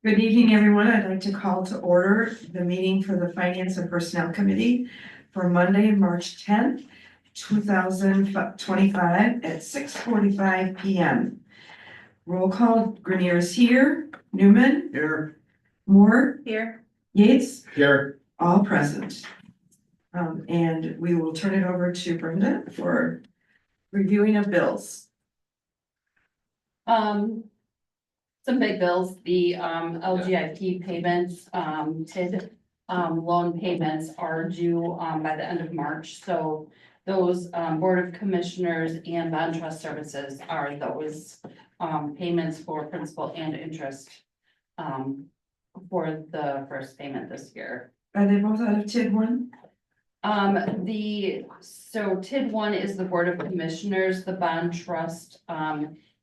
Good evening, everyone. I'd like to call to order the meeting for the Finance and Personnel Committee for Monday, March 10th, 2025 at 6:45 p.m. Roll call, Grenier is here, Newman, Here. Moore, Here. Yates, Here. all present. And we will turn it over to Brenda for reviewing of bills. Some big bills, the LGIP payments, TID loan payments are due by the end of March. So those Board of Commissioners and Bond Trust Services are those payments for principal and interest for the first payment this year. Are they both out of TID one? So TID one is the Board of Commissioners, the Bond Trust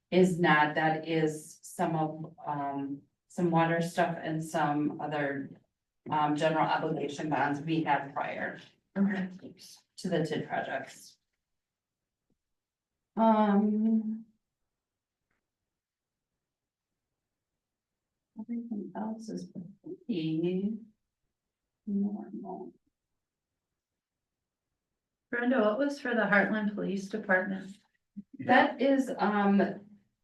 is not, that is some of some water stuff and some other general obligation bonds we had prior Okay. to the TID projects. Everything else is pretty normal. Brenda, what was for the Heartland Police Department? That is,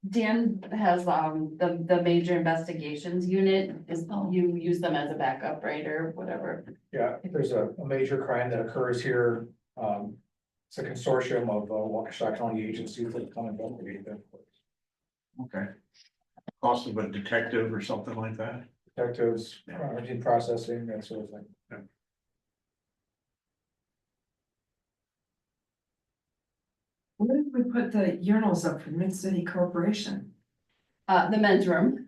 Dan has, the major investigations unit is, you use them as a backup, right, or whatever. Yeah, if there's a major crime that occurs here, it's a consortium of Waukesha County agencies that come investigate them. Okay. Cost of a detective or something like that? Detectives, routine processing, that sort of thing. Where did we put the urinals up for Mid-City Corporation? The men's room.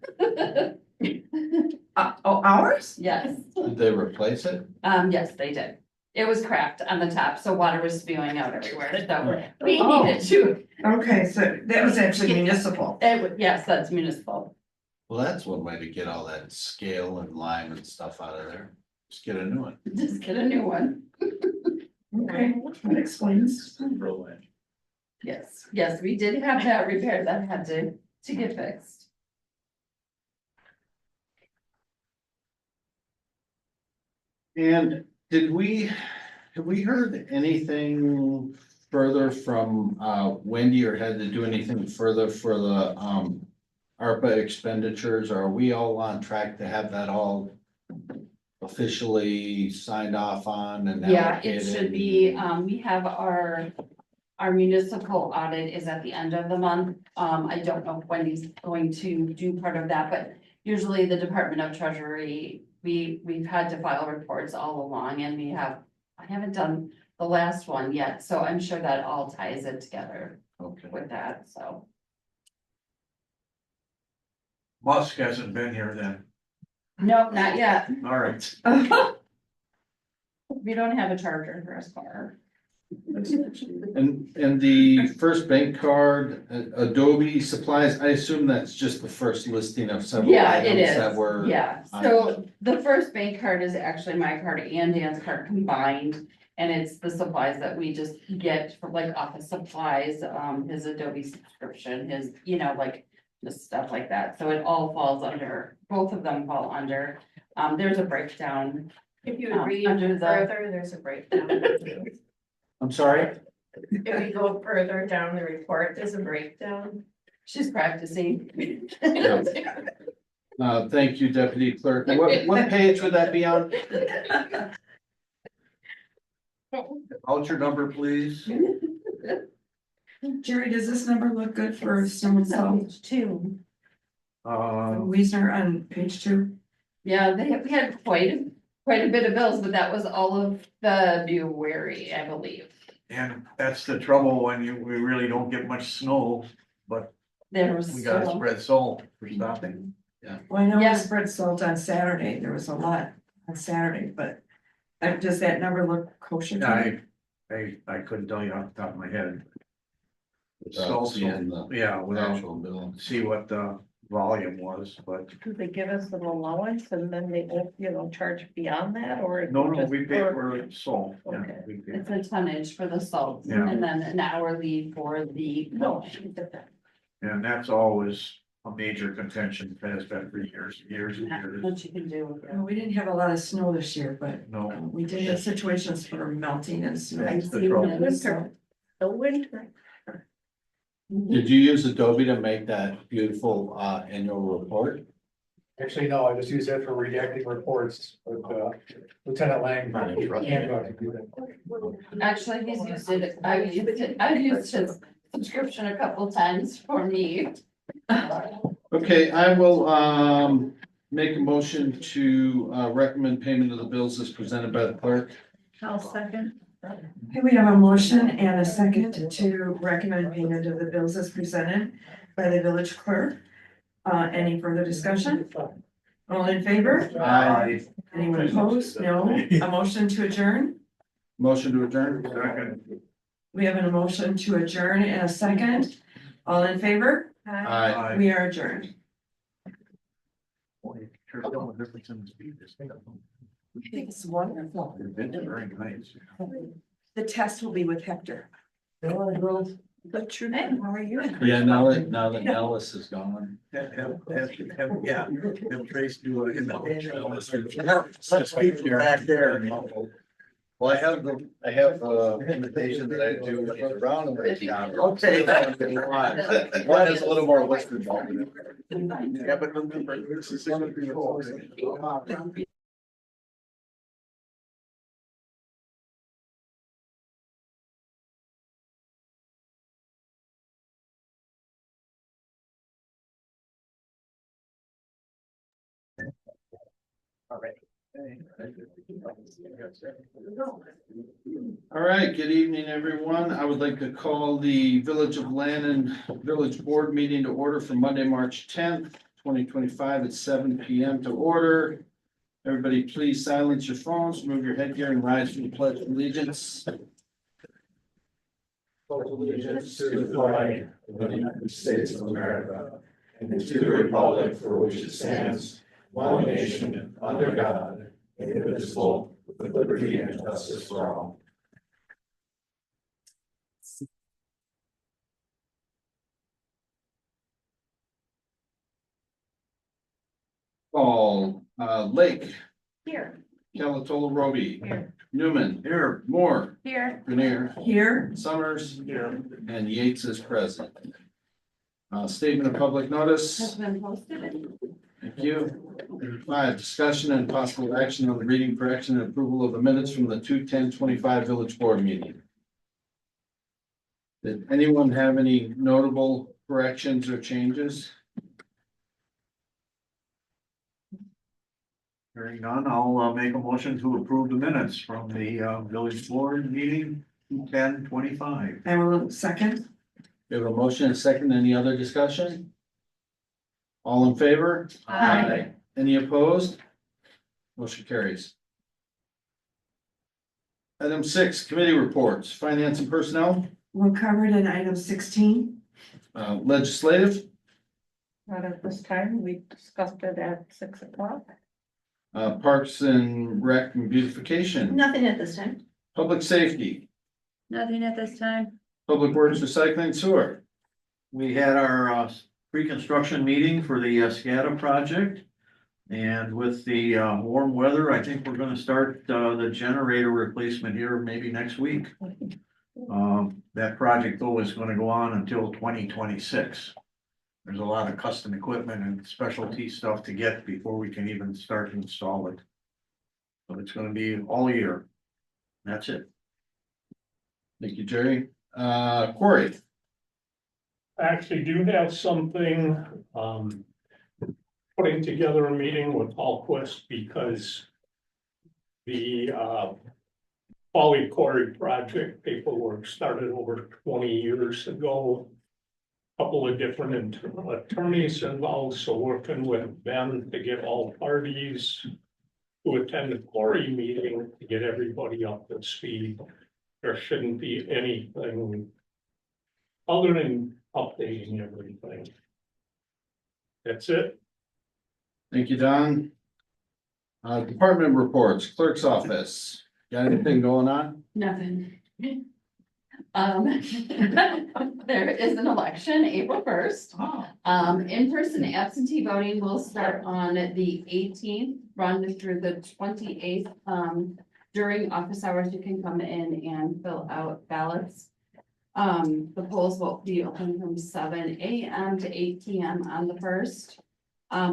Ours? Yes, Did they replace it? yes, they did. It was cracked on the top, so water was spewing out everywhere, so we Oh. needed to. Okay, so that was actually municipal. Yes, that's municipal. Well, that's one way to get all that scale and lime and stuff out of there. Just get a new one. Just get a new one. Okay, that explains. Yes, we did have that repair that had to get fixed. And have we heard anything further from Wendy, or had to do anything further for the ARPA expenditures? Are we all on track to have that all officially signed off on and Yeah, it allocated? should be, we have our municipal audit is at the end of the month. I don't know if Wendy's going to do part of that, but usually the Department of Treasury, we've had to file reports all along, and I haven't done the last one yet, so I'm sure that all ties it together Okay. with that, so. Musk hasn't been here then. Nope, not yet. All right. We don't have a charger for his car. And the first bank card, Adobe supplies, I assume that's just the first listing of several Yeah, it items is. that were. Yeah, so the first bank card is actually my card and Dan's card combined. And it's the supplies that we just get for like office supplies, his Adobe subscription, his, like just stuff like that. So it all falls under, both of them fall under. There's a breakdown. If you would read Under the- further, there's a breakdown. I'm sorry? If we go further down the report, there's a breakdown. She's practicing. Thank you, Deputy Clerk. What page would that be on? Voucher number, please. Jerry, does this number look good for snow and salt? Two. Wiesner on page 2. Yeah, we had quite a bit of bills, but that was all of February, I believe. And that's the trouble when we really don't get much snow, but There was. we gotta spread salt for stopping. Well, I know we Yeah. spread salt on Saturday. There was a lot on Saturday, but does that number look kosher? to you? I couldn't tell you off the top of my head. Without seeing the Yeah, without, actual bill. see what the volume was, but Do they give us an allowance and then they, charge beyond that, or? no, just- we pay or- for salt. Yeah, Okay. we pay. It's a tonnage for the salt Yeah. and then an hourly for the. No, she did that. And that's always a major contention, has been for years, years and Not years. much you can do. Well, we didn't have a lot of snow this year, but No, we did have situations for melting and snow. that's the trouble. Winter, the winter. Did you use Adobe to make that beautiful annual report? Actually, no, I just use that for redacting reports, but Lieutenant Lang. Actually, he's used it, I've used his subscription a couple times for me. Okay, I will make a motion to recommend payment of the bills as presented by the clerk. I'll second. Okay, we have a motion and a second to recommend payment of the bills as presented by the village clerk. Any further discussion? All in favor? Aye. Anyone opposed? No. A motion to adjourn? Motion to adjourn? Second. We have a motion to adjourn and a second. All in favor? Aye. We are adjourned. Boy, sure tell the difference in the speed this thing. I think it's wonderful. It's very nice. The test will be with Hector. What's your name? How are you? Yeah, now that Ellis is gone. Yeah, have Trace do it. Back there. Well, I have the invitation that I do when he's around and right now. Okay. One is a little more western involved in it. Yeah, but remember, this is gonna be. All right, good evening, everyone. I would like to call the Village of Lannon Village Board meeting to order for Monday, March 10th, 2025 at 7 p.m. to order. Everybody, please silence your phones, move your headgear and rise for the pledge of allegiance. Pledge allegiance to the flag of the United States of America and to the republic for which it stands, one nation, under God, indivisible, with liberty and justice for all. Lake, Here. Calatola Roby, Here. Newman, here, Moore, Here. Grenier, Here, Summers, and Yates is present. Statement of public Has notice. been posted. Thank you. 5, discussion and possible action on the reading, correction, and approval of the minutes from the 2/10/25 village board meeting. Did anyone have any notable corrections or changes? Hearing none, I'll make a motion to approve the minutes from the village board meeting 2/10/25. I will second. We have a motion and a second. Any other discussion? All in favor? Aye. Any opposed? Motion carries. Item 6, committee reports, finance and personnel, We're covered in item 16. legislative, Not at this time. We discussed it at 6 o'clock. parks and rec and beautification, Nothing at this time. public safety, Nothing at this time. public works, recycling, sewer. We had our pre-construction meeting for the SCADA project. And with the warm weather, I think we're gonna start the generator replacement here maybe next week. That project though is gonna go on until 2026. There's a lot of custom equipment and specialty stuff to get before we can even start to install it. So it's gonna be all year. That's it. Thank you, Jerry. Corey, I actually do have something, putting together a meeting with Paul Quist because the, Folly Quarry project paperwork started over 20 years ago. Couple of different attorneys involved, so working with Ben to get all parties to attend the quarry meeting to get everybody up to speed. There shouldn't be anything other than updating everything. That's it. thank you, Don. Department reports, clerk's office, got anything going on? Nothing. There is an election April 1st. In-person absentee voting will start on the 18th, run through the 28th. During office hours, you can come in and fill out ballots. The polls will be open from 7 a.m. to 8 p.m. on the 1st.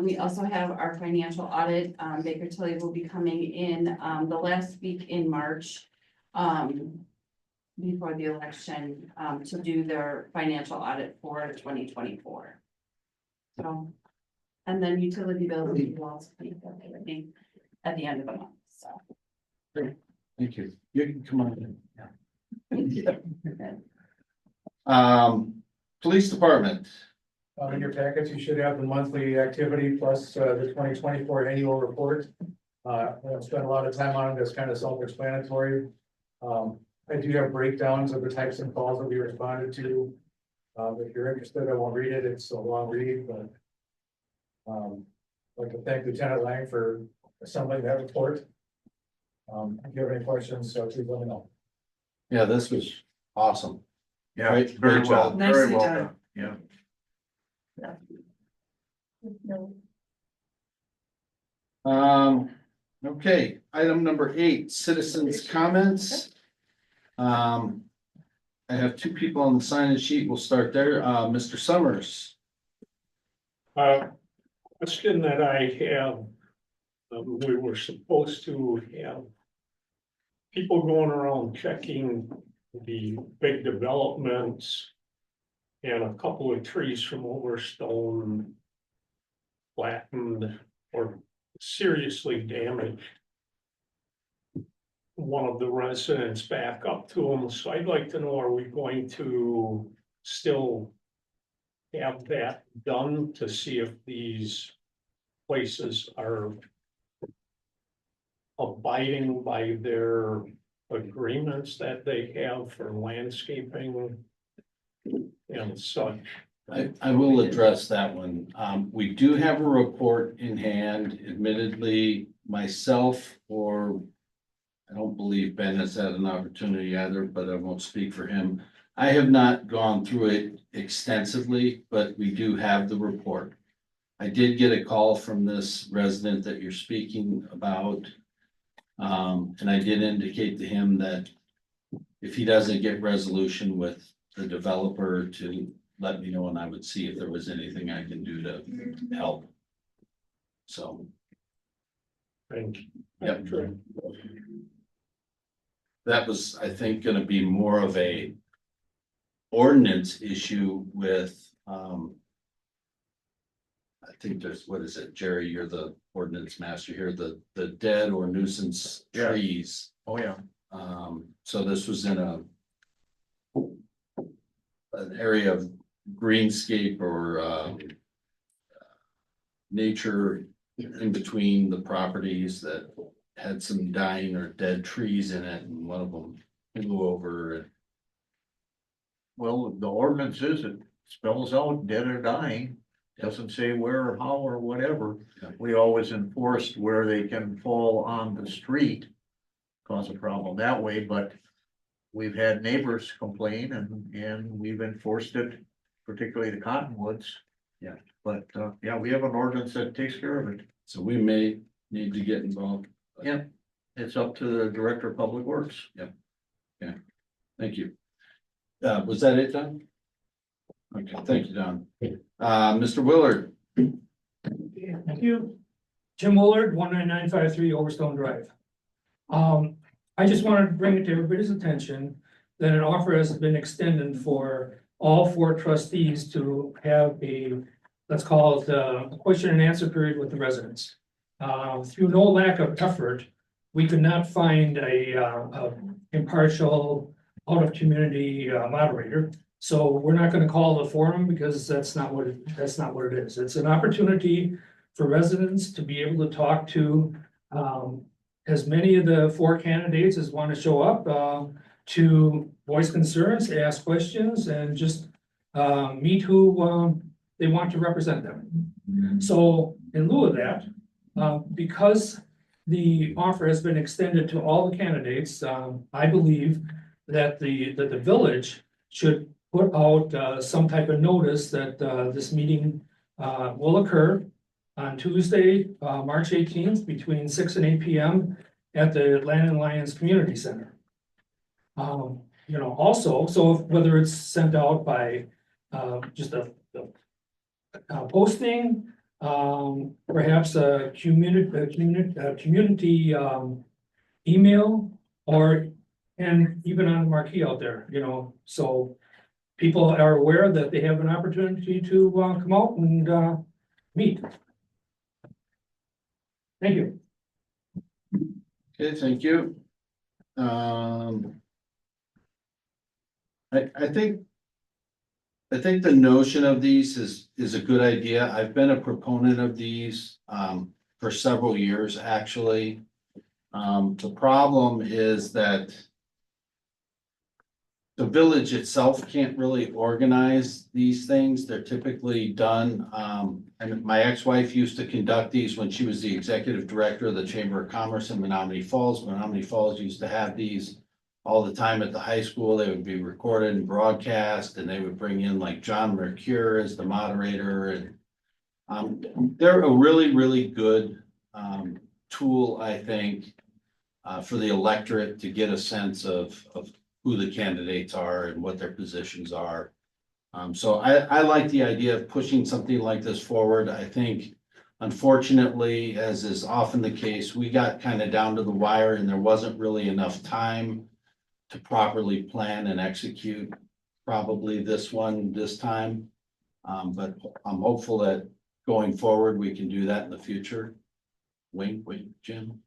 We also have our financial audit. Baker Tilly will be coming in, the last week in March. Before the election, to do their financial audit for 2024. So, and then utility bills will also be everything at the end of the month, so. Thank you. You can come on in. Okay. Police department. In your packets, you should have the monthly activity plus the 2024 annual report. I don't spend a lot of time on it, it's kind of self-explanatory. I do have breakdowns of the types of calls that we responded to. If you're interested, I won't read it, it's a long read, but I'd like to thank Lieutenant Lang for assembling that report. If you have any questions, so please let me know. Yeah, this was awesome. Yeah, Great- very great well, job. very Nicely well done. done, yeah. Okay, item number 8, citizens' comments. I have 2 people on the sign-in sheet. We'll start there. Mr. Summers. Question that I have, we were supposed to have people going around checking the big developments and a couple of trees from Overstone flattened or seriously damaged one of the residents back up to them. So I'd like to know, are we going to still have that done to see if these places are abiding by their agreements that they have for landscaping and such? I will address that one. We do have a report in hand. Admittedly, myself or I don't believe Ben has had an opportunity either, but I won't speak for him. I have not gone through it extensively, but we do have the report. I did get a call from this resident that you're speaking about. And I did indicate to him that if he doesn't get resolution with the developer to let me know, and I would see if there was anything I can do to help. So, Thank you. yep. That was, I think, gonna be more of a ordinance issue with, I think there's, what is it, Jerry, you're the ordinance master here, the dead or nuisance Yeah. trees. Oh, yeah. So this was in an area of greenscape or, nature in between the properties that had some dying or dead trees in it, and one of them flew over. Well, the ordinance is, it spells out dead or dying, doesn't say where or how or whatever. Yeah. We always enforced where they can fall on the street, cause a problem that way, but we've had neighbors complain and we've enforced it, particularly the cottonwoods. Yeah. But, yeah, we have an ordinance that takes care of it. So we may need to get involved. Yeah. It's up to the Director of Public Works. Thank you. Was that it, Don? Okay, thank you, Don. Mr. Willard. Thank you. Jim Willard, 19953 Overstone Drive. I just wanted to bring it to everybody's attention that an offer has been extended for all 4 trustees to have a, let's call it a question and answer period with the residents. Through no lack of effort, we could not find a impartial, out of community moderator. So we're not gonna call the forum because that's not what it is. It's an opportunity for residents to be able to talk to as many of the 4 candidates as want to show up to voice concerns, ask questions, and just meet who they want to represent them. So in lieu of that, because the offer has been extended to all the candidates, I believe that the village should put out, some type of notice that, this meeting, will occur on Tuesday, March 18th, between 6 and 8 p.m. at the Land and Lions Community Center. You know, also, so whether it's sent out by, just a posting, perhaps a community email, or, and even on the marquee out there, you know, so people are aware that they have an opportunity to come out and meet. Thank you. Okay, thank you. I think the notion of these is a good idea. I've been a proponent of these for several years, actually. The problem is that the village itself can't really organize these things. They're typically done. And my ex-wife used to conduct these when she was the executive director of the Chamber of Commerce in Menominee Falls. Menominee Falls used to have these all the time at the high school. They would be recorded and broadcast, and they would bring in like John Mercure as the moderator. And they're a really, really good tool, I think, for the electorate to get a sense of who the candidates are and what their positions are. So I like the idea of pushing something like this forward. I think, unfortunately, as is often the case, we got kind of down to the wire and there wasn't really enough time to properly plan and execute probably this time. But I'm hopeful that going forward, we can do that in the future. Wink, Jim.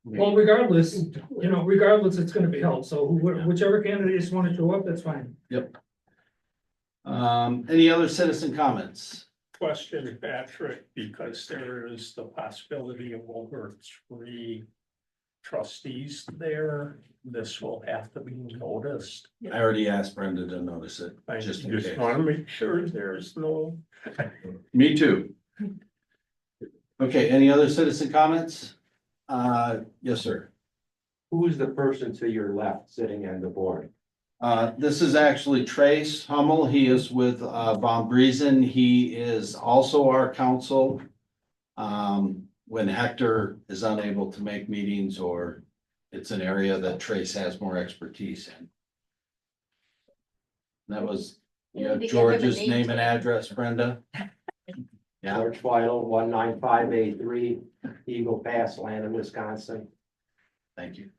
Well, regardless, it's gonna be held, so whichever candidates want to show up, that's fine. Yep. Any other citizen comments? Question, Patrick, because there is the possibility of over 3 trustees there, this will have to be noticed. I already asked Brenda to notice it, I just just in case. want to make sure there's no. Me too. Okay, any other citizen comments? Yes, sir. Who is the person to your left sitting on the board? This is actually Trace Hummel. He is with Von Briesen. He is also our counsel. When Hector is unable to make meetings, or it's an area that Trace has more expertise in. That was, you know, George's name and address, Brenda. Yeah. George File, 19583, Eagle Pass, Landon, Wisconsin. Thank you.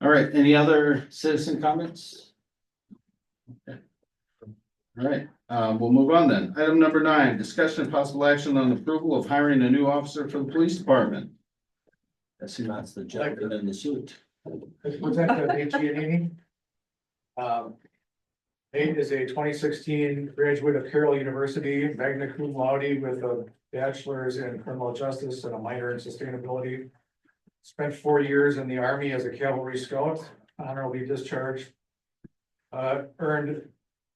All right, any other citizen comments? Okay. All right, we'll move on then. Item number 9, discussion and possible action on approval of hiring a new officer for the police department. I see that's the gentleman in the suit. Lieutenant Nate Giannini. Nate is a 2016 graduate of Carroll University, magna cum laude with a bachelor's in criminal justice and a minor in sustainability. Spent 4 years in the Army as a cavalry scout, honorably discharged. Earned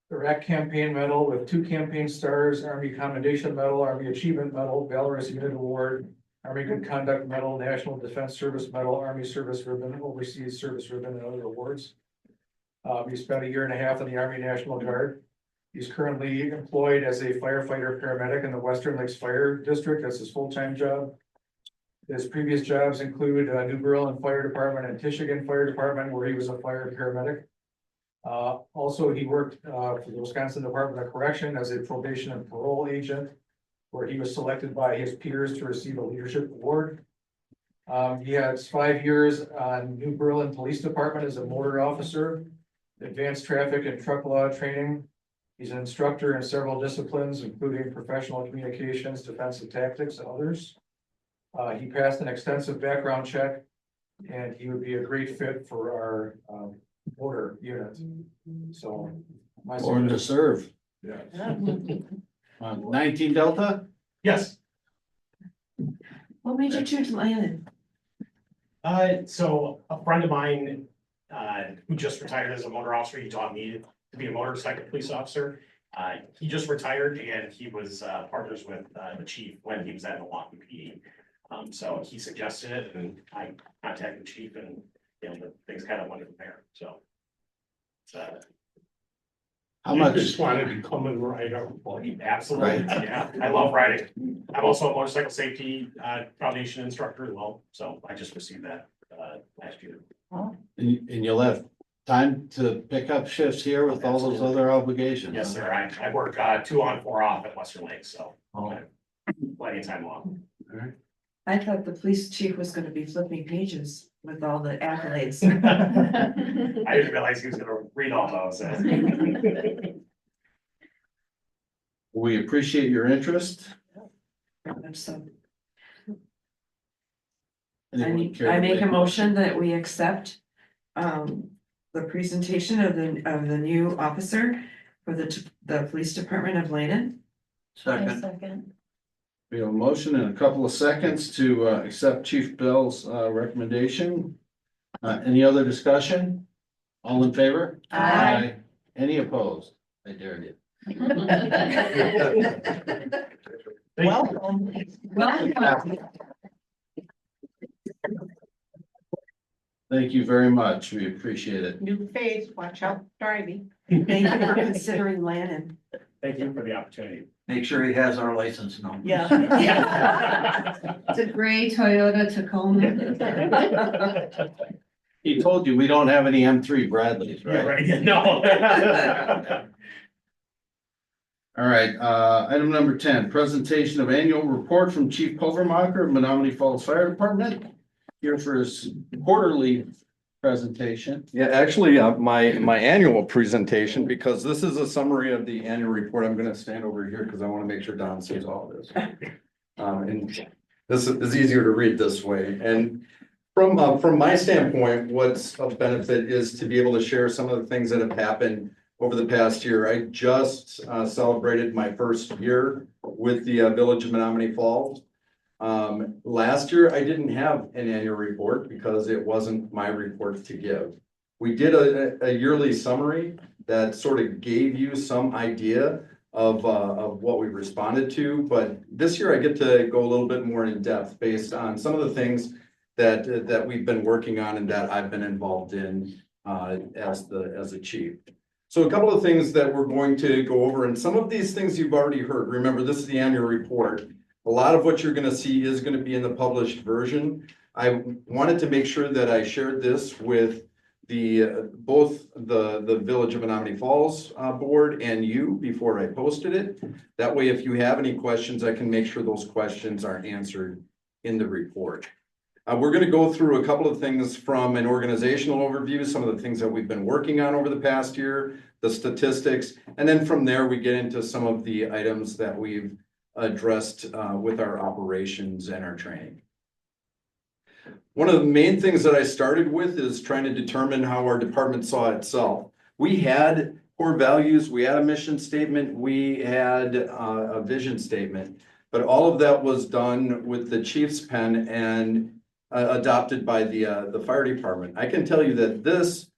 the RAC campaign medal with 2 campaign stars, Army Commendation Medal, Army Achievement Medal, Valorous Unit Award, Army Good Conduct Medal, National Defense Service Medal, Army Service Ribbon, Overseas Service Ribbon, and other awards. He spent 1.5 years in the Army National Guard. He's currently employed as a firefighter paramedic in the Western Lakes Fire District. That's his full-time job. His previous jobs include New Berlin Fire Department and Tishigan Fire Department, where he was a fire paramedic. Also, he worked for the Wisconsin Department of Correction as a probation and parole agent, where he was selected by his peers to receive a leadership award. He has 5 years on New Berlin Police Department as a motor officer, advanced traffic and truck law training. He's an instructor in several disciplines, including professional communications, defensive tactics, and others. He passed an extensive background check, and he would be a great fit for our motor unit. So. Born to serve. Yeah. 19 Delta? Yes. What made you choose Landon? So a friend of mine, who just retired as a motor officer, he taught me to be a motorcycle police officer. He just retired and he was, partners with, the chief when he was at Milwaukee PD. So he suggested it and I contacted the chief and things kind of went from there, so. How You much, just wanted to come and ride our Well, bike. absolutely, yeah, I love riding. I'm also a motorcycle safety foundation instructor as well, so I just received that last year. and you'll have time to pick up shifts here with all those other obligations? Yes, sir, I work 2 on 4 off at Western Lakes, so Oh. plenty of time off. I thought the police chief was gonna be flipping pages with all the accolades. I didn't realize he was gonna read all those. We appreciate your interest. So Anyone care I to make a motion that we accept the presentation of the new officer for the police department of Layton. Second. Second. We have a motion in a couple of seconds to accept Chief Bell's recommendation. Any other discussion? All in favor? Aye. Any opposed? I dare you. Welcome. Thank you very much. We appreciate it. New face, watch out driving. Thank you for considering Lannon. Thank you for the opportunity. Make sure he has our license number. Yeah. It's a gray Toyota Tacoma. He told you we don't have any M3 Bradleys, Yeah, right? right, yeah, no. All right, item number 10, presentation of annual report from Chief Pulvermacher of Menominee Falls Fire Department. Here for his quarterly presentation. Yeah, actually, my annual presentation, because this is a summary of the annual report, I'm gonna stand over here because I want to make sure Don sees all of this. And this is easier to read this way. And from my standpoint, what's of benefit is to be able to share some of the things that have happened over the past year. I just celebrated my first year with the Village of Menominee Falls. Last year, I didn't have an annual report because it wasn't my report to give. We did a yearly summary that sort of gave you some idea of what we responded to, but this year I get to go a little bit more in depth based on some of the things that we've been working on and that I've been involved in as a chief. So a couple of things that we're going to go over, and some of these things you've already heard. Remember, this is the annual report. A lot of what you're gonna see is gonna be in the published version. I wanted to make sure that I shared this with both the Village of Menominee Falls board and you before I posted it. That way, if you have any questions, I can make sure those questions are answered in the report. We're gonna go through a couple of things from an organizational overview, some of the things that we've been working on over the past year, the statistics, and then from there, we get into some of the items that we've addressed with our operations and our training. One of the main things that I started with is trying to determine how our department saw itself. We had core values, we had a mission statement, we had a vision statement, but all of that was done with the chief's pen and adopted by the fire department. I can tell you that this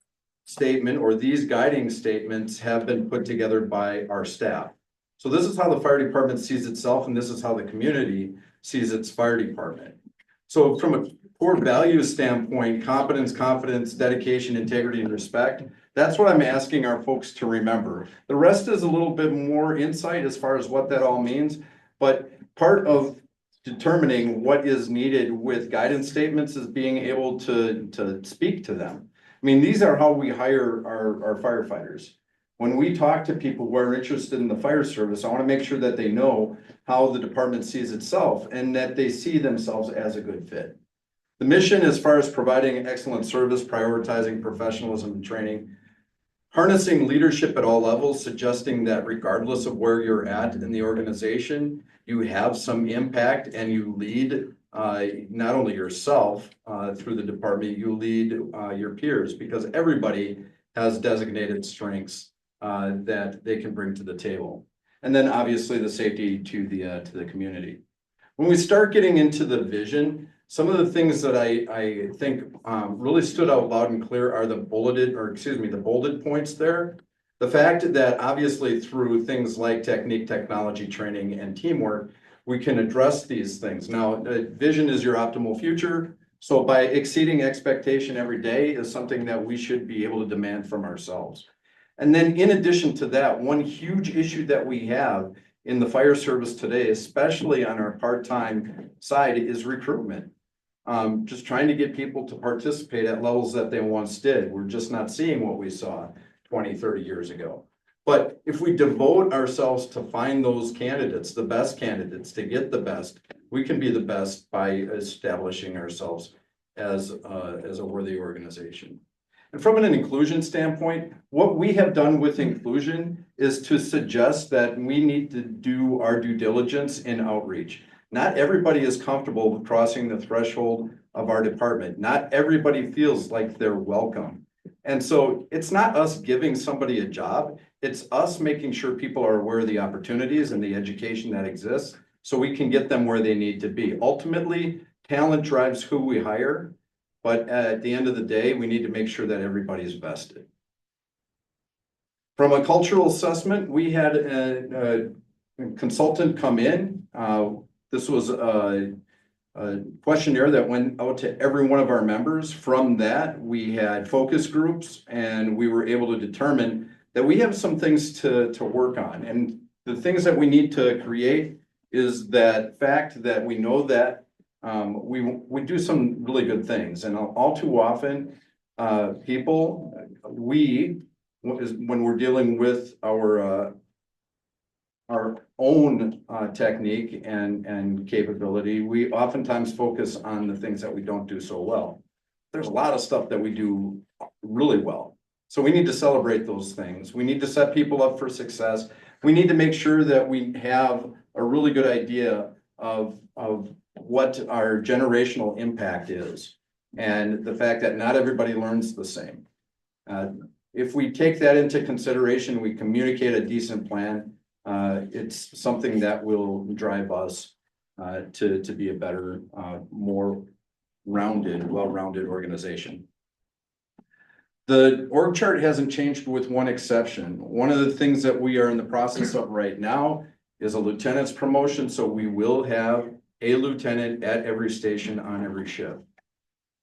statement or these guiding statements have been put together by our staff. So this is how the fire department sees itself, and this is how the community sees its fire department. So from a core value standpoint, competence, confidence, dedication, integrity, and respect, that's what I'm asking our folks to remember. The rest is a little bit more insight as far as what that all means, but part of determining what is needed with guidance statements is being able to speak to them. I mean, these are how we hire our firefighters. When we talk to people who are interested in the fire service, I want to make sure that they know how the department sees itself and that they see themselves as a good fit. The mission, as far as providing excellent service, prioritizing professionalism and training, harnessing leadership at all levels, suggesting that regardless of where you're at in the organization, you have some impact and you lead not only yourself through the department, you lead your peers, because everybody has designated strengths that they can bring to the table. And then obviously the safety to the community. When we start getting into the vision, some of the things that I think really stood out loud and clear are the bolded points there. The fact that obviously through things like technique, technology, training, and teamwork, we can address these things. Now, vision is your optimal future. So by exceeding expectation every day is something that we should be able to demand from ourselves. And then in addition to that, one huge issue that we have in the fire service today, especially on our part-time side, is recruitment. Just trying to get people to participate at levels that they once did. We're just not seeing what we saw 20, 30 years ago. But if we devote ourselves to find those candidates, the best candidates, to get the best, we can be the best by establishing ourselves as a worthy organization. And from an inclusion standpoint, what we have done with inclusion is to suggest that we need to do our due diligence in outreach. Not everybody is comfortable with crossing the threshold of our department. Not everybody feels like they're welcome. And so it's not us giving somebody a job, it's us making sure people are aware of the opportunities and the education that exists so we can get them where they need to be. Ultimately, talent drives who we hire, but at the end of the day, we need to make sure that everybody's vested. From a cultural assessment, we had a consultant come in. This was a questionnaire that went out to every one of our members. From that, we had focus groups, and we were able to determine that we have some things to work on. And the things that we need to create is that fact that we know that we do some really good things. And all too often, when we're dealing with our own technique and capability, we oftentimes focus on the things that we don't do so well. There's a lot of stuff that we do really well. So we need to celebrate those things. We need to set people up for success. We need to make sure that we have a really good idea of what our generational impact is, and the fact that not everybody learns the same. If we take that into consideration, we communicate a decent plan, it's something that will drive us to be a better, more well-rounded organization. The org chart hasn't changed with one exception. One of the things that we are in the process of right now is a lieutenant's promotion, so we will have a lieutenant at every station on every shift.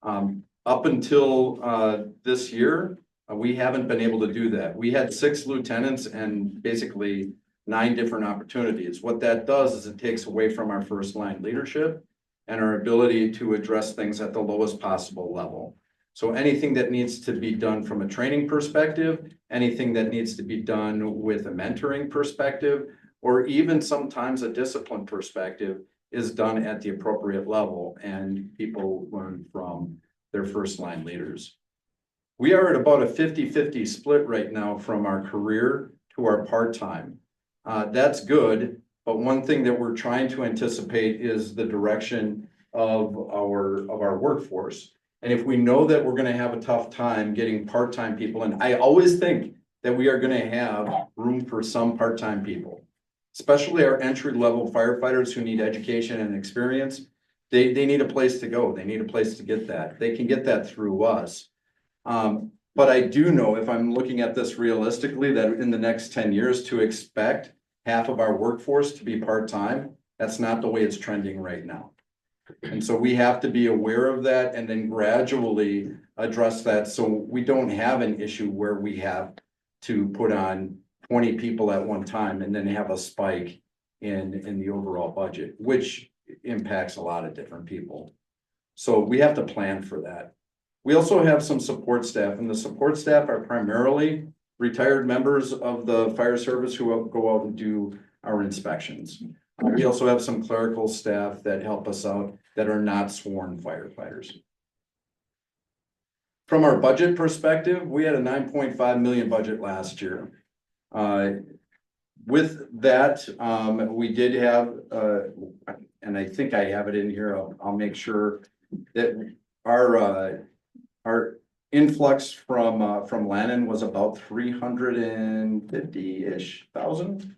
Up until this year, we haven't been able to do that. We had 6 lieutenants and basically 9 different opportunities. What that does is it takes away from our first line leadership and our ability to address things at the lowest possible level. So anything that needs to be done from a training perspective, anything that needs to be done with a mentoring perspective, or even sometimes a discipline perspective, is done at the appropriate level, and people learn from their first line leaders. We are at about a 50-50 split right now from our career to our part-time. That's good, but one thing that we're trying to anticipate is the direction of our workforce. And if we know that we're going to have a tough time getting part-time people, and I always think that we are going to have room for some part-time people, especially our entry-level firefighters who need education and experience. They need a place to go. They need a place to get that. They can get that through us. But I do know, if I'm looking at this realistically, that in the next 10 years to expect half of our workforce to be part-time, that's not the way it's trending right now. And so we have to be aware of that and then gradually address that, so we don't have an issue where we have to put on 20 people at one time and then have a spike in the overall budget, which impacts a lot of different people. So we have to plan for that. We also have some support staff, and the support staff are primarily retired members of the fire service who go out and do our inspections. We also have some clerical staff that help us out that are not sworn firefighters. From our budget perspective, we had a 9.5 million budget last year. With that, we did have, and I think I have it in here, I'll make sure that our influx from Lannon was about 350-ish thousand.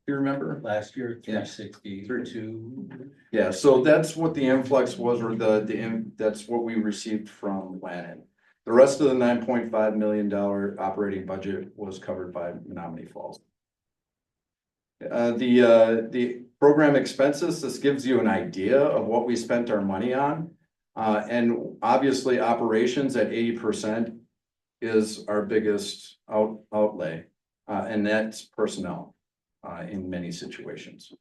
Do you remember? Last year, 362. Yeah, so that's what the influx was, or that's what we received from Lannon. The rest of the $9.5 million operating budget was covered by Menominee Falls. The program expenses, this gives you an idea of what we spent our money on. And obviously operations at 80% is our biggest outlay, and that's personnel, in many situations.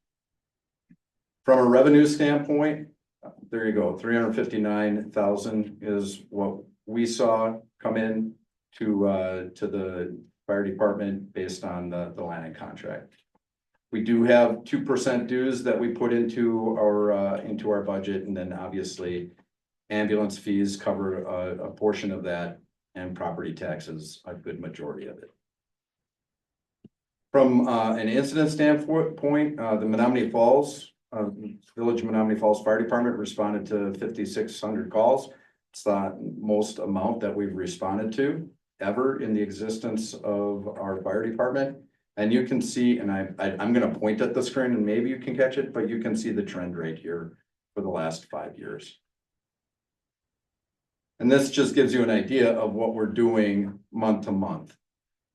From a revenue standpoint, there you go, 359,000 is what we saw come in to the fire department based on the Lanning contract. We do have 2% dues that we put into our budget, and then obviously ambulance fees cover a portion of that, and property taxes a good majority of it. From an incident standpoint, the Menominee Falls, Village Menominee Falls Fire Department responded to 5,600 calls. It's the most amount that we've responded to ever in the existence of our fire department. And you can see, and I'm gonna point at the screen and maybe you can catch it, but you can see the trend right here for the last 5 years. And this just gives you an idea of what we're doing month to month.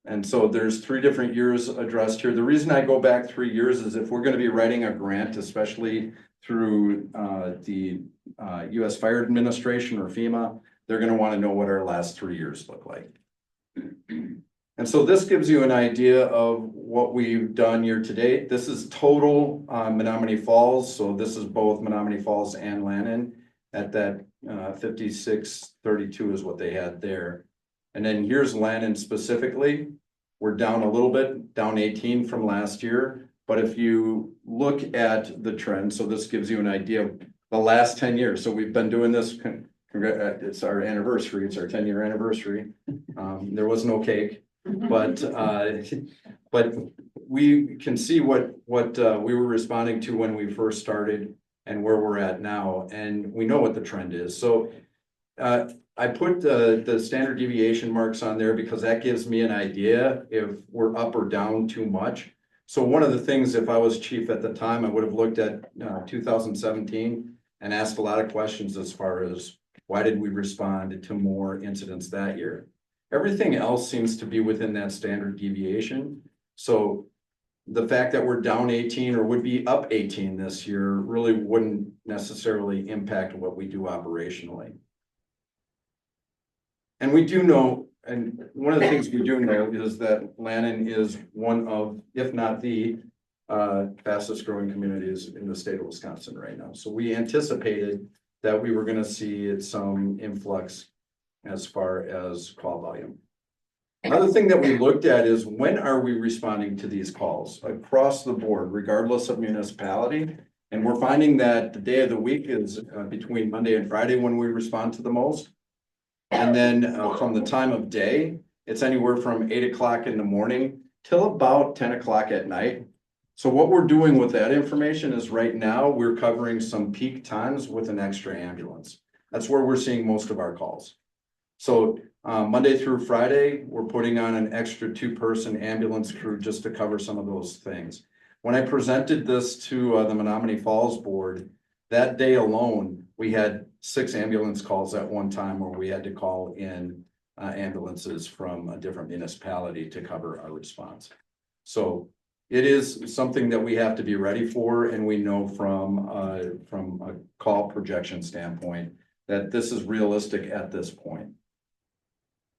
And so there's 3 different years addressed here. The reason I go back 3 years is if we're gonna be writing a grant, especially through the US Fire Administration or FEMA, they're gonna wanna know what our last 3 years look like. And so this gives you an idea of what we've done year to date. This is total Menominee Falls. So this is both Menominee Falls and Lannon at that 5632 is what they had there. And then here's Lannon specifically. We're down a little bit, down 18 from last year. But if you look at the trend, so this gives you an idea of the last 10 years. So we've been doing this, it's our anniversary, it's our 10-year anniversary. There was no cake, but we can see what we were responding to when we first started and where we're at now, and we know what the trend is. So I put the standard deviation marks on there because that gives me an idea if we're up or down too much. So one of the things, if I was chief at the time, I would have looked at 2017 and asked a lot of questions as far as why did we respond to more incidents that year? Everything else seems to be within that standard deviation. So the fact that we're down 18 or would be up 18 this year really wouldn't necessarily impact what we do operationally. And we do know, and one of the things we do know is that Lannon is one of, if not the fastest growing communities in the state of Wisconsin right now. So we anticipated that we were going to see some influx as far as call volume. Another thing that we looked at is when are we responding to these calls across the board, regardless of municipality. And we're finding that the day of the week is between Monday and Friday when we respond to the most. And then from the time of day, it's anywhere from 8 o'clock in the morning till about 10 o'clock at night. So what we're doing with that information is right now we're covering some peak times with an extra ambulance. That's where we're seeing most of our calls. So Monday through Friday, we're putting on an extra 2-person ambulance crew just to cover some of those things. When I presented this to the Menominee Falls board, that day alone, we had 6 ambulance calls at one time where we had to call in ambulances from a different municipality to cover our response. So it is something that we have to be ready for, and we know from a call projection standpoint that this is realistic at this point.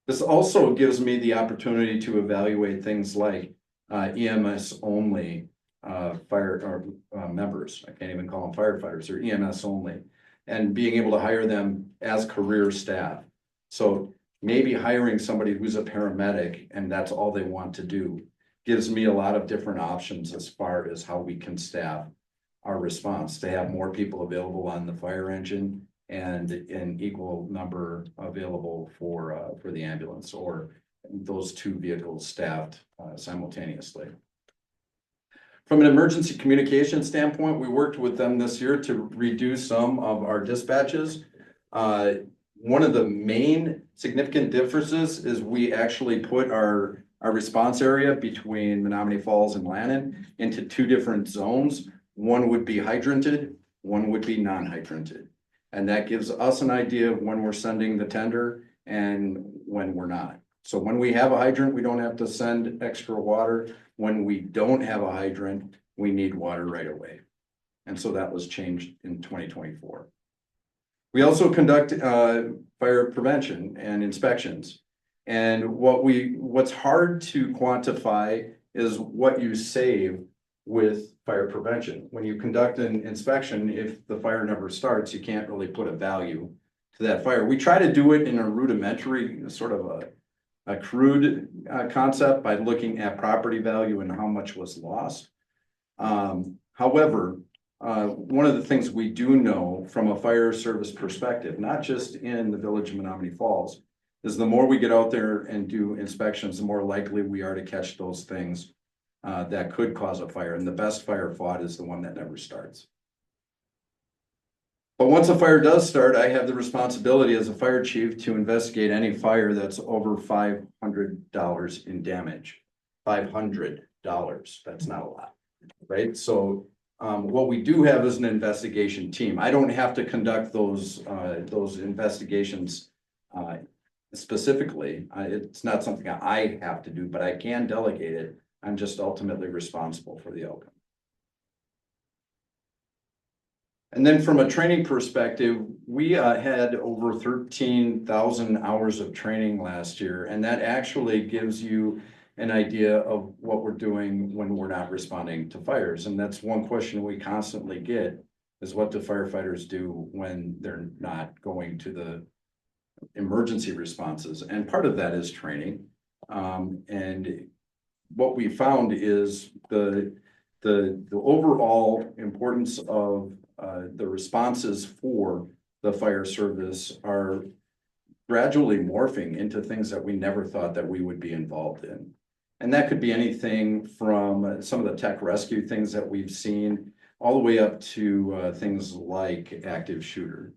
This also gives me the opportunity to evaluate things like EMS only fire or members. I can't even call them firefighters, they're EMS only, and being able to hire them as career staff. So maybe hiring somebody who's a paramedic and that's all they want to do gives me a lot of different options as far as how we can staff our response to have more people available on the fire engine and an equal number available for the ambulance, or those 2 vehicles staffed simultaneously. From an emergency communication standpoint, we worked with them this year to reduce some of our dispatches. One of the main significant differences is we actually put our response area between Menominee Falls and Lannon into 2 different zones. One would be hydranted, one would be non-hydranted. And that gives us an idea of when we're sending the tender and when we're not. So when we have a hydrant, we don't have to send extra water. When we don't have a hydrant, we need water right away. And so that was changed in 2024. We also conduct fire prevention and inspections. And what's hard to quantify is what you save with fire prevention. When you conduct an inspection, if the fire never starts, you can't really put a value to that fire. We try to do it in a rudimentary, sort of a crude concept by looking at property value and how much was lost. However, one of the things we do know from a fire service perspective, not just in the village of Menominee Falls, is the more we get out there and do inspections, the more likely we are to catch those things that could cause a fire. And the best fire fought is the one that never starts. But once a fire does start, I have the responsibility as a fire chief to investigate any fire that's over $500 in damage. $500, that's not a lot, right? So what we do have is an investigation team. I don't have to conduct those investigations specifically. It's not something I have to do, but I can delegate it. I'm just ultimately responsible for the outcome. And then from a training perspective, we had over 13,000 hours of training last year, and that actually gives you an idea of what we're doing when we're not responding to fires. And that's one question we constantly get is what do firefighters do when they're not going to the emergency responses? And part of that is training. And what we found is the overall importance of the responses for the fire service are gradually morphing into things that we never thought that we would be involved in. And that could be anything from some of the tech rescue things that we've seen all the way up to things like active shooter.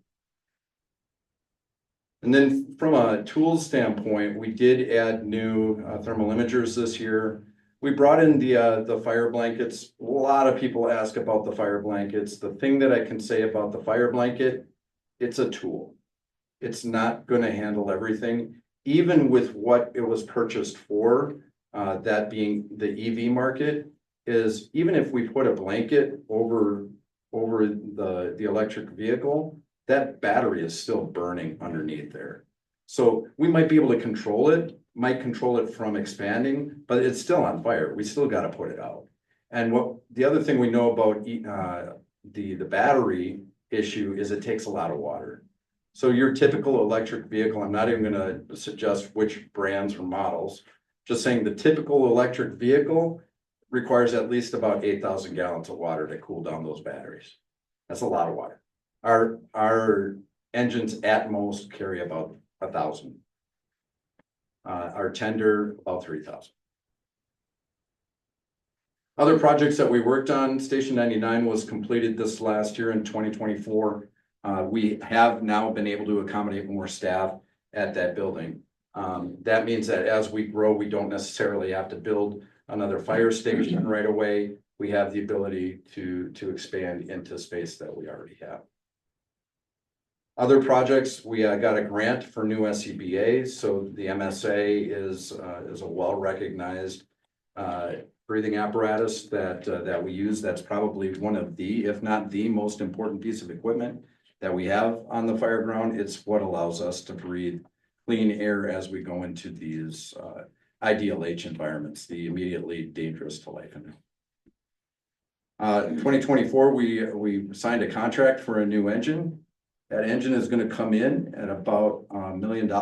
And then from a tools standpoint, we did add new thermal imagers this year. We brought in the fire blankets. A lot of people ask about the fire blankets. The thing that I can say about the fire blanket, it's a tool. It's not going to handle everything, even with what it was purchased for, that being the EV market, is even if we put a blanket over the electric vehicle, that battery is still burning underneath there. So we might be able to control it, might control it from expanding, but it's still on fire. We still got to put it out. And what the other thing we know about the battery issue is it takes a lot of water. So your typical electric vehicle, I'm not even going to suggest which brands or models, just saying the typical electric vehicle requires at least about 8,000 gallons of water to cool down those batteries. That's a lot of water. Our engines at most carry about 1,000. Our tender about 3,000. Other projects that we worked on, Station 99 was completed this last year in 2024. We have now been able to accommodate more staff at that building. That means that as we grow, we don't necessarily have to build another fire station right away. We have the ability to expand into space that we already have. Other projects, we got a grant for new SCBAs. So the MSA is a well-recognized breathing apparatus that we use. That's probably one of the, if not the most important piece of equipment that we have on the fire ground. It's what allows us to breathe clean air as we go into these IDLH environments, the immediately dangerous to life. In 2024, we signed a contract for a new engine. That engine is going to come in at about $1 million,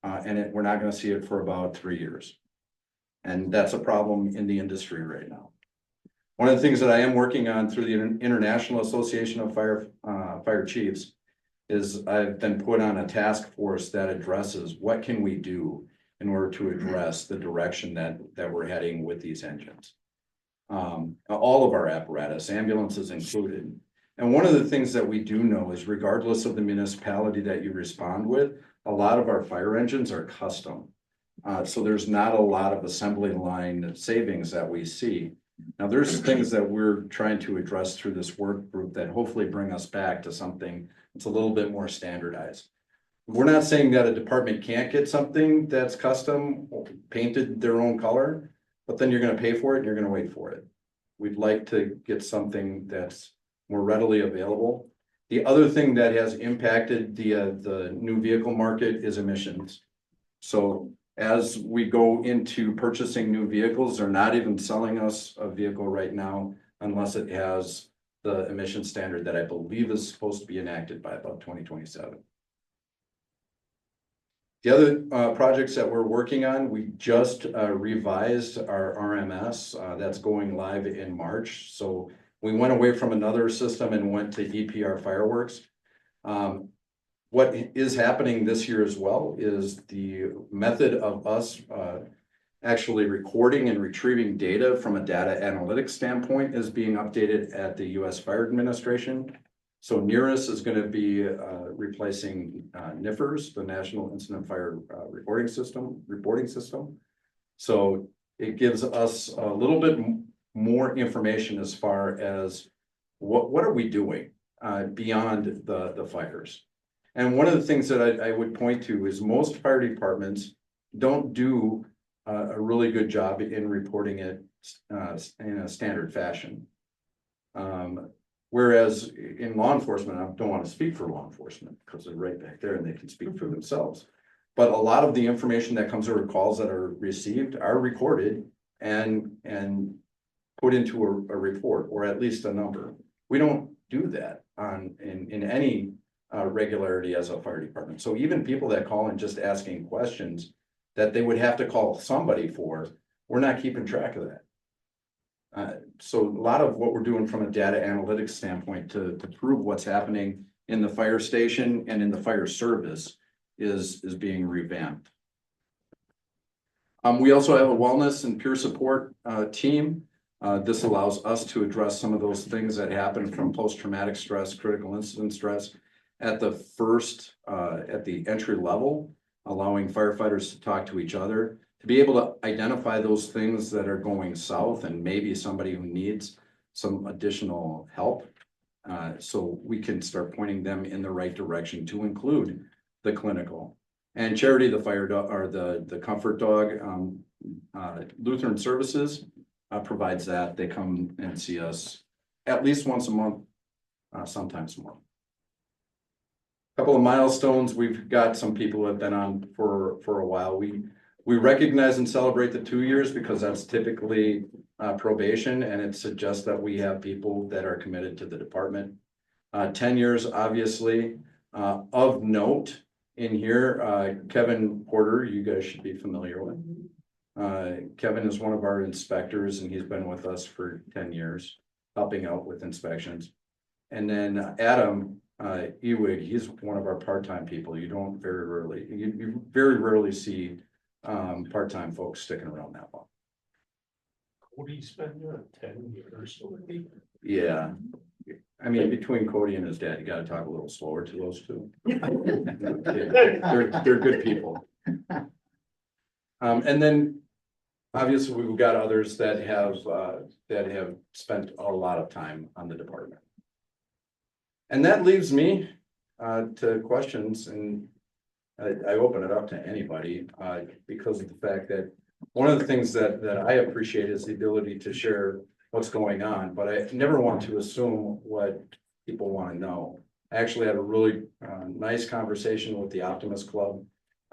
and we're not going to see it for about 3 years. And that's a problem in the industry right now. One of the things that I am working on through the International Association of Fire Chiefs is I've been put on a task force that addresses what can we do in order to address the direction that we're heading with these engines. All of our apparatus, ambulances included. And one of the things that we do know is regardless of the municipality that you respond with, a lot of our fire engines are custom. So there's not a lot of assembly line savings that we see. Now there's things that we're trying to address through this work group that hopefully bring us back to something that's a little bit more standardized. We're not saying that a department can't get something that's custom, painted their own color, but then you're going to pay for it and you're going to wait for it. We'd like to get something that's more readily available. The other thing that has impacted the new vehicle market is emissions. So as we go into purchasing new vehicles, they're not even selling us a vehicle right now unless it has the emission standard that I believe is supposed to be enacted by about 2027. The other projects that we're working on, we just revised our RMS. That's going live in March. So we went away from another system and went to EPR Fireworks. What is happening this year as well is the method of us actually recording and retrieving data from a data analytics standpoint is being updated at the US Fire Administration. So NERIS is going to be replacing NIFRS, the National Incident Fire Reporting System. So it gives us a little bit more information as far as what are we doing beyond the fires. And one of the things that I would point to is most fire departments don't do a really good job in reporting it in a standard fashion. Whereas in law enforcement, I don't want to speak for law enforcement because they're right back there and they can speak for themselves. But a lot of the information that comes over calls that are received are recorded and put into a report, or at least a number. We don't do that in any regularity as a fire department. So even people that call in just asking questions that they would have to call somebody for, we're not keeping track of that. So a lot of what we're doing from a data analytics standpoint to prove what's happening in the fire station and in the fire service is being revamped. We also have a wellness and peer support team. This allows us to address some of those things that happen from post-traumatic stress, critical incident stress at the at the entry level, allowing firefighters to talk to each other, to be able to identify those things that are going south and maybe somebody who needs some additional help. So we can start pointing them in the right direction to include the clinical. And Charity, the fire dog, or the comfort dog, Lutheran Services provides that. They come and see us at least once a month, sometimes more. Couple of milestones. We've got some people who have been on for a while. We recognize and celebrate the 2 years because that's typically probation, and it suggests that we have people that are committed to the department. 10 years, obviously. Of note in here, Kevin Porter, you guys should be familiar with. Kevin is one of our inspectors, and he's been with us for 10 years, helping out with inspections. And then Adam Ewig, he's one of our part-time people. You don't you very rarely see part-time folks sticking around that long. Cody's been there 10 years already. Yeah. I mean, between Cody and his dad, you gotta talk a little slower to those two. They're good people. And then obviously we've got others that have spent a lot of time on the department. And that leaves me to questions, and I open it up to anybody because of the fact that one of the things that I appreciate is the ability to share what's going on, but I never want to assume what people want to know. I actually had a really nice conversation with the Optimist Club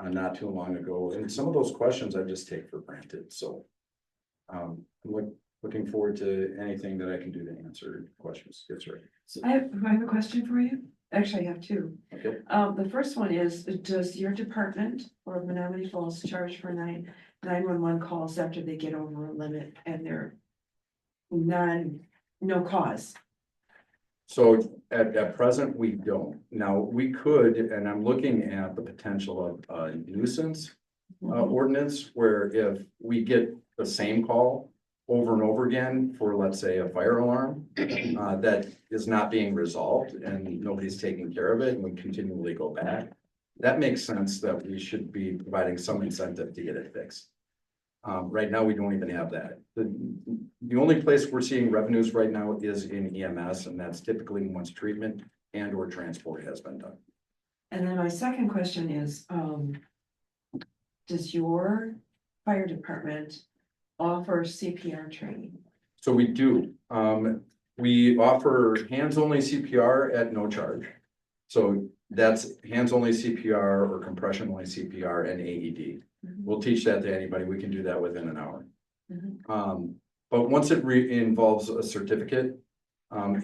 not too long ago, and some of those questions I just take for granted. So I'm looking forward to anything that I can do to answer questions. Yes, sir. So I have a question for you. Actually, I have two. Okay. The first one is, does your department or Menominee Falls charge for 911 calls after they get over a limit and they're no cause? So at present, we don't. Now, we could, and I'm looking at the potential of a nuisance ordinance where if we get the same call over and over again for, let's say, a fire alarm that is not being resolved and nobody's taking care of it, and we continually go back, that makes sense that we should be providing some incentive to get it fixed. Right now, we don't even have that. The only place we're seeing revenues right now is in EMS, and that's typically once treatment and or transport has been done. And then my second question is, does your fire department offer CPR training? So we do. we offer hands-only CPR at no charge. So that's hands-only CPR or compression-only CPR and AED. We'll teach that to anybody. We can do that within an hour. But once it involves a certificate,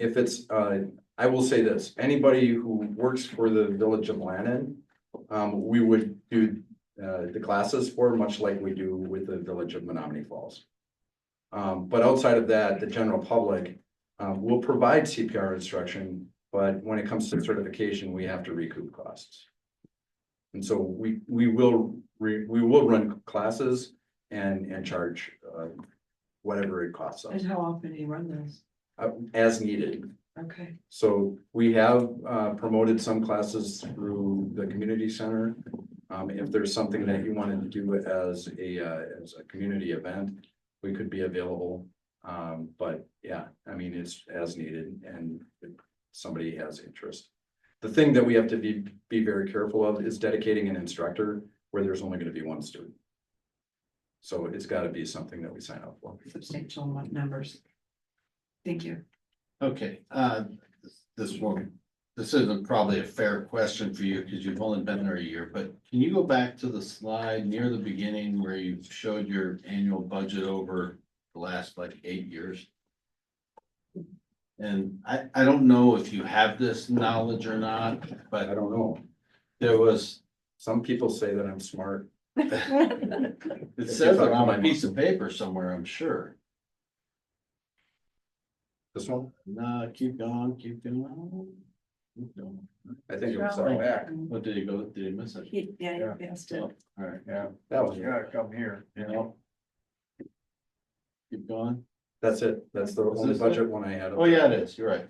if it's, I will say this, anybody who works for the Village of Lannon, we would do the classes for, much like we do with the Village of Menominee Falls. But outside of that, the general public will provide CPR instruction, but when it comes to certification, we have to recoup costs. And so we will run classes and charge whatever it costs us, And how often do you run those? as needed. Okay. So we have promoted some classes through the community center. If there's something that you wanted to do as a community event, we could be available. But yeah, I mean, it's as needed, and if somebody has interest. The thing that we have to be very careful of is dedicating an instructor where there's only going to be one student. So it's got to be something that we sign up for. Substantial numbers. Thank you. Okay, this isn't probably a fair question for you because you've only been there a year, but can you go back to the slide near the beginning where you showed your annual budget over the last like 8 years? And I don't know if you have this knowledge or not, I but don't know. there was, Some people say that I'm smart. it says it on a piece of paper somewhere, I'm sure. This one, No, keep going, keep going. Keep going. I think it was back. What did he go, did he miss it? Yeah, you passed it. All right, Yeah, that was, come here. yeah. Keep going. that's it. That's the Is only this budget one I had. Oh, yeah, it is, you're right.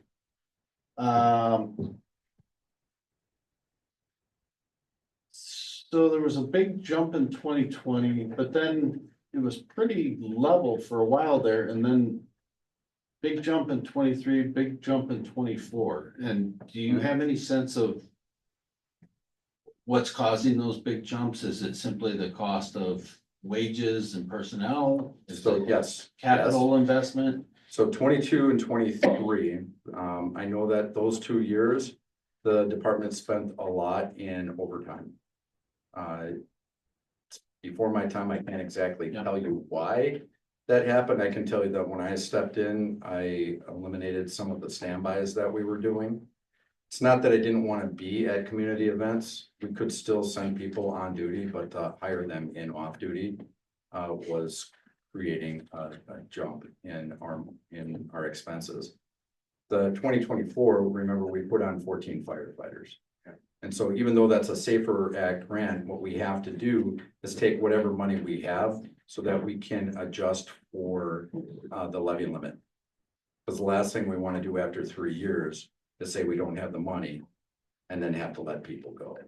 So there was a big jump in 2020, but then it was pretty level for a while there, and then big jump in 23, big jump in 24. And do you have any sense of what's causing those big jumps? Is it simply the cost of wages and personnel? Is So it yes. capital investment? So 22 and 23, I know that those 2 years, the department spent a lot in overtime. Before my time, I can't exactly tell you why that happened. I can tell you that when I stepped in, I eliminated some of the standbys that we were doing. It's not that I didn't want to be at community events. We could still send people on duty, but to hire them in off duty was creating a jump in our expenses. The 2024, remember, we put on 14 firefighters. And so even though that's a Safer Act grant, what we have to do is take whatever money we have so that we can adjust for the levy limit. Because the last thing we want to do after 3 years is say we don't have the money and then have to let people go.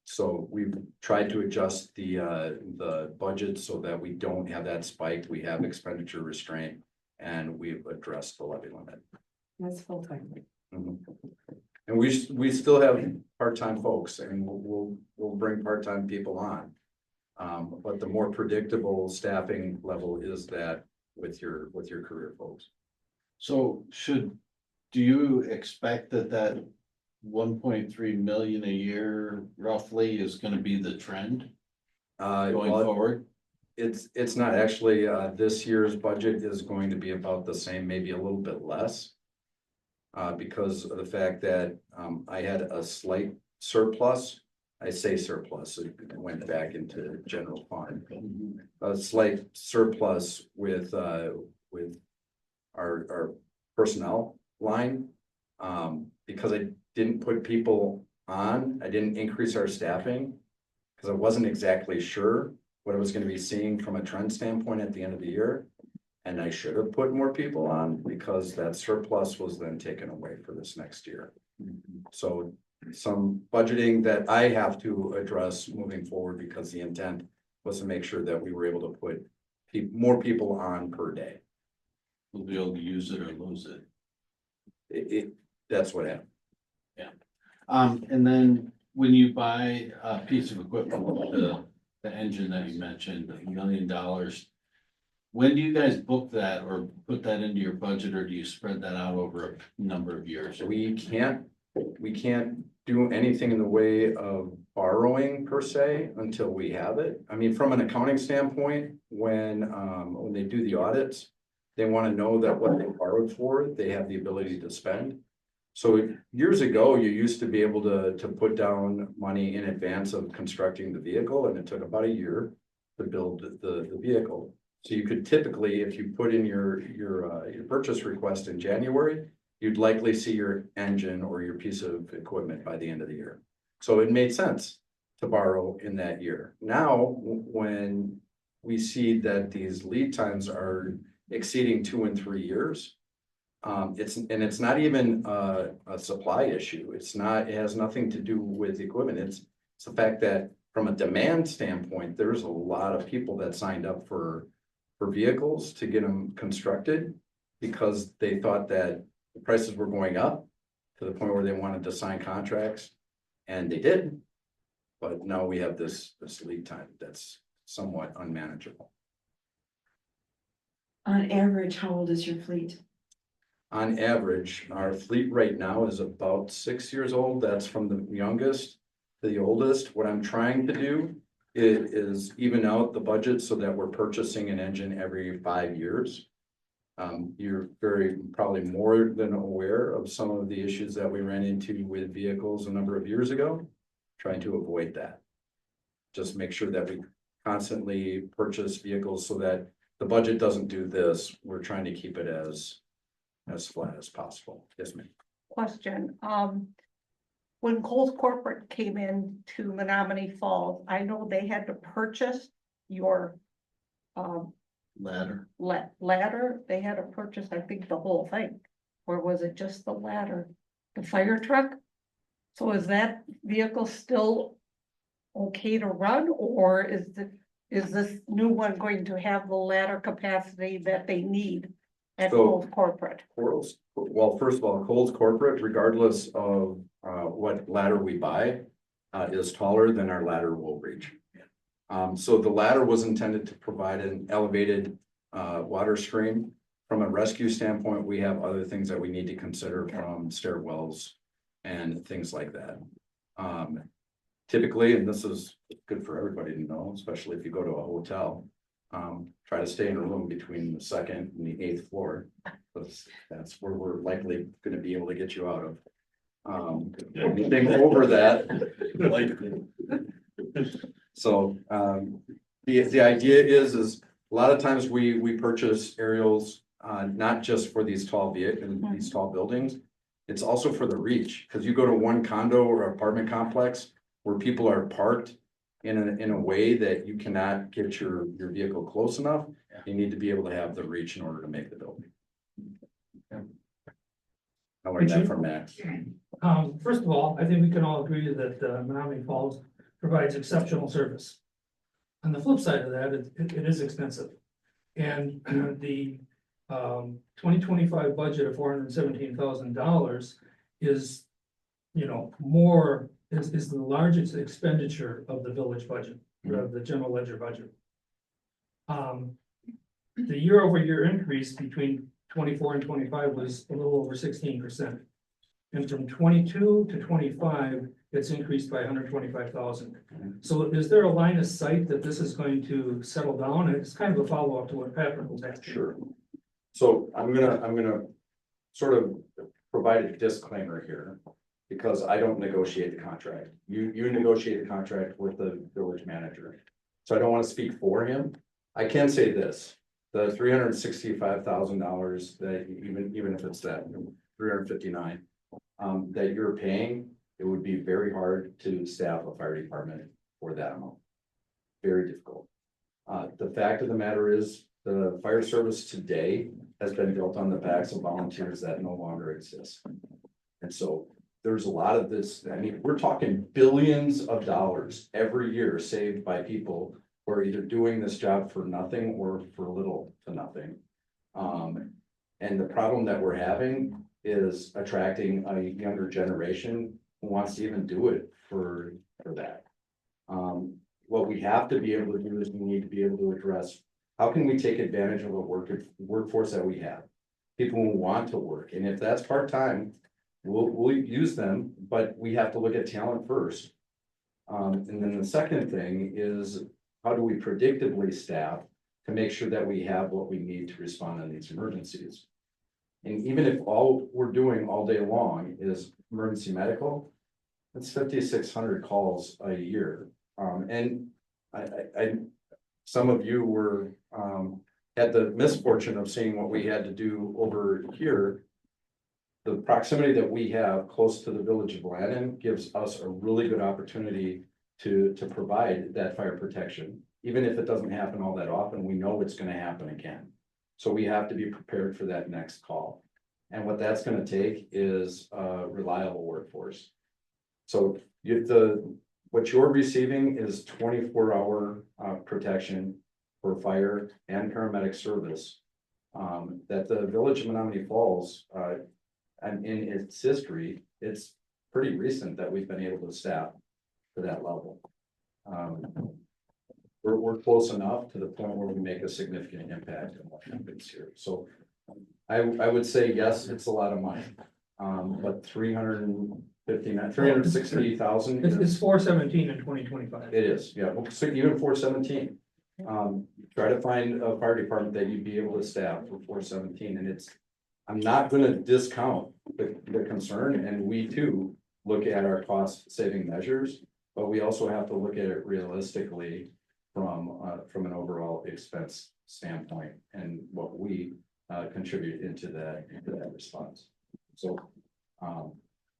So we've tried to adjust the budget so that we don't have that spike. We have expenditure restraint, and we've addressed the levy limit. That's full time. Mhm. And we still have part-time folks, and we'll bring part-time people on. But the more predictable staffing level is that with your career folks. So do you expect that 1.3 million a year roughly is gonna be the trend going Well, forward? it's not actually, this year's budget is going to be about the same, maybe a little bit less. Because of the fact that I had a slight surplus. I say surplus, it went back into general fund. A slight surplus with our personnel line. Because I didn't put people on, I didn't increase our staffing. Because I wasn't exactly sure what I was gonna be seeing from a trend standpoint at the end of the year. And I should have put more people on because that surplus was then taken away for this next year. So some budgeting that I have to address moving forward, because the intent was to make sure that we were able to put more people on per day. We'll be able to use it or lose it. That's what happened. And then when you buy a piece of equipment, the engine that you mentioned, $1 million, when do you guys book that or put that into your budget, or do you spread that out over a number of years? We can't do anything in the way of borrowing per se until we have it. I mean, from an accounting standpoint, when they do the audits, they want to know that what they borrowed for, they have the ability to spend. So years ago, you used to be able to put down money in advance of constructing the vehicle, and it took about a year to build the vehicle. So you could typically, if you put in your purchase request in January, you'd likely see your engine or your piece of equipment by the end of the year. So it made sense to borrow in that year. Now, when we see that these lead times are exceeding 2 and 3 years, it's not even a supply issue. It has nothing to do with the equipment. It's the fact that from a demand standpoint, there's a lot of people that signed up for vehicles to get them constructed because they thought that the prices were going up to the point where they wanted to sign contracts, and they did. But now we have this lead time that's somewhat unmanageable. On average, how old is your fleet? On average, our fleet right now is about 6 years old. That's from the youngest to the oldest. What I'm trying to do is even out the budget so that we're purchasing an engine every 5 years. You're probably more than aware of some of the issues that we ran into with vehicles a number of years ago, trying to avoid that. Just make sure that we constantly purchase vehicles so that the budget doesn't do this. We're trying to keep it as flat as possible. Yes, ma'am. Question, when Coles Corporate came in to Menominee Falls, I know they had to purchase your Ladder. ladder, they had to purchase, I think, the whole thing, or was it just the ladder? The fire truck? So is that vehicle still okay to run, or is this new one going to have the ladder capacity that they need at So- Coles Corporate? Well, first of all, Coles Corporate, regardless of what ladder we buy, is taller than our ladder will reach. So the ladder was intended to provide an elevated water stream. From a rescue standpoint, we have other things that we need to consider from stairwells and things like that. Typically, and this is good for everybody to know, especially if you go to a hotel, try to stay in a room between the 2nd and the 8th floor. That's where we're likely going to be able to get you out of. Anything over that, so the idea is a lot of times we purchase aerials not just for these tall vehicles, these tall buildings. It's also for the reach, because you go to one condo or apartment complex where people are parked in a way that you cannot get your vehicle close enough. You need to be able to have the reach in order to make the building. I learned that from Max. First of all, I think we can all agree that Menominee Falls provides exceptional service. On the flip side of that, it is expensive. And the 2025 budget of $417,000 is, is the largest expenditure of the village budget, of the general ledger budget. The year-over-year increase between 24 and 25 was a little over 16%. And from 22 to 25, it's increased by 125,000. So is there a line of sight that this is going to settle down? And it's kind of a follow-up to what Patrick was asking. Sure. So I'm gonna sort of provide a disclaimer here, because I don't negotiate the contract. You negotiate the contract with the village manager. So I don't want to speak for him. I can say this, the $365,000 that even if it's that 359 that you're paying, it would be very hard to staff a fire department for that amount. Very difficult. The fact of the matter is, the fire service today has been built on the backs of volunteers that no longer exist. And so there's a lot of this, I mean, we're talking billions of dollars every year saved by people who are either doing this job for nothing or for little to nothing. And the problem that we're having is attracting a younger generation who wants to even do it for that. What we have to be able to do is we need to be able to address how can we take advantage of a workforce that we have? People who want to work, and if that's part-time, we'll use them, but we have to look at talent first. And then the second thing is, how do we predictably staff to make sure that we have what we need to respond to these emergencies? And even if all we're doing all day long is emergency medical, that's 5,600 calls a year. And some of you were, had the misfortune of seeing what we had to do over here. The proximity that we have close to the village of Lannon gives us a really good opportunity to provide that fire protection. Even if it doesn't happen all that often, we know it's gonna happen again. So we have to be prepared for that next call. And what that's gonna take is a reliable workforce. So what you're receiving is 24-hour protection for fire and paramedic service. That the village of Menominee Falls, and in its history, it's pretty recent that we've been able to staff to that level. We're close enough to the point where we make a significant impact on what happens here. So I would say, yes, it's a lot of money. But 360,000. It's 417 in 2025. It is, yeah, well, so even 417. Try to find a fire department that you'd be able to staff for 417, and I'm not gonna discount the concern, and we too look at our cost saving measures, but we also have to look at it realistically from an overall expense standpoint and what we contribute into that response. So,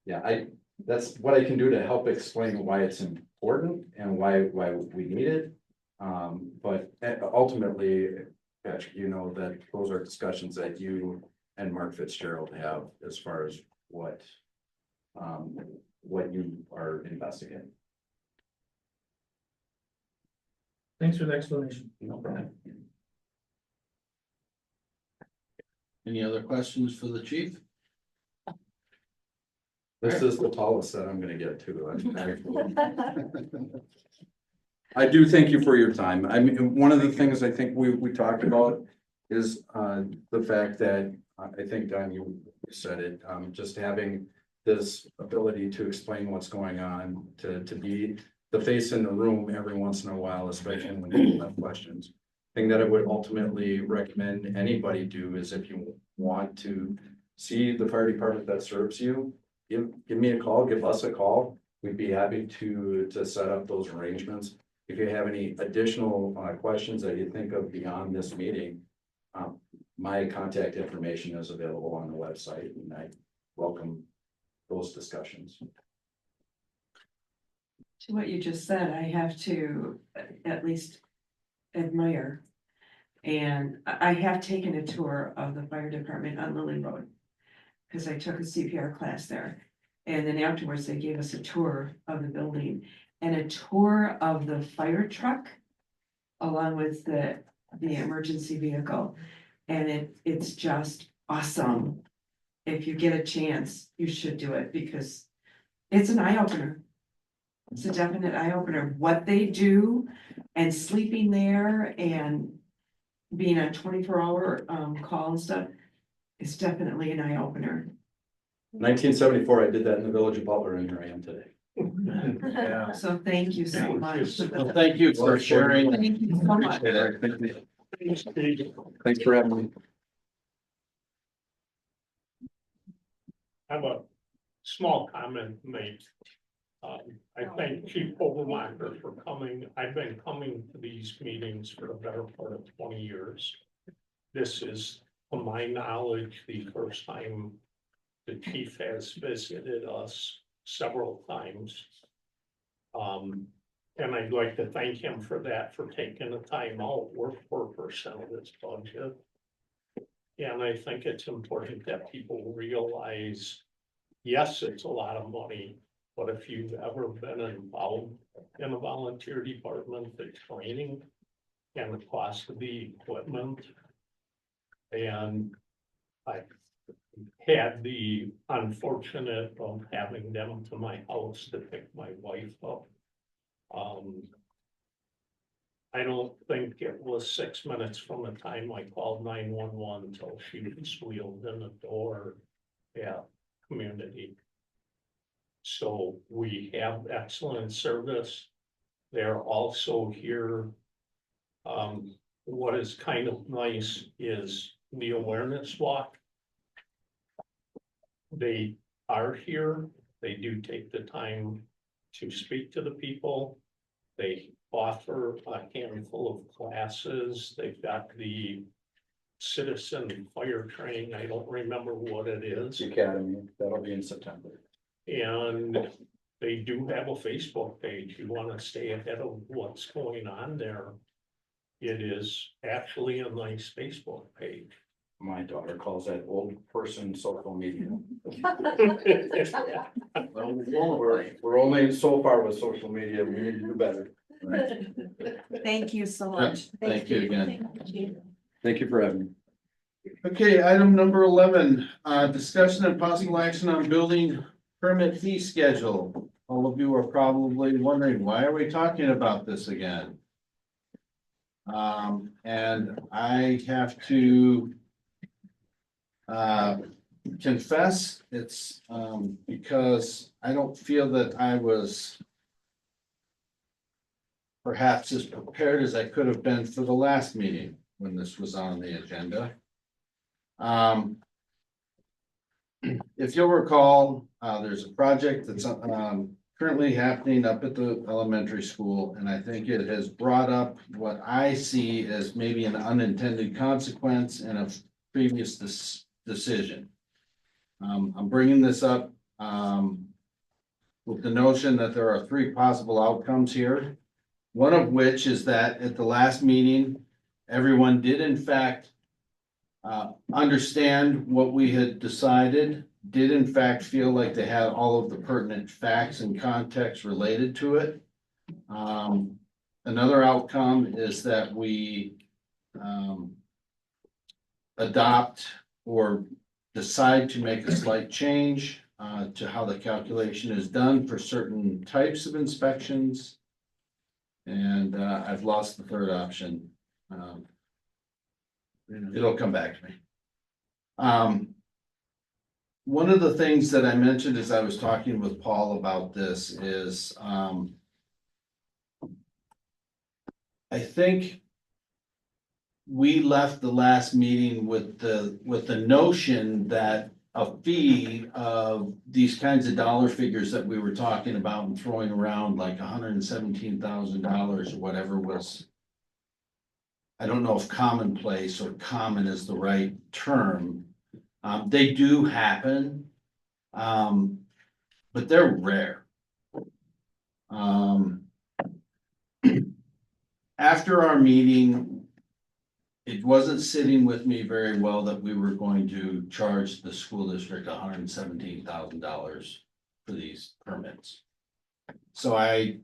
yeah, that's what I can do to help explain why it's important and why we need it. But ultimately, Patrick, you know that those are discussions that you and Mark Fitzgerald have as far as what you are investing in. Thanks for the explanation. No problem. Any other questions for the chief? This is the tallest that I'm gonna get to. I do thank you for your time. I mean, one of the things I think we talked about is the fact that I think, Don, you said it, just having this ability to explain what's going on, to be the face in the room every once in a while, especially when people have questions. Thing that I would ultimately recommend anybody do is, if you want to see the fire department that serves you, give me a call, give us a call. We'd be happy to set up those arrangements. If you have any additional questions that you think of beyond this meeting, my contact information is available on the website, and I welcome those discussions. To what you just said, I have to at least admire. And I have taken a tour of the fire department on Lily Road, because I took a CPR class there. And then afterwards, they gave us a tour of the building and a tour of the fire truck along with the emergency vehicle. And it's just awesome. If you get a chance, you should do it, because it's an eye opener. It's a definite eye opener, what they do, and sleeping there and being a 24-hour call and stuff. It's definitely an eye opener. 1974, I did that in the village of Butler, and here I am today. Yeah. So thank you so much. Well, thank you for sharing. Thank you so much. Thanks for having me. I have a small comment to make. I thank Chief Overmacher for coming. I've been coming to these meetings for the better part of 20 years. This is, to my knowledge, the first time the chief has visited us several times. And I'd like to thank him for that, for taking the time out. We're 4% of this budget. And I think it's important that people realize, yes, it's a lot of money, but if you've ever been involved in a volunteer department, the training and the cost of the equipment. And I had the unfortunate of having them to my house to pick my wife up. I don't think it was 6 minutes from the time I called 911 until she was wheeled in the door. Yeah, community. So we have excellent service. They're also here. What is kind of nice is the awareness walk. They are here. They do take the time to speak to the people. They offer a handful of classes. They've got the citizen fire training. I don't remember what it is. The Academy, that'll be in September. And they do have a Facebook page. You want to stay ahead of what's going on there. It is actually a nice Facebook page. My daughter calls that old person social media. We're only so far with social media, we need to do better. Thank you so Yeah, much. thank you again. Thank you for having me. Okay, item number 11, discussion and possible action on building permit fee schedule. All of you are probably wondering, why are we talking about this again? And I have to confess, it's because I don't feel that I was perhaps as prepared as I could have been for the last meeting when this was on the agenda. If you'll recall, there's a project that's currently happening up at the elementary school, and I think it has brought up what I see as maybe an unintended consequence in a previous decision. I'm bringing this up with the notion that there are 3 possible outcomes here. One of which is that at the last meeting, everyone did in fact understand what we had decided, did in fact feel like they had all of the pertinent facts and context related to it. Another outcome is that we adopt or decide to make a slight change to how the calculation is done for certain types of inspections. And I've lost the third option. It'll come back to me. One of the things that I mentioned as I was talking with Paul about this is I think we left the last meeting with the notion that a fee of these kinds of dollar figures that we were talking about and throwing around like $117,000 or whatever was, I don't know if commonplace or common is the right term. They do happen, but they're rare. After our meeting, it wasn't sitting with me very well that we were going to charge the school district $117,000 for these permits. So I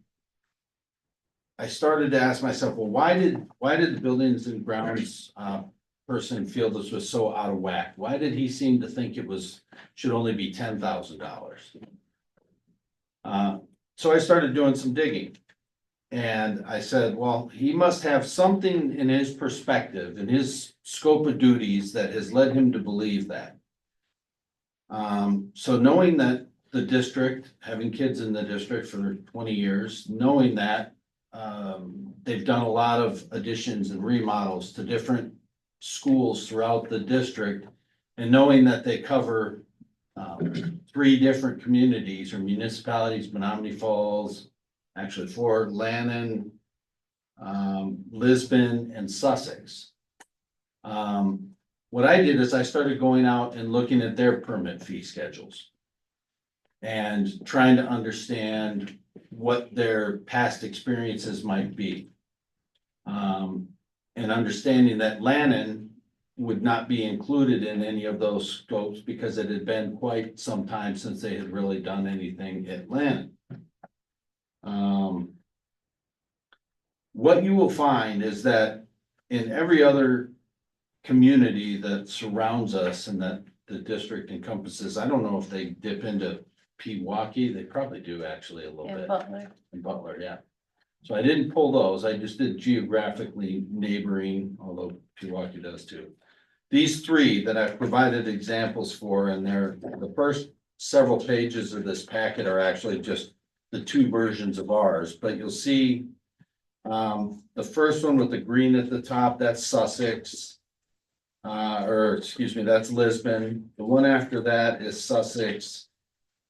started to ask myself, well, why did the buildings and grounds person feel this was so out of whack? Why did he seem to think it should only be $10,000? So I started doing some digging. And I said, well, he must have something in his perspective, in his scope of duties that has led him to believe that. So knowing that the district, having kids in the district for 20 years, knowing that they've done a lot of additions and remodels to different schools throughout the district, and knowing that they cover 3 different communities or municipalities, Menominee Falls, actually 4, Lannon, Lisbon, and Sussex. What I did is I started going out and looking at their permit fee schedules and trying to understand what their past experiences might be. And understanding that Lannon would not be included in any of those scopes because it had been quite some time since they had really done anything at Lannon. What you will find is that in every other community that surrounds us and that the district encompasses, I don't know if they dip into Pewaukee, they probably do actually a little bit. In Butler, yeah. So I didn't pull those, I just did geographically neighboring, although Pewaukee does too. These three that I've provided examples for, and they're, the first several pages of this packet are actually just the two versions of ours, but you'll see the first one with the green at the top, that's Sussex. Or excuse me, that's Lisbon. The one after that is Sussex.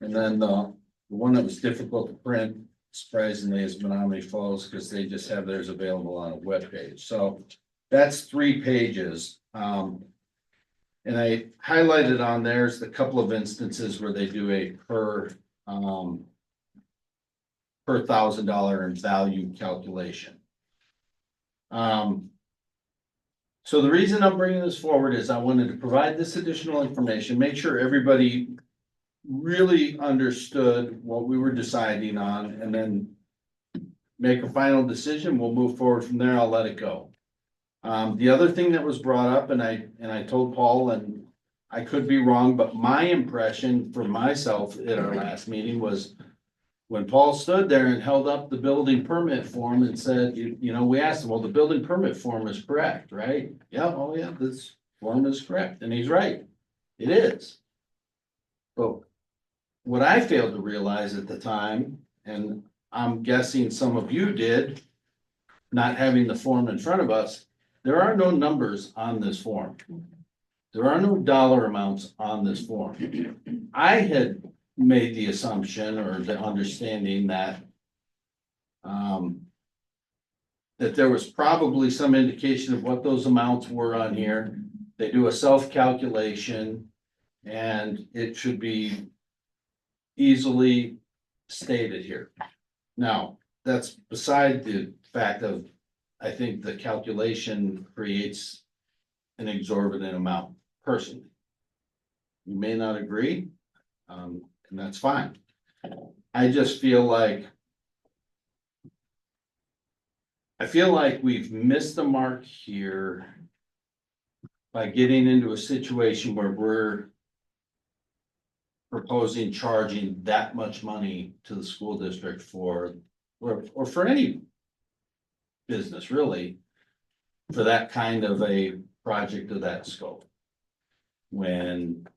And then the one that was difficult to print, surprisingly, is Menominee Falls, because they just have theirs available on a webpage. So that's 3 pages. And I highlighted on there's the couple of instances where they do a per $1,000 in value calculation. So the reason I'm bringing this forward is I wanted to provide this additional information, make sure everybody really understood what we were deciding on, and then make a final decision. We'll move forward from there. I'll let it go. The other thing that was brought up, and I told Paul, and I could be wrong, but my impression for myself at our last meeting was when Paul stood there and held up the building permit form and said, you know, we asked him, well, the building permit form is correct, right? Yeah, oh yeah, this form is correct. And he's right. It is. But what I failed to realize at the time, and I'm guessing some of you did, not having the form in front of us, there are no numbers on this form. There are no dollar amounts on this form. I had made the assumption or the understanding that that there was probably some indication of what those amounts were on here. They do a self-calculation and it should be easily stated here. Now, that's beside the fact of, I think the calculation creates an exorbitant amount personally. You may not agree, and that's fine. I just feel like we've missed the mark here by getting into a situation where we're proposing charging that much money to the school district for, or for any business really, for that kind of a project of that scope. When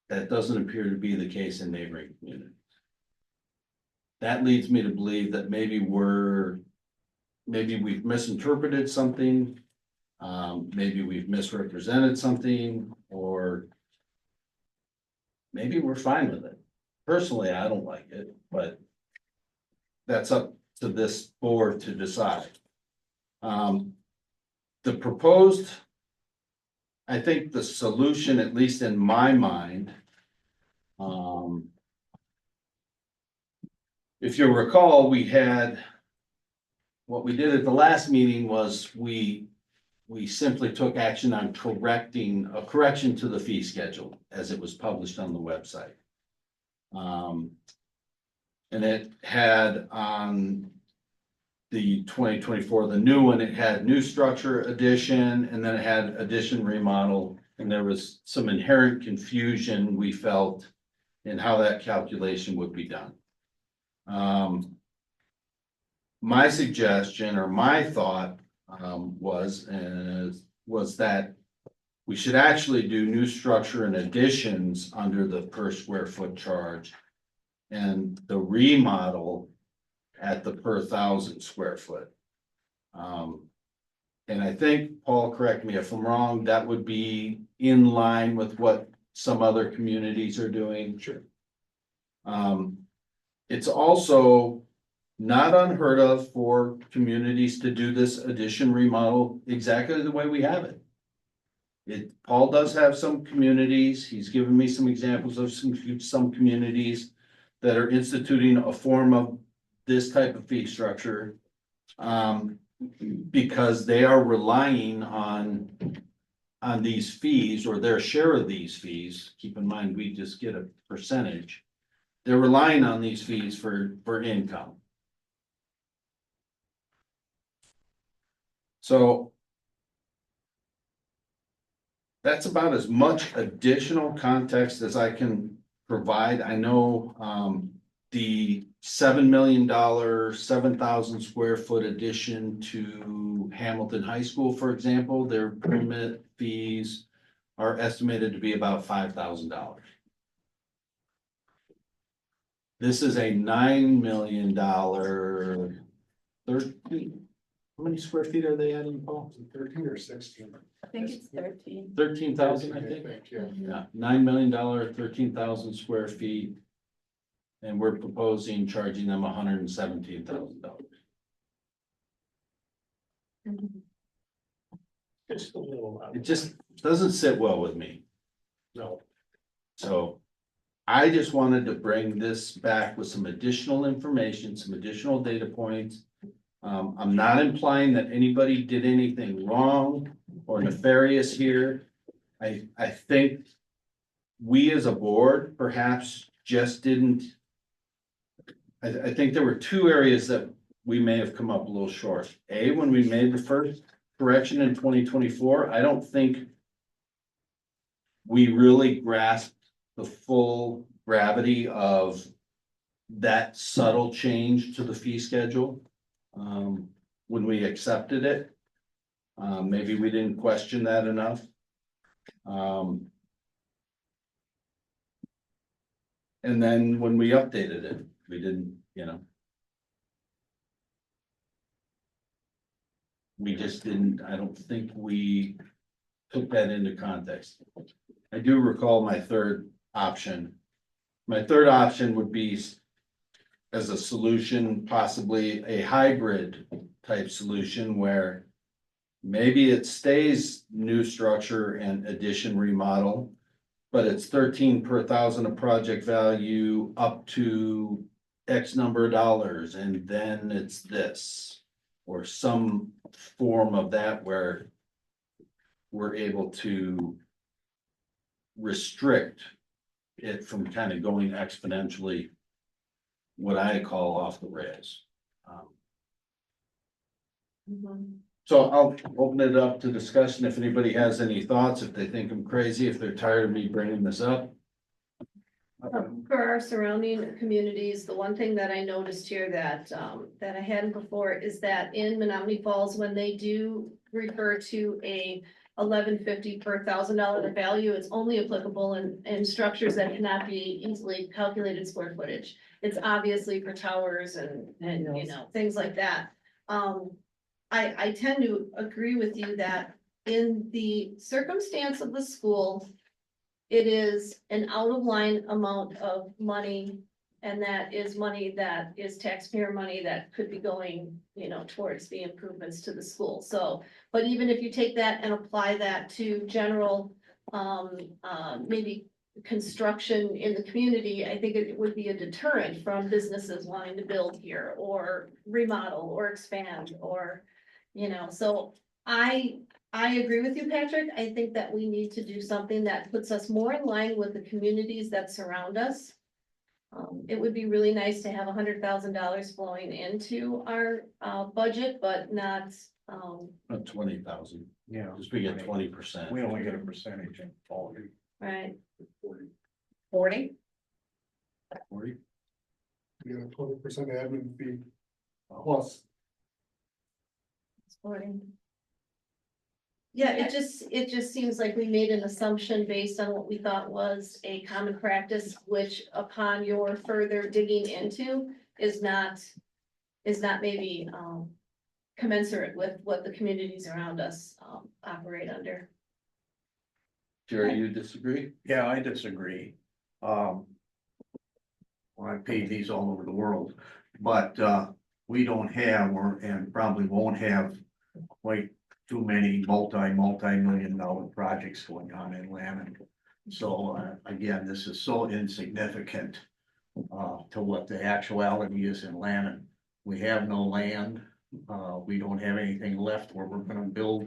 that doesn't appear to be the case in neighboring communities. That leads me to believe that maybe we've misinterpreted something. Maybe we've misrepresented something, or maybe we're fine with it. Personally, I don't like it, but that's up to this board to decide. The proposed, I think the solution, at least in my mind, if you recall, what we did at the last meeting was we simply took action on correcting a correction to the fee schedule as it was published on the website. And it had on the 2024, the new one, it had new structure addition, and then it had addition remodel, and there was some inherent confusion we felt in how that calculation would be done. My suggestion or my thought was that we should actually do new structure and additions under the per square foot charge, and the remodel at the per 1,000 square foot. And I think, Paul, correct me if I'm wrong, that would be in line with what some other communities are doing. Sure. It's also not unheard of for communities to do this addition remodel exactly the way we have it. Paul does have some communities, he's given me some examples of some communities that are instituting a form of this type of fee structure. Because they are relying on these fees or their share of these fees. Keep in mind, we just get a percentage. They're relying on these fees for income. So that's about as much additional context as I can provide. I know the $7 million, 7,000 square foot addition to Hamilton High School, for example, their permit fees are estimated to be about $5,000. This is a $9 million 13, how many square feet are they adding, Paul? 13 or 16. I think it's 13. 13,000, I think. Yeah, $9 million, 13,000 square feet. And we're proposing charging them $117,000. Just a little. It just doesn't sit well with me. No. So I just wanted to bring this back with some additional information, some additional data points. I'm not implying that anybody did anything wrong or nefarious here. I think we as a board perhaps just didn't. I think there were two areas that we may have come up a little short. A, when we made the first correction in 2024, I don't think we really grasped the full gravity of that subtle change to the fee schedule. When we accepted it, maybe we didn't question that enough. And then when we updated it, we didn't, we just didn't, I don't think we took that into context. I do recall my third option. My third option would be as a solution, possibly a hybrid type solution where maybe it stays new structure and addition remodel, but it's 13 per thousand of project value up to X number of dollars, and then it's this, or some form of that where we're able to restrict it from kind of going exponentially, what I call off the rails. So I'll open it up to discussion if anybody has any thoughts, if they think I'm crazy, if they're tired of me bringing this up. For our surrounding communities, the one thing that I noticed here that I hadn't before is that in Menominee Falls, when they do refer to a $11.50 per $1,000 value, it's only applicable in structures that cannot be easily calculated square footage. It's obviously for towers and things like that. I tend to agree with you that in the circumstance of the school, it is an out of line amount of money, and that is money that is taxpayer money that could be going, towards the improvements to the school. So, but even if you take that and apply that to general, maybe construction in the community, I think it would be a deterrent from businesses wanting to build here or remodel or expand or, so I agree with you, Patrick. I think that we need to do something that puts us more in line with the communities that surround us. It would be really nice to have $100,000 flowing into our budget, but not. 20,000, Yeah. because we get 20%. We only get a percentage in quality. Right. 40? 40? You got a 20% admin fee plus. Sporting. Yeah, it just seems like we made an assumption based on what we thought was a common practice, which upon your further digging into is not maybe commensurate with what the communities around us operate under. Jerry, you disagree? Yeah, I disagree. Well, I paid these all over the world, but we don't have, and probably won't have quite too many multi-million dollar projects going on in Lannon. So again, this is so insignificant to what the actuality is in Lannon. We have no land. We don't have anything left where we're gonna build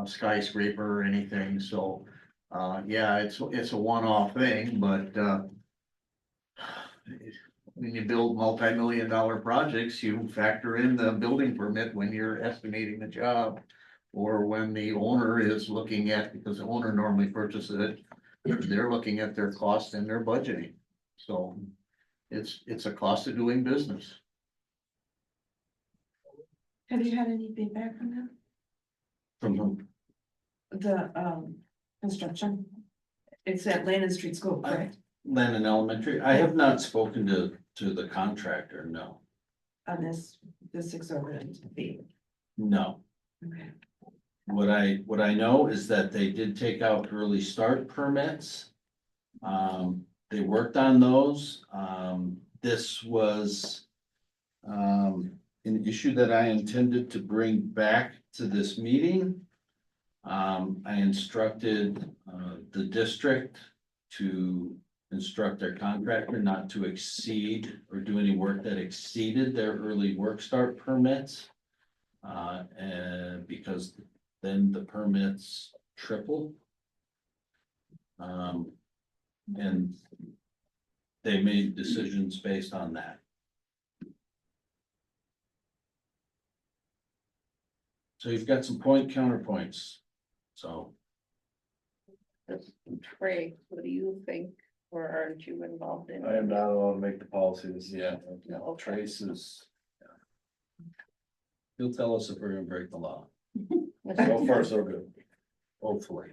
skyscraper or anything. So yeah, it's a one-off thing, but when you build multi-million dollar projects, you factor in the building permit when you're estimating the job. Or when the owner is looking at, because the owner normally purchases it, they're looking at their cost and their budgeting. So It's a cost of doing business. Have you had any feedback from them? From whom? The, construction? It's at Landon Street School, correct? Landon Elementary, I have not spoken to the contractor, no, On this exorbitant fee. no. Okay. What I know is that they did take out early start permits. They worked on those. This was an issue that I intended to bring back to this meeting. I instructed the district to instruct their contractor not to exceed or do any work that exceeded their early work start permits. And because then the permits triple. And they made decisions based on that. So you've got some counterpoints, so. Trey, what do you think, or aren't you involved in? I am not allowed to make the policies, yeah, No. Trace is, He'll tell us if we're gonna break the law, so far so good. hopefully.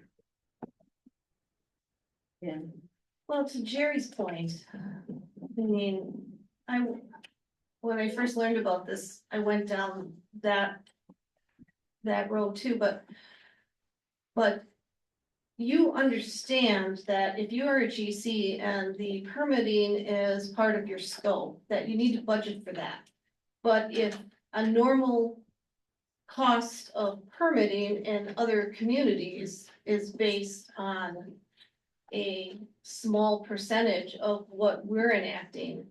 Yeah. Well, to Jerry's point, I mean, when I first learned about this, I went down that road too, but you understand that if you are a GC and the permitting is part of your scope, that you need to budget for that. But if a normal cost of permitting in other communities is based on a small percentage of what we're enacting,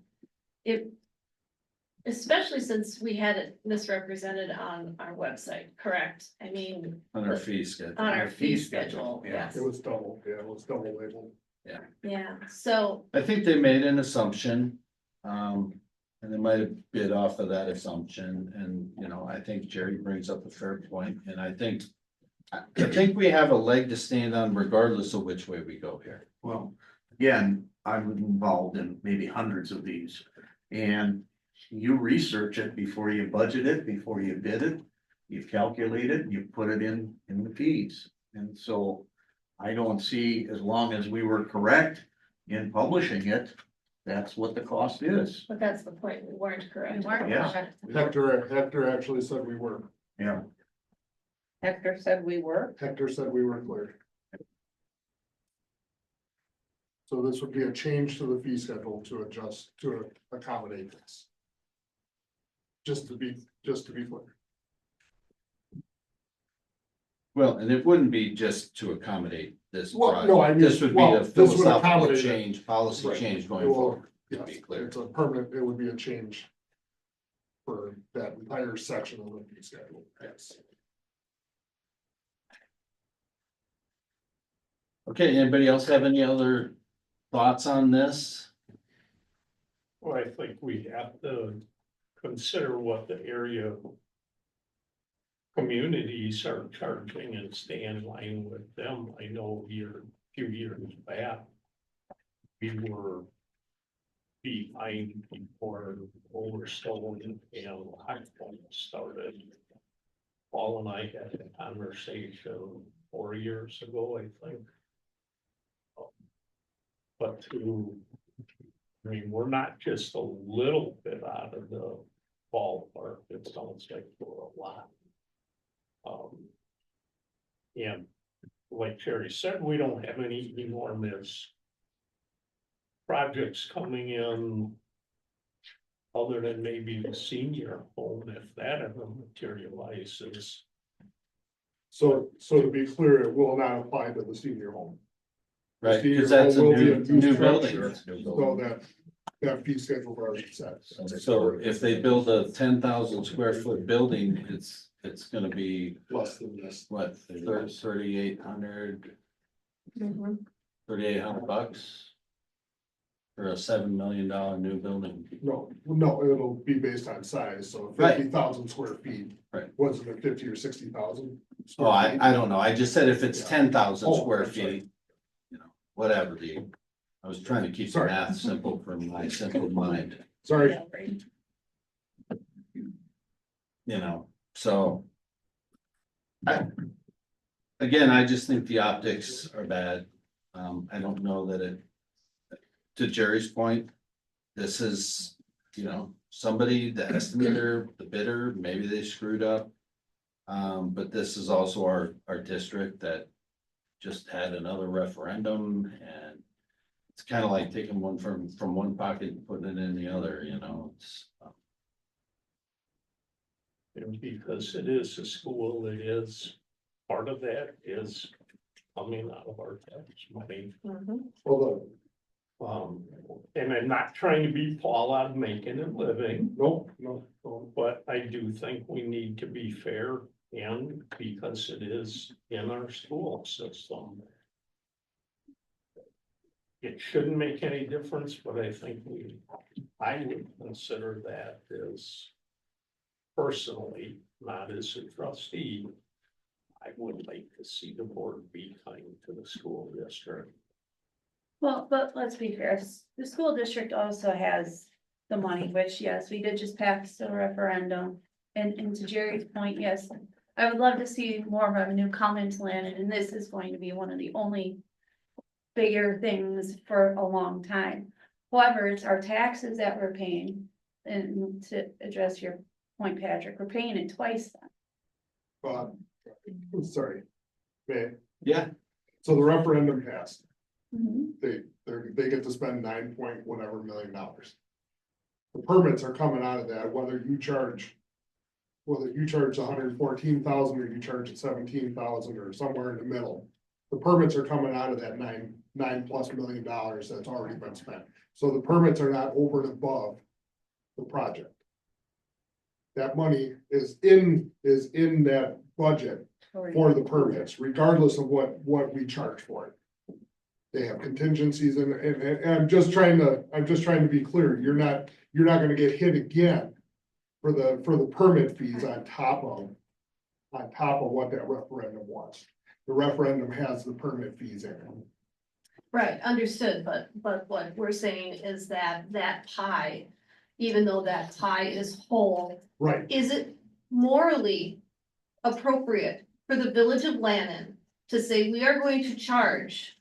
especially since we had it misrepresented on our website, correct? I mean, On our fee schedule. on our fee schedule, yes. It was double labeled. Yeah, so, I think they made an assumption, and they might have bid off of that assumption, and, you know, I think Jerry brings up a fair point, and I think we have a leg to stand on regardless of which way we go here. Well, again, I'm involved in maybe hundreds of these. And you research it before you budget it, before you bid it. You calculate it, you put it in the fees. And so I don't see, as long as we were correct in publishing it, that's what the cost is. but that's the point, we weren't correct. Yes. Hector actually said we were. Yeah. Hector said we were. Hector said we were clear. So this would be a change to the fee schedule to adjust, to accommodate this. Just to be clear. Well, and it wouldn't be just to accommodate this Well, no, I project, mean, this would be well, a this would philosophical accommodate it. change, policy Right. change It going will- forward, to Yes, be clear. it's a permanent, it would be a change. For that entire section of the fee schedule, yes. Okay, anybody else have any other thoughts on this? Well, I think we have to consider what the area communities are charging and stay in line with them. I know a few years back, we were behind before Overstone and Blackstone started. Paul and I had a conversation 4 years ago, I think. But I mean, we're not just a little bit out of the ballpark, it sounds like we're a lot. And like Terry said, we don't have any enormous projects coming in other than maybe the senior home, if that ever materializes. So to be clear, it will not apply to the senior home. Right, Senior because that's a home will be a new new building. structure. So that fee schedule already set. So if they build a 10,000 square foot building, it's gonna be, Less than this. what, 3,800 $3,800 for a $7 million new building. No, it'll be based on size, so Right. 50,000 square feet. Right. Wasn't it 50 or 60,000? Oh, I don't know. I just said if it's Yeah. 10,000 Oh, square I'm sorry. feet, you know, whatever the I was trying to keep the Sorry. math simple for my simple mind, Sorry. Yeah, right. you know, so. Again, I just think the optics are bad. I don't know that it, to Jerry's point, this is, you know, somebody, the estimator, the bidder, maybe they screwed up. But this is also our district that just had another referendum, and it's kind of like taking one from one pocket and putting it in the other, you know, it's. And because it is a school, it is, part of that is coming out of our tax money. Although, And I'm not trying to be Paul out making a living, nope, but I do think we need to be fair, and because it is in our school system. It shouldn't make any difference, but I think I would consider that as personally, not as a trustee. I would like to see the board be kind to the school district. Well, but let's be fair, the school district also has the money, which, yes, we did just pass a referendum. And to Jerry's point, yes, I would love to see more revenue come into Landon, and this is going to be one of the only bigger things for a long time. However, it's our taxes that we're paying, and to address your point, Patrick, we're paying it twice then. Sorry. Man, Yeah, so the referendum passed, Mhm. they get to spend 9 point whatever million dollars. The permits are coming out of that, whether you charge 114,000 or you charge it 17,000 or somewhere in the middle. The permits are coming out of that nine plus million dollars that's already been spent, so the permits are not over and above the project. That money is in that budget for the permits, regardless of what we charge for it. They have contingencies and I'm just trying to be clear, you're not gonna get hit again for the permit fees on top of what that referendum was. The referendum has the permit fees in it. Right, understood, but what we're saying is that pie, even though that pie is whole, Right, is it morally appropriate for the village of Lannon to say we are going to charge,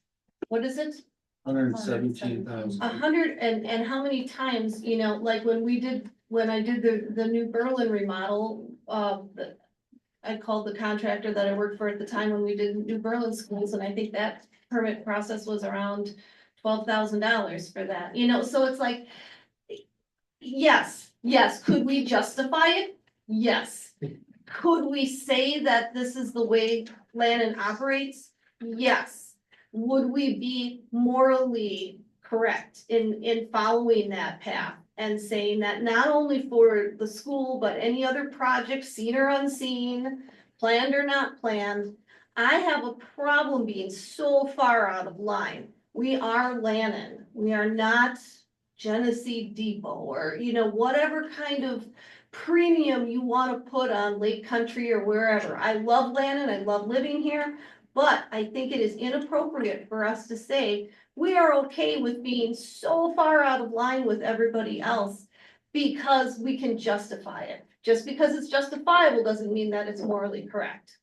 what is it? 117,000. 100 and how many times, you know, like when I did the new Berlin remodel, I called the contractor that I worked for at the time when we did New Berlin schools, and I think that permit process was around $12,000 for that, you know, so it's like. Yes, could we justify it? Yes. Could we say that this is the way Lannon operates? Yes. Would we be morally correct in following that path? And saying that not only for the school, but any other project, seen or unseen, planned or not planned. I have a problem being so far out of line. We are Lannon, we are not Genesee Depot, or, you know, whatever kind of premium you wanna put on Lake Country or wherever. I love Lannon, I love living here, but I think it is inappropriate for us to say we are okay with being so far out of line with everybody else because we can justify it. Just because it's justifiable doesn't mean that it's morally correct.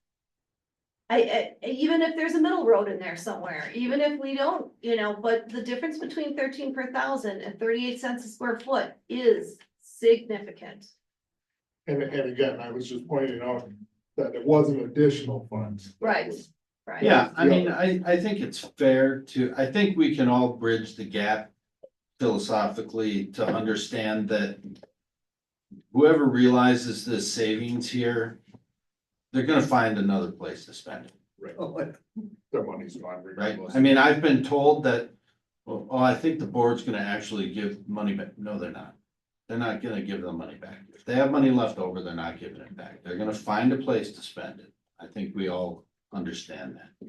Even if there's a middle road in there somewhere, even if we don't, you know, but the difference between 13 per thousand and 38 cents a square foot is significant. and again, I was just pointing out that it wasn't additional funds. Right. Right. Yeah, I mean, I think it's fair I think we can all bridge the gap philosophically to understand that whoever realizes the savings here, they're gonna find another place to spend it, Right. Their money's gone right? regardless. I mean, I've been told that, well, I think the board's gonna actually give money back. No, they're not. They're not gonna give them money back. If they have money left over, they're not giving it back. They're gonna find a place to spend it. I think we all understand that.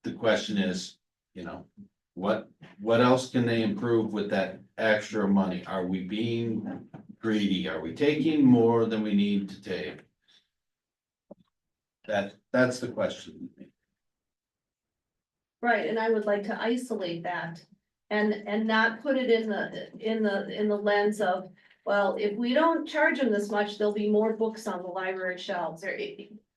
The question is, you know, what else can they improve with that extra money? Are we being greedy? Are we taking more than we need to take? That's the question. Right, and I would like to isolate that And not put it in the lens of, well, if we don't charge them this much, there'll be more books on the library shelves, or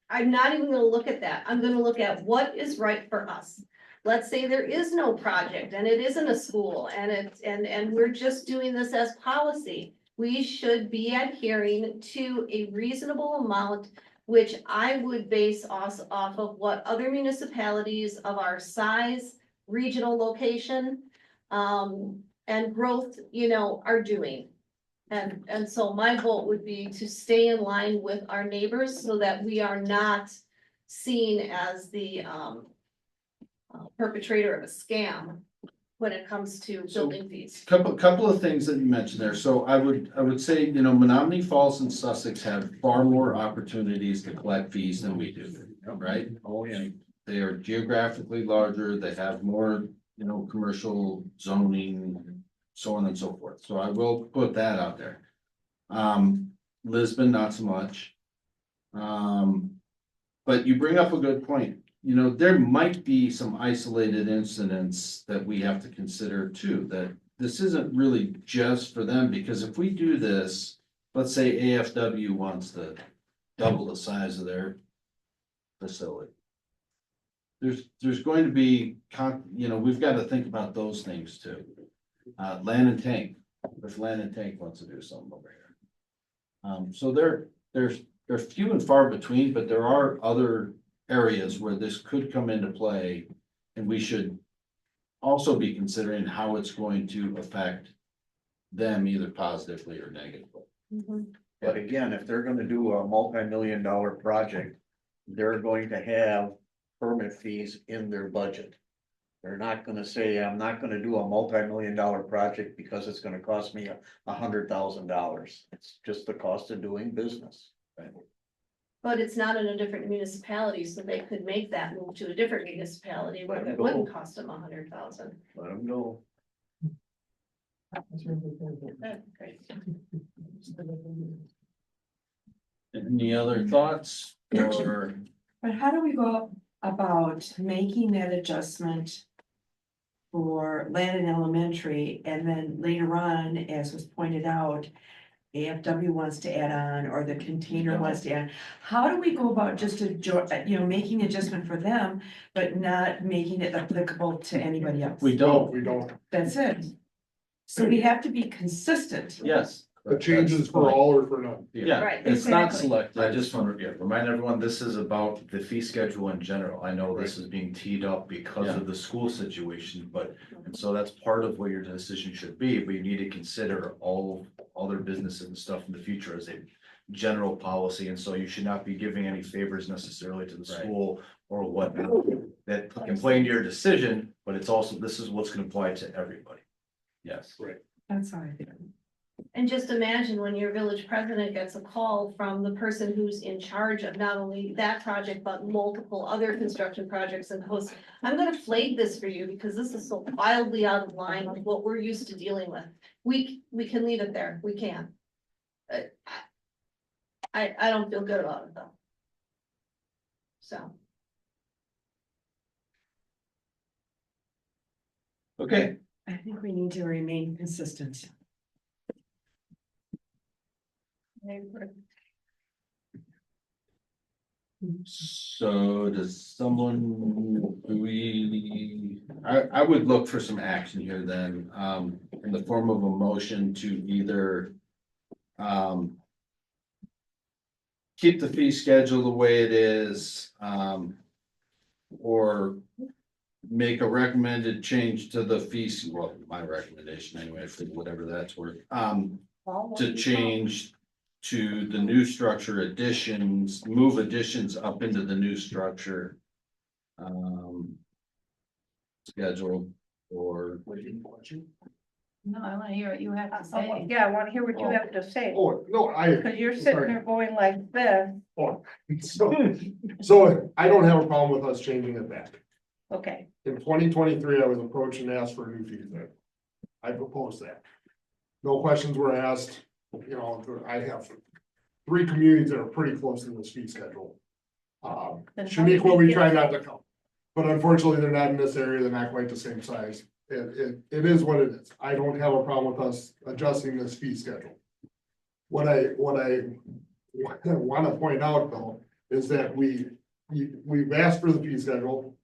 I'm not even gonna look at that, I'm gonna look at what is right for us. Let's say there is no project and it isn't a school and and we're just doing this as policy. We should be adhering to a reasonable amount, which I would base us off of what other municipalities of our size, regional location, and growth, are doing. And so my vote would be to stay in line with our neighbors so that we are not seen as the, perpetrator of a scam when it comes to building fees. Couple of things that you mentioned there. So I would say, Menominee Falls and Sussex have far more opportunities to collect fees than we do, right? Oh, yeah. They are geographically larger, they have more, commercial zoning, so on and so forth. So I will put that out there. Lisbon, not so much. But you bring up a good point. There might be some isolated incidents that we have to consider too, that this isn't really just for them, because if we do this, let's say AFW wants to double the size of their facility. There's going to be, we've got to think about those things too. Land and Tank, if Land and Tank wants to do something over here. So they're few and far between, but there are other areas where this could come into play. And we should also be considering how it's going to affect them either positively or negatively. But again, if they're gonna do a multi-million-dollar project, they're going to have permit fees in their budget. They're not gonna say, I'm not gonna do a multi-million-dollar project because it's gonna cost me $100,000. It's just the cost of doing business. But it's not in a different municipality, so they could make that move to a different municipality where it wouldn't cost them $100,000. Let them go. Great. Any other thoughts or? But how do we go about making that adjustment for Landon Elementary, and then later on, as was pointed out, AFW wants to add on, or the container wants to add? How do we go about just making adjustment for them, but not making it applicable to anybody else? We don't. We don't. That's it. So we have to be consistent. Yes. The changes for all or for none. Yeah, Right. it's not Exactly. selected. I just want to remind everyone, this is about the fee schedule in general. I know this is being teed up because Yeah. of the school situation, but, and so that's part of what your decision should be, but you need to consider all other businesses and stuff in the future as a general policy, and so you should not be giving any favors necessarily to the Right. school or whatnot. That can play into your decision, but it's also, this is what's gonna apply to everybody. Yes. That's how I feel. And just imagine when your village president gets a call from the person who's in charge of not only that project, but multiple other construction projects and goes, I'm gonna flag this for you because this is so wildly out of line with what we're used to dealing with. We can leave it there, we can. I don't feel good about it though. So. Okay, I think we need to remain consistent. so does someone, I would look for some action here then, in the form of a motion to either keep the fee schedule the way it is, or make a recommended change to the fees, well, my recommendation anyway, for whatever that's worth, to change to the new structure additions, move additions up into the new structure. Schedule or. No, I wanna hear what you have to say. Yeah, I wanna hear what you have to say, Oh, no, I. cause you're sitting there going like this. So I don't have a problem with us changing it back. Okay, In 2023, I was approached and asked for a new fee there. I proposed that. No questions were asked, I have 3 communities that are pretty close to this fee schedule. Then how Shaniqua, did we you try get- not to come, but unfortunately, they're not in this area, they're not quite the same size. It is what it is. I don't have a problem with us adjusting this fee schedule. What I want to point out though, is that we've asked for the fee schedule.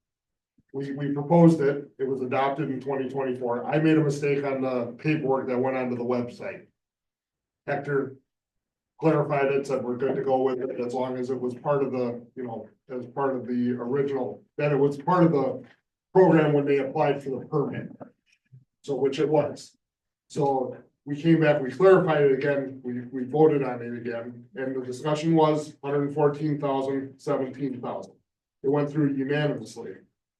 We proposed it, it was adopted in 2024. I made a mistake on the paperwork that went onto the website. Hector clarified it, said we're good to go with it as long as it was part of the, as part of the original, that it was part of the program when they applied for the permit. So, which it was. So we came back, we clarified it again, we voted on it again, and the discussion was 114,000, 17,000. It went through unanimously.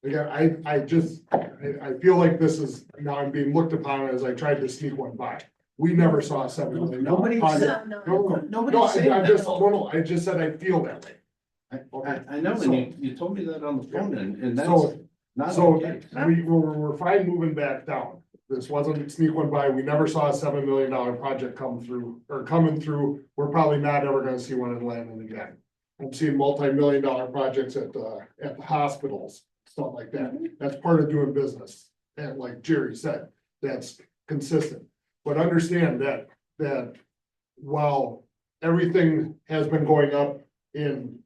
Again, I feel like this is, now I'm being looked upon as I tried to sneak one by. We never saw a $7 million Nobody project. said- No, Nobody's saying I that. just, no, I just said I feel that way. I know, and you told me that on the phone, and that's So, not so okay. we're fine moving back down. This wasn't sneak one by. We never saw a $7 million project come through or coming through. We're probably not ever gonna see one in Landon again. I'm seeing multi-million dollar projects at the hospitals, stuff like that. That's part of doing business. And like Jerry said, that's consistent. But understand that while everything has been going up in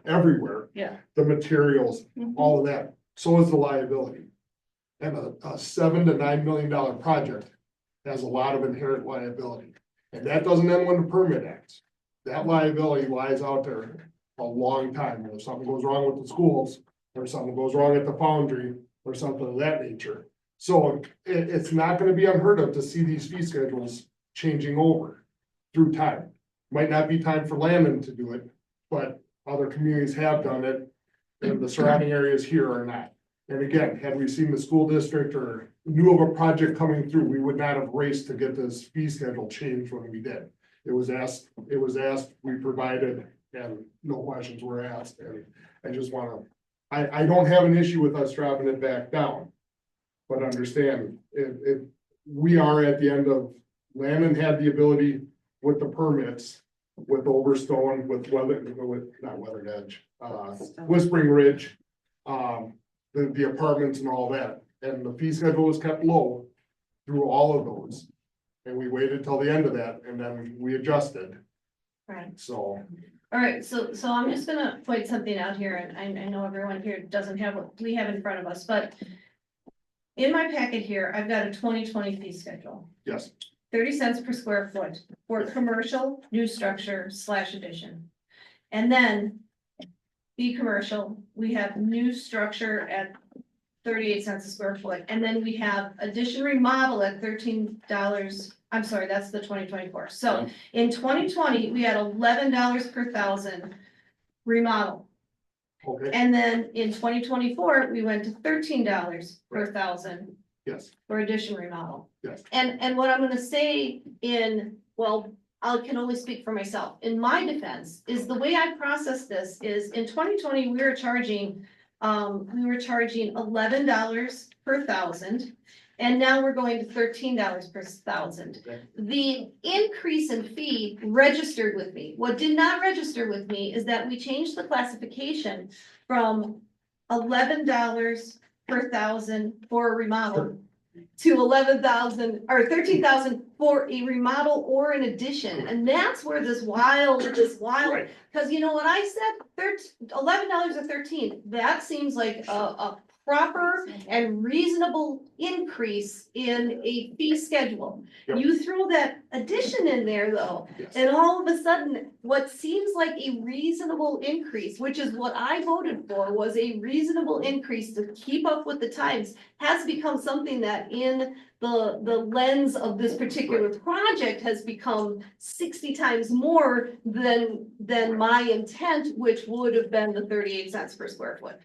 everywhere, Yeah. the materials, all of that, so is the liability. And a $7 to $9 million project has a lot of inherent liability. And that doesn't end when the permit ends. That liability lies out there a long time. If something goes wrong with the schools, or something goes wrong at the foundry, or something of that nature. So it's not gonna be unheard of to see these fee schedules changing over through time. Might not be time for Landon to do it, but other communities have done it, and the surrounding areas here are not. And again, had we seen the school district or knew of a project coming through, we would not have raced to get this fee schedule changed when we did. It was asked, we provided, and no questions were asked, and I just wanna, I don't have an issue with us dropping it back down. But understand, we are at the end of, Landon had the ability with the permits, with Overstone, with not Weathered Edge, Whispering Ridge. The apartments and all that, and the fee schedule was kept low through all of those. And we waited till the end of that, and then we adjusted, Right. so. All right, so I'm just gonna point something out here, and I know everyone here doesn't have what we have in front of us, but. In my packet here, I've got a 2020 fee schedule, Yes, 30 cents per square foot for commercial, new structure / addition. And then. Be commercial, we have new structure at 38 cents a square foot, and then we have addition remodel at $13. I'm sorry, that's the 2024. So in 2020, we had $11 per thousand remodel. okay, And then in 2024, we went to $13 per thousand yes, for addition remodel. yes, And what I'm gonna say I can only speak for myself. In my defense, is the way I process this is in 2020, we were charging $11 per thousand. And now we're going to $13 per thousand. Okay. The increase in fee registered with me. What did not register with me is that we changed the classification from $11 per thousand for a remodel to 11,000 or 13,000 for a remodel or an addition. And that's where this wild, Right. because you know what I said, $11 or 13, that seems like a proper and reasonable increase in a fee schedule. Yep. You throw that addition in there though, yes, and all of a sudden, what seems like a reasonable increase, which is what I voted for, was a reasonable increase to keep up with the times, has become something that in the lens of this particular project has become 60 times more than my intent, which would have been the 38 cents per square foot.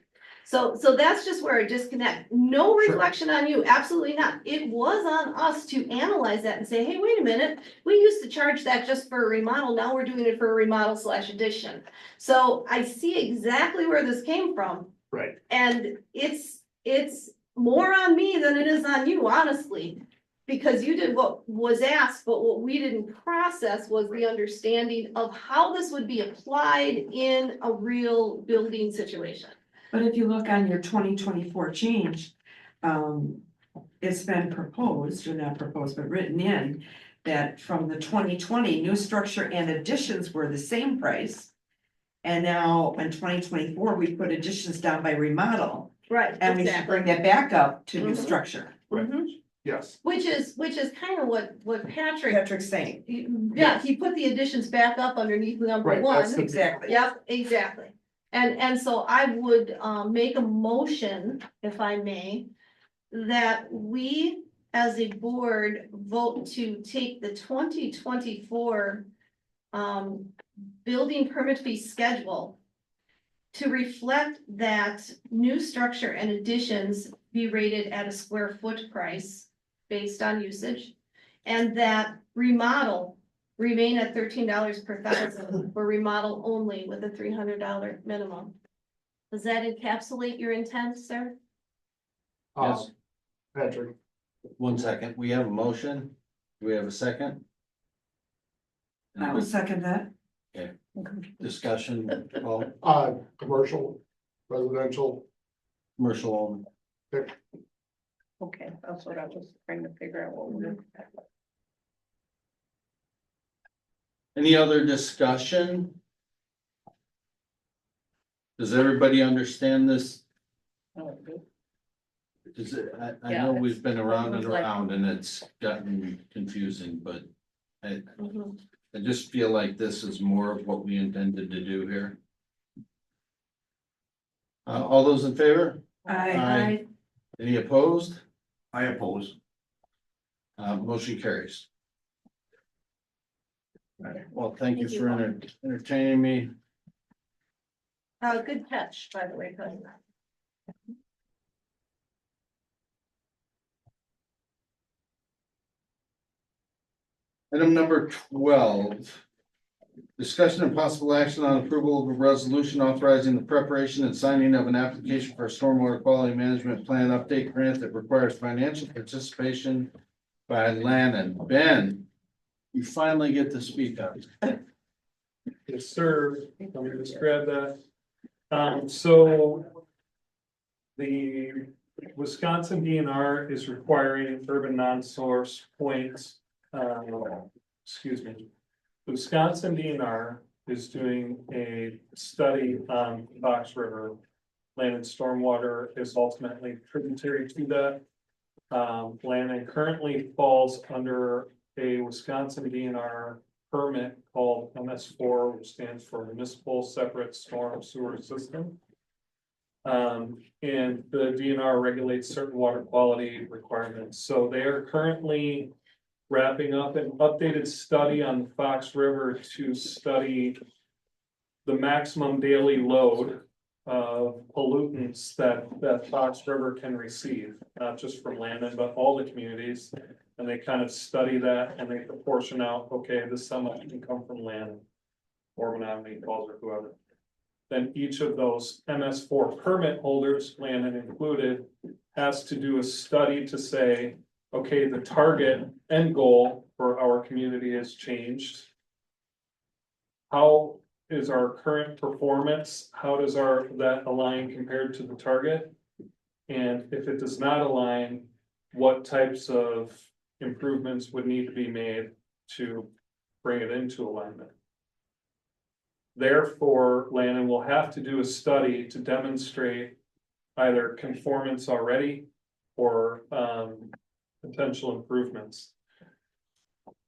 So that's just where I disconnect. No Sure. reflection on you, absolutely not. It was on us to analyze that and say, hey, wait a minute. We used to charge that just for a remodel. Now we're doing it for a remodel / addition. So I see exactly where this came from. right, And it's more on me than it is on you, honestly. Because you did what was asked, but what we didn't process was the understanding of how this would be applied in a real building situation. But if you look on your 2024 change, it's been proposed, or not proposed, but written in, that from the 2020, new structure and additions were the same price. And now in 2024, we put additions down by remodel, Right, and we should exactly. bring that back up to new Mhm. structure. Mhm. Yes. Which is kind of what Patrick, Patrick's saying, yeah, he put the additions back up underneath number Right, that's one. the- exactly. Yep, exactly. And so I would make a motion, if I may, that we as a board vote to take the 2024 building permit fee schedule to reflect that new structure and additions be rated at a square foot price based on usage, and that remodel remain at $13 per thousand for remodel only with a $300 minimum. Does that encapsulate your intent, sir? Yes. Patrick, 1 second, we have a motion, do we have a second? I will second that. Discussion, Paul, commercial, residential, commercial only. Okay, that's what I was trying to figure out what we're. Any other discussion? Does everybody understand this? Because I know Yeah, we've been around and it's like- around and it's gotten confusing, but I Mhm. just feel like this is more of what we intended to do here. All those in favor? I, Any opposed? I oppose. Motion carries. All right, well, thank you for entertaining me. Good catch, by the way, Glenn. Item number 12. Discussion and possible action on approval of a resolution authorizing the preparation and signing of an application for a stormwater quality management plan update grant that requires financial participation by Lannon. Ben, you finally get to speak up. Yes, sir. Let me just grab that. So the Wisconsin DNR is requiring urban non-source points. Excuse me. The Wisconsin DNR is doing a study on Fox River. Land stormwater is ultimately tributary to that. Land currently falls under a Wisconsin DNR permit called MS4, which stands for Municipal Separate Storm Sewer System. And the DNR regulates certain water quality requirements. So they are currently wrapping up an updated study on the Fox River to study the maximum daily load of pollutants that Fox River can receive, not just from Landon, but all the communities. And they kind of study that and they proportion out, okay, this is how much can come from Landon or Menominee Falls or whoever. Then each of those MS4 permit holders, Landon included, has to do a study to say, okay, the target end goal for our community has changed. How is our current performance? How does that align compared to the target? And if it does not align, what types of improvements would need to be made to bring it into alignment? Therefore, Landon will have to do a study to demonstrate either conformance already or potential improvements.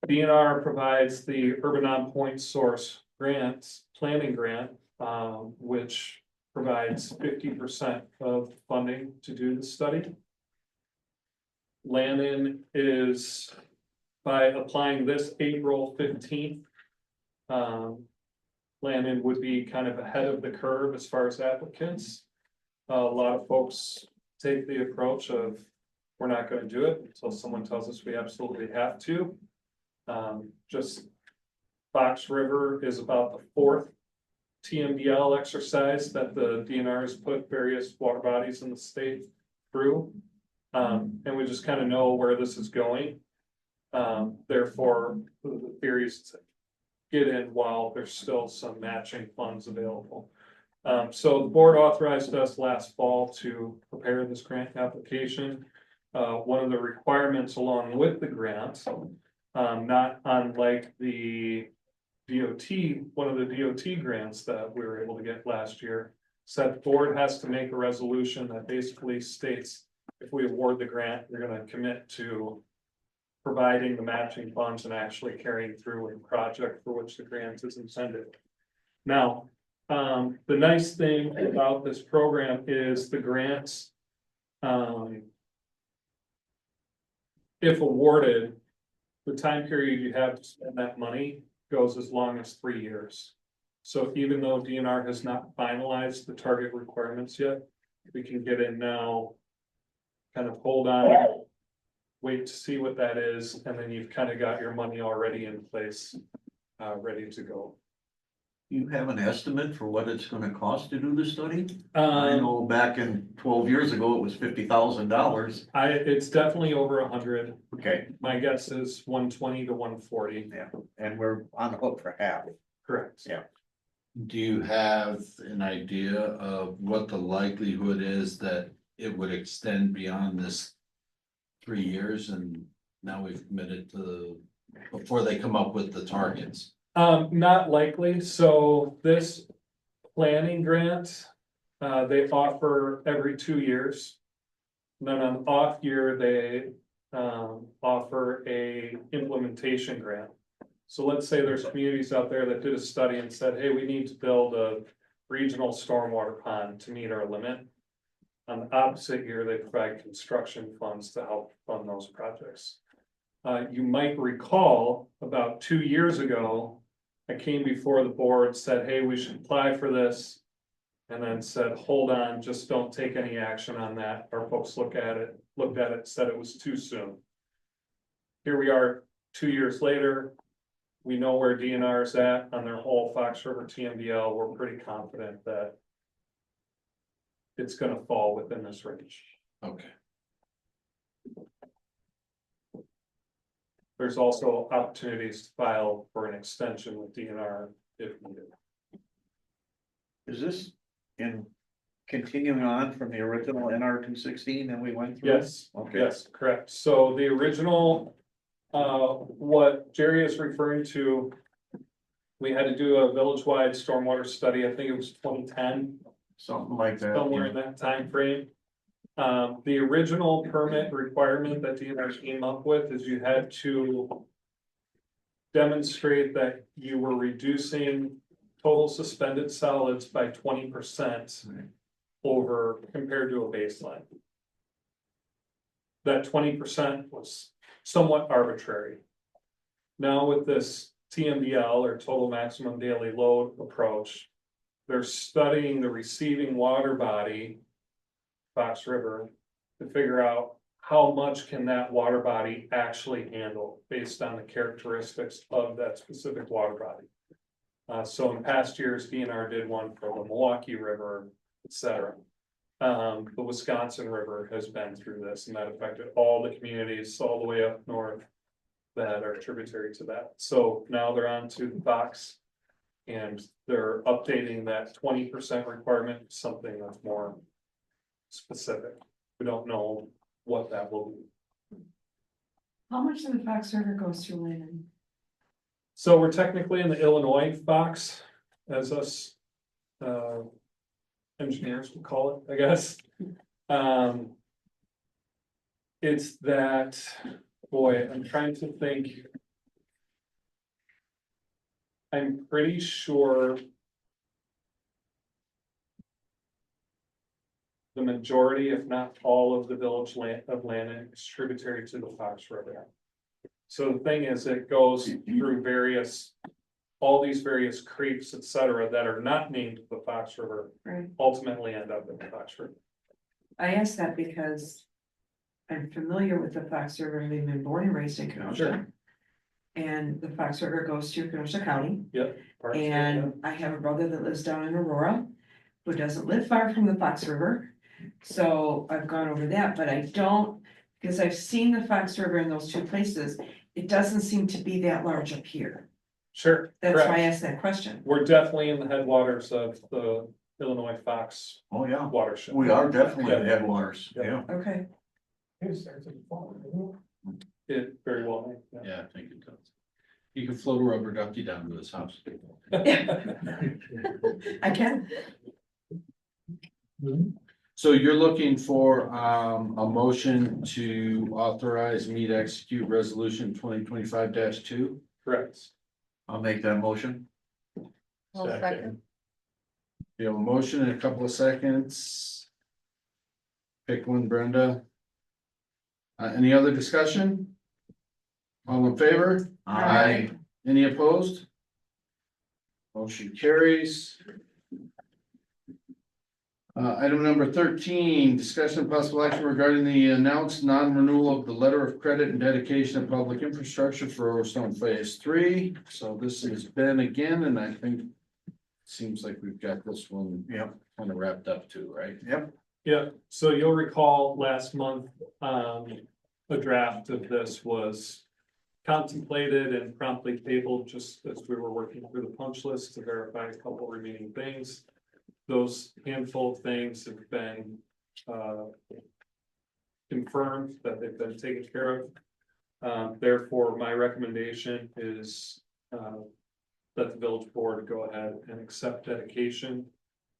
DNR provides the Urban On Point Source grants, planning grant, which provides 50% of funding to do the study. Landon is, by applying this April 15th, Landon would be kind of ahead of the curve as far as applicants. A lot of folks take the approach of, we're not going to do it until someone tells us we absolutely have to. Just Fox River is about the 4th TMDL exercise that the DNR has put various water bodies in the state through. And we just kind of know where this is going. Therefore, the theories get in while there's still some matching funds available. So the board authorized us last fall to prepare this grant application. one of the requirements along with the grant, not unlike the DOT, one of the DOT grants that we were able to get last year, said the board has to make a resolution that basically states if we award the grant, we're gonna commit to providing the matching funds and actually carrying through a project for which the grant is intended. Now, the nice thing about this program is the grants, if awarded, the time period you have to spend that money goes as long as 3 years. So even though DNR has not finalized the target requirements yet, we can get in now, kind of hold on, wait to see what that is, and then you've kind of got your money already in place, ready to go. You have an estimate for what it's gonna cost to do the study? I know back in 12 years ago, it was $50,000. It's definitely over 100. Okay, My guess is 120 to 140. yeah, and we're on the hook for half. Correct. Yeah. Do you have an idea of what the likelihood is that it would extend beyond this 3 years, and now we've committed to, before they come up with the targets? Not likely. So this planning grant, they offer every 2 years. And then on off year, they offer a implementation grant. So let's say there's communities out there that did a study and said, hey, we need to build a regional stormwater pond to meet our limit. On the opposite year, they provide construction funds to help fund those projects. You might recall about 2 years ago, I came before the board, said, hey, we should apply for this. And then said, hold on, just don't take any action on that. Our folks looked at it, said it was too soon. Here we are 2 years later. We know where DNR is at on their whole Fox River TMDL. We're pretty confident that it's gonna fall within this range. Okay. There's also opportunities to file for an extension with DNR if needed. Is this in continuing on from the original NR 216 that we went through? Yes, Okay. yes, correct. So the original, what Jerry is referring to, we had to do a village-wide stormwater study. I think it was 2010. Something like that. Somewhere in that time frame. The original permit requirement that DNR came up with is you had to demonstrate that you were reducing total suspended solids by 20% over compared to a baseline. That 20% was somewhat arbitrary. Now with this TMDL, or total maximum daily load approach, they're studying the receiving water body, Fox River, to figure out how much can that water body actually handle based on the characteristics of that specific water body. So in past years, DNR did one for the Milwaukee River, etc. The Wisconsin River has been through this, and that affected all the communities all the way up north that are tributary to that. So now they're on to the Fox. And they're updating that 20% requirement to something that's more specific. We don't know what that will be. How much of the Fox River goes through Landon? So we're technically in the Illinois box, as us engineers would call it, I guess. It's that, boy, I'm trying to think. I'm pretty sure the majority, if not all, of the village of Landon is tributary to the Fox River. So the thing is, it goes through all these various creeks, etc., that are not named the Fox River, Right. ultimately end up in the Fox River. I asked that because I'm familiar with the Fox River, having been born and raised in Kenosha. Sure. And the Fox River goes through Kenosha County. Yep. And I have a brother that lives down in Aurora, who doesn't live far from the Fox River. So I've gone over that, but I don't, because I've seen the Fox River in those two places. It doesn't seem to be that large up here. Sure. That's correct. why I asked that question. We're definitely in the headwaters of the Illinois Fox Oh, yeah. watershed. We are definitely the headwaters. Yeah. Okay. It starts in the fall, doesn't It very well may, yeah. Yeah, I think it does. You can float a rubber ducky down to his house. I can. So you're looking for a motion to authorize me to execute resolution 2025-2? Correct. I'll make that motion. Well, second. You have a motion in a couple of seconds. Pick one, Brenda. Any other discussion? All in favor? Aye. Any opposed? Motion carries. Item number 13, discussion of possible action regarding the announced non-renewal of the letter of credit and dedication of public infrastructure for Overstone Phase 3. So this has been again, and I think seems like we've got this one, kind of wrapped up too, right? Yep. Yeah, so you'll recall last month, a draft of this was contemplated and promptly tabled just as we were working through the punch list to verify a couple remaining things. Those handful of things have been confirmed that they've been taken care of. Therefore, my recommendation is that the village board go ahead and accept dedication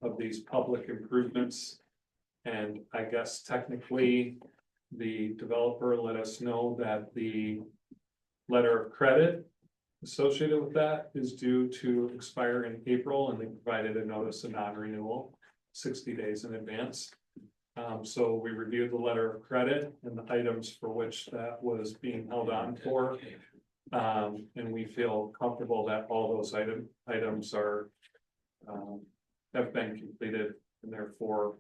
of these public improvements. And I guess technically, the developer let us know that the letter of credit associated with that is due to expire in April, and they provided a notice of non-renewal 60 days in advance. So we reviewed the letter of credit and the items for which that was being held on for. And we feel comfortable that all those items are have been completed, and therefore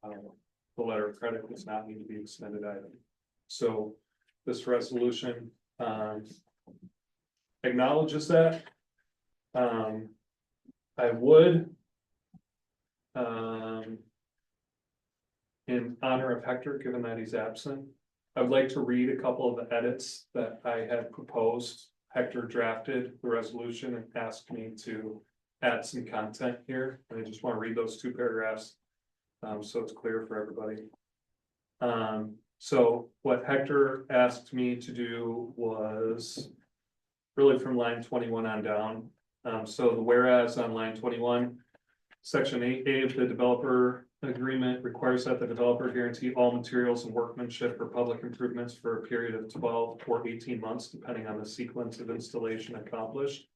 the letter of credit does not need to be extended either. So this resolution acknowledges that. I would in honor of Hector, given that he's absent, I would like to read a couple of the edits that I had proposed. Hector drafted the resolution and asked me to add some content here, and I just want to read those two paragraphs so it's clear for everybody. So what Hector asked me to do was really from line 21 on down. So the whereas on line 21, section 8A of the developer agreement requires that the developer guarantee all materials and workmanship for public improvements for a period of 12 or 18 months, depending on the sequence of installation accomplished.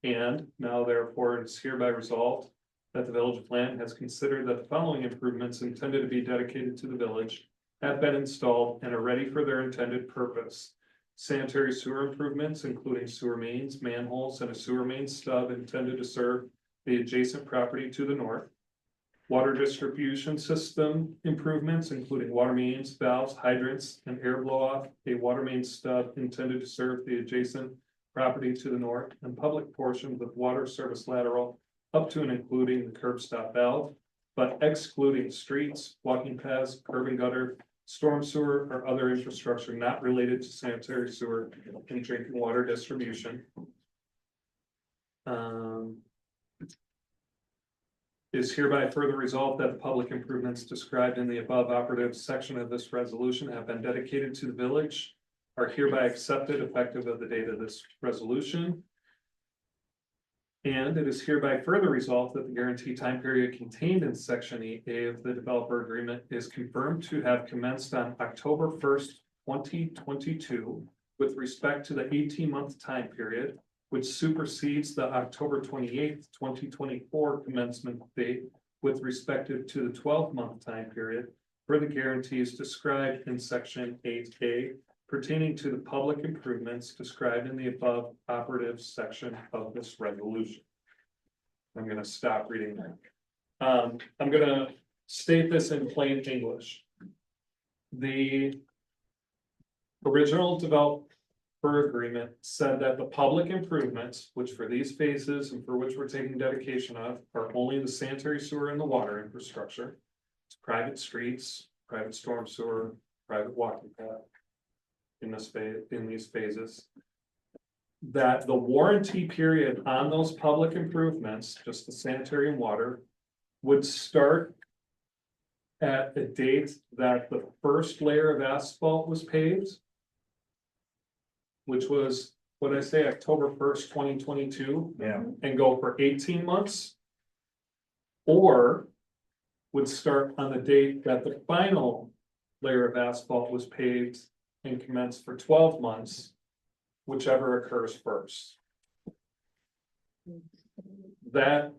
And now therefore it's hereby resolved that the village of Plant has considered that the following improvements intended to be dedicated to the village have been installed and are ready for their intended purpose. Sanitary sewer improvements, including sewer mains, manholes, and a sewer main stub intended to serve the adjacent property to the north. Water distribution system improvements, including water mains, valves, hydrants, and air blow off, a water main stub intended to serve the adjacent property to the north, and public portions of water service lateral up to and including the curb stop valve, but excluding streets, walking paths, curb and gutter, storm sewer, or other infrastructure not related to sanitary sewer and drinking water distribution. Is hereby further resolved that the public improvements described in the above operative section of this resolution have been dedicated to the village, are hereby accepted effective of the date of this resolution. And it is hereby further resolved that the guarantee time period contained in section 8A of the developer agreement is confirmed to have commenced on October 1st, 2022, with respect to the 18-month time period, which supersedes the October 28th, 2024 commencement date with respect to the 12-month time period for the guarantees described in section 8A pertaining to the public improvements described in the above operative section of this resolution. I'm going to stop reading that. I'm going to state this in plain English. The original developer agreement said that the public improvements, which for these phases and for which we're taking dedication of, are only the sanitary sewer and the water infrastructure. It's private streets, private storm sewer, private walking path in this phase, in these phases. That the warranty period on those public improvements, just the sanitary and water, would start at the date that the first layer of asphalt was paved, which was, what did I say, October 1st, 2022, Yeah. and go for 18 months? Or would start on the date that the final layer of asphalt was paved and commence for 12 months, whichever occurs first. That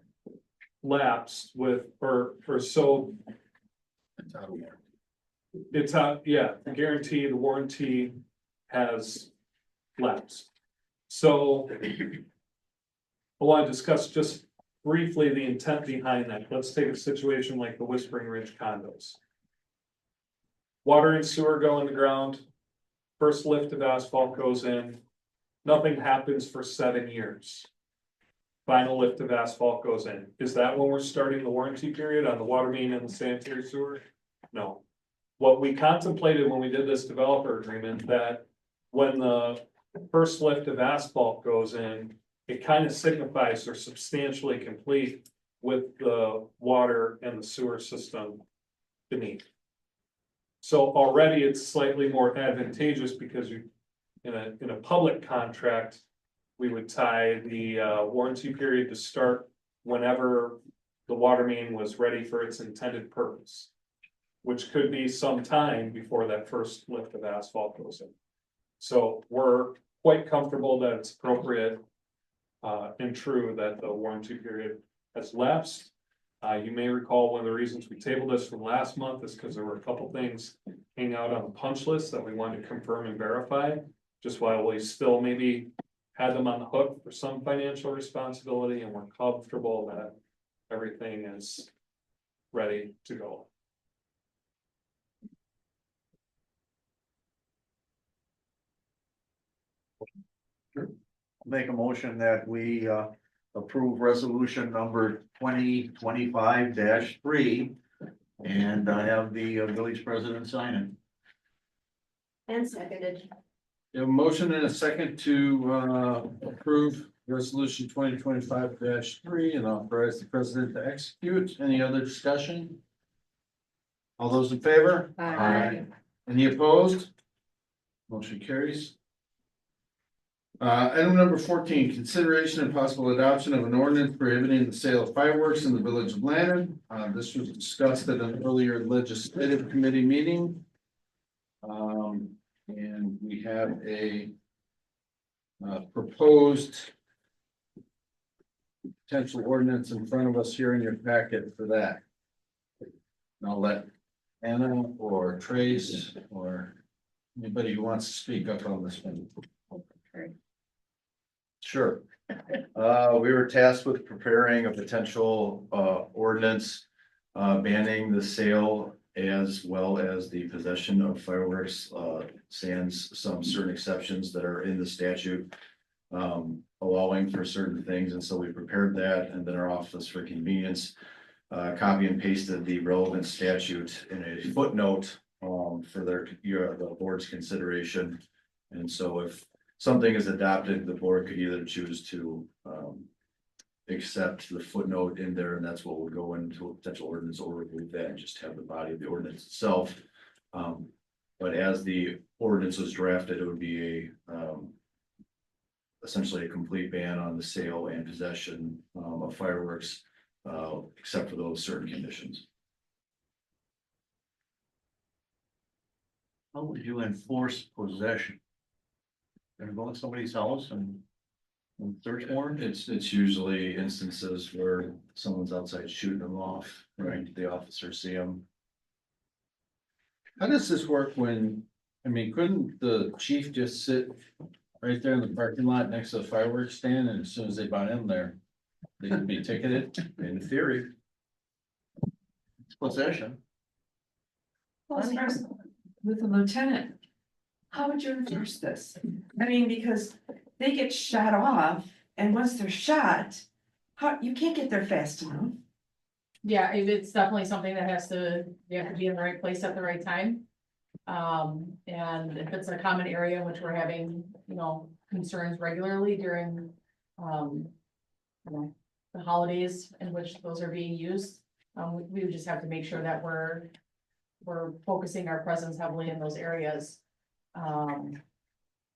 lapsed with, or so it's out, yeah, the guarantee, the warranty has lapsed. So I want to discuss just briefly the intent behind that. Let's take a situation like the Whispering Ridge condos. Water and sewer go in the ground, first lift of asphalt goes in, nothing happens for 7 years. Final lift of asphalt goes in. Is that when we're starting the warranty period on the water main and the sanitary sewer? No. What we contemplated when we did this developer agreement, that when the first lift of asphalt goes in, it kind of signifies they're substantially complete with the water and the sewer system beneath. So already it's slightly more advantageous because you, in a public contract, we would tie the warranty period to start whenever the water main was ready for its intended purpose, which could be some time before that first lift of asphalt goes in. So we're quite comfortable that it's appropriate and true that the warranty period has lapsed. You may recall one of the reasons we tabled this from last month is because there were a couple things hanging out on the punch list that we wanted to confirm and verify, just while we still maybe had them on the hook for some financial responsibility, and we're comfortable that everything is ready to go. Make a motion that we approve resolution number 2025-3. And I have the village president sign it. And seconded. You have a motion and a second to approve resolution 2025-3 and authorize the president to execute. Any other discussion? All those in favor? Aye. Any opposed? Motion carries. Item number 14, consideration and possible adoption of an ordinance prohibiting the sale of fireworks in the village of Lannon. This was discussed at an earlier legislative committee meeting. And we have a proposed potential ordinance in front of us here in your packet for that. And I'll let Anna or Trace or anybody who wants to speak up on this one. Sure. We were tasked with preparing a potential ordinance banning the sale as well as the possession of fireworks, sans some certain exceptions that are in the statute, allowing for certain things. And so we prepared that, and then our office, for convenience, copy and pasted the relevant statute in a footnote for the board's consideration. And so if something is adopted, the board could either choose to accept the footnote in there, and that's what will go into a potential ordinance, or remove that and just have the body of the ordinance itself. But as the ordinance was drafted, it would be essentially a complete ban on the sale and possession of fireworks, except for those certain conditions. How would you enforce possession? Gonna go in somebody's house and search warrant? It's usually instances where someone's outside shooting them off, right? The officers see them. How does this work when, I mean, couldn't the chief just sit right there in the parking lot next to the fireworks stand, and as soon as they bought in there, they could be ticketed? In theory. It's possession. Well, as far as with the lieutenant, how would you enforce this? I mean, because they get shot off, and once they're shot, you can't get there fast enough. Yeah, it's definitely something that you have to be in the right place at the right time. And if it's a common area in which we're having, concerns regularly during, the holidays in which those are being used, we would just have to make sure that we're we're focusing our presence heavily in those areas.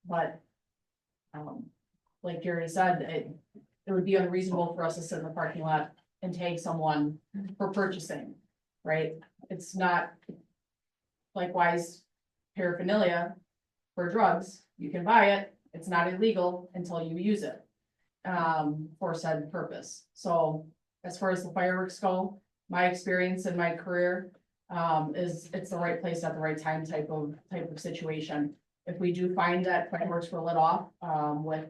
But, like Gary said, it would be unreasonable for us to sit in the parking lot and tag someone for purchasing, right? It's not likewise paraphernalia for drugs. You can buy it. It's not illegal until you use it for said purpose. So as far as the fireworks go, my experience in my career is it's the right place at the right time type of situation. If we do find that fireworks were lit off with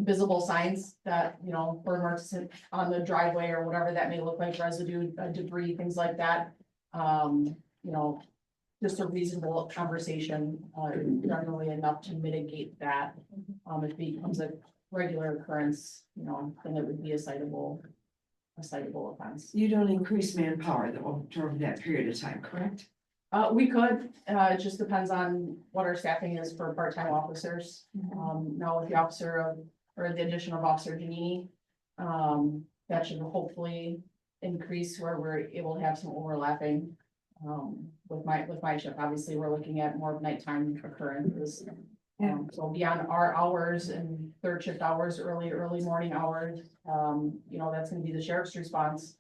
visible signs that, you know, burn marks on the driveway or whatever that may look like, residue, debris, things like that. You know, just a reasonable conversation, generally enough to mitigate that. If it becomes a regular occurrence, you know, then it would be a citable offense. You don't increase manpower though during that period of time, correct? We could, it just depends on what our staffing is for part-time officers. Now with the or the addition of Officer Janini, that should hopefully increase where we're able to have some overlapping. With my shift, obviously, we're looking at more of nighttime occurrences. So beyond our hours and third shift hours, early morning hours, you know, that's gonna be the sheriff's response.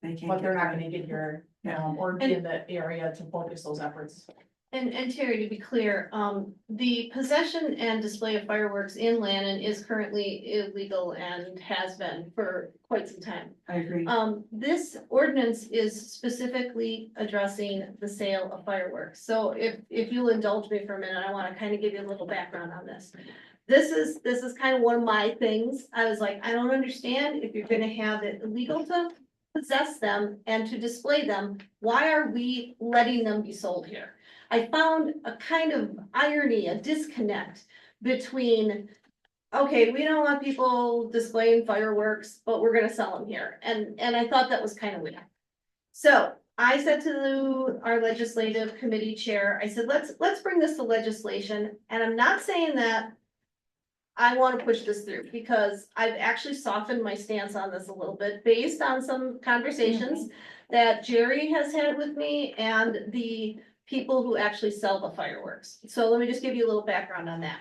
But they're not gonna get here, or be in the area to focus those efforts. And Terry, to be clear, the possession and display of fireworks in Lannon is currently illegal and has been for quite some time. I agree. This ordinance is specifically addressing the sale of fireworks. So if you'll indulge me for a minute, I want to kind of give you a little background on this. This is kind of one of my things. I was like, I don't understand if you're gonna have it illegal to possess them and to display them, why are we letting them be sold here? I found a kind of irony, a disconnect between, okay, we don't want people displaying fireworks, but we're gonna sell them here. And I thought that was kind of weird. So I said to our legislative committee chair, I said, let's bring this to legislation. And I'm not saying that I want to push this through because I've actually softened my stance on this a little bit based on some conversations that Jerry has had with me and the people who actually sell the fireworks. So let me just give you a little background on that.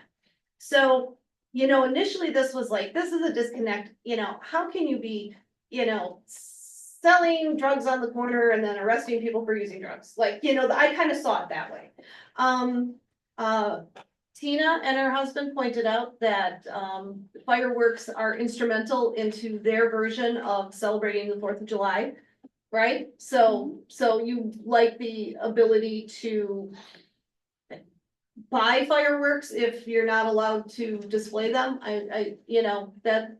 So, you know, initially this was like, this is a disconnect, you know, how can you be, you know, selling drugs on the corner and then arresting people for using drugs? Like, you know, I kind of saw it that way. Tina and her husband pointed out that fireworks are instrumental into their version of celebrating the 4th of July. Right? So you like the ability to buy fireworks if you're not allowed to display them. You know, that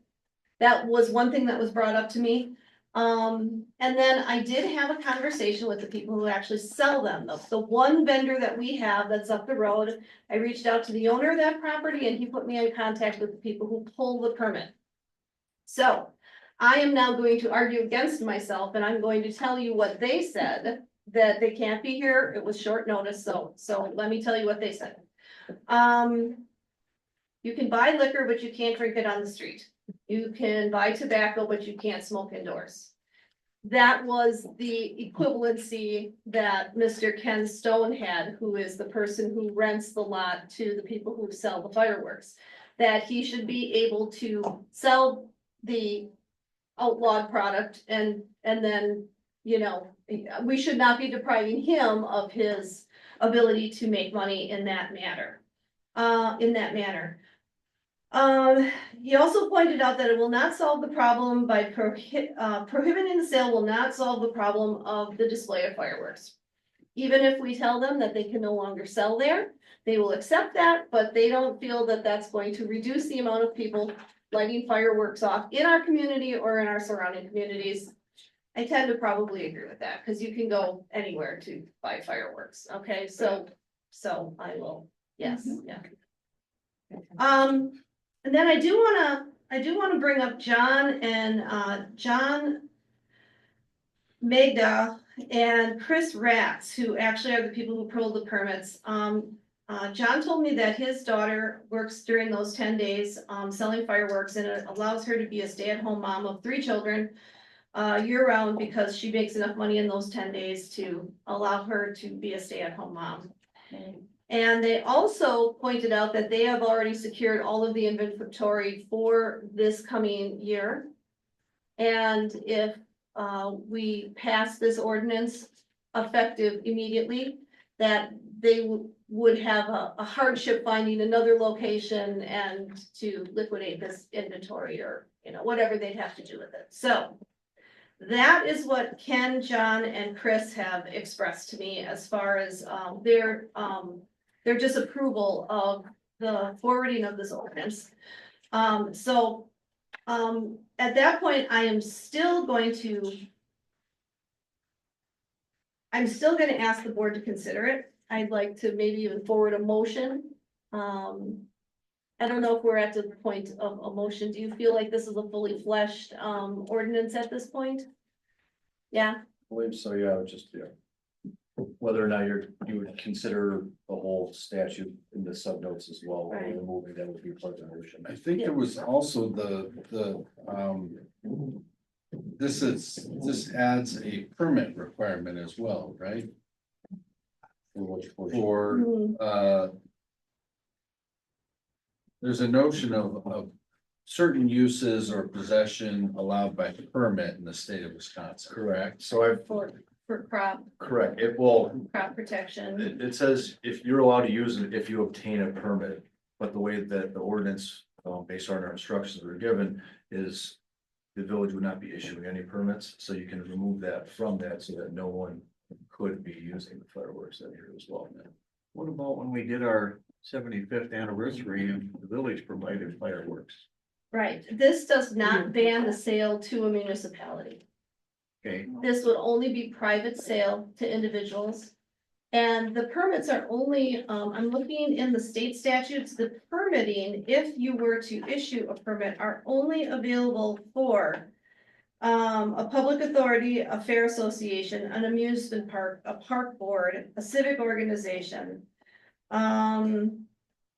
was one thing that was brought up to me. And then I did have a conversation with the people who actually sell them. The one vendor that we have that's up the road, I reached out to the owner of that property and he put me in contact with the people who pull the permit. So I am now going to argue against myself and I'm going to tell you what they said, that they can't be here. It was short notice, so let me tell you what they said. You can buy liquor, but you can't drink it on the street. You can buy tobacco, but you can't smoke indoors. That was the equivalency that Mr. Ken Stone had, who is the person who rents the lot to the people who sell the fireworks. That he should be able to sell the outlawed product and then, you know, we should not be depriving him of his ability to make money in that manner. He also pointed out that it will not solve the problem by prohibiting the sale will not solve the problem of the display of fireworks. Even if we tell them that they can no longer sell there, they will accept that, but they don't feel that that's going to reduce the amount of people lighting fireworks off in our community or in our surrounding communities. I tend to probably agree with that because you can go anywhere to buy fireworks. Okay, so I will, yes, yeah. And then I do wanna bring up John and John Magda and Chris Ratz, who actually are the people who pulled the permits. John told me that his daughter works during those 10 days selling fireworks and it allows her to be a stay-at-home mom of 3 children. year round because she makes enough money in those 10 days to allow her to be a stay-at-home mom. And they also pointed out that they have already secured all of the inventory for this coming year. And if we pass this ordinance effective immediately, that they would have a hardship finding another location and to liquidate this inventory or, you know, whatever they'd have to do with it. So that is what Ken, John, and Chris have expressed to me as far as their disapproval of the forwarding of this ordinance. At that point, I'm still going to ask the board to consider it. I'd like to maybe even forward a motion. I don't know if we're at the point of a motion. Do you feel like this is a fully fleshed ordinance at this point? Yeah, Believe so, yeah, just, whether or not you would consider the whole statute in the subnotes as well, or Right. removing that would be part of the motion. I think there was also this adds a permit requirement as well, right? For, Hmm. there's a notion of certain uses or possession allowed by permit in the state of Wisconsin. Correct, so I've, For crop correct, it will, protection. it says if you're allowed to use it if you obtain a permit. But the way that the ordinance, based on our instructions that were given, is the village would not be issuing any permits, so you can remove that from that so that no one could be using the fireworks that year as well. What about when we did our 75th anniversary and the village provided fireworks? Right, this does not ban the sale to a municipality. Okay, This would only be private sale to individuals. And the permits are only, I'm looking in the state statutes, the permitting, if you were to issue a permit, are only available for a public authority, a fair association, an amusement park, a park board, a civic organization.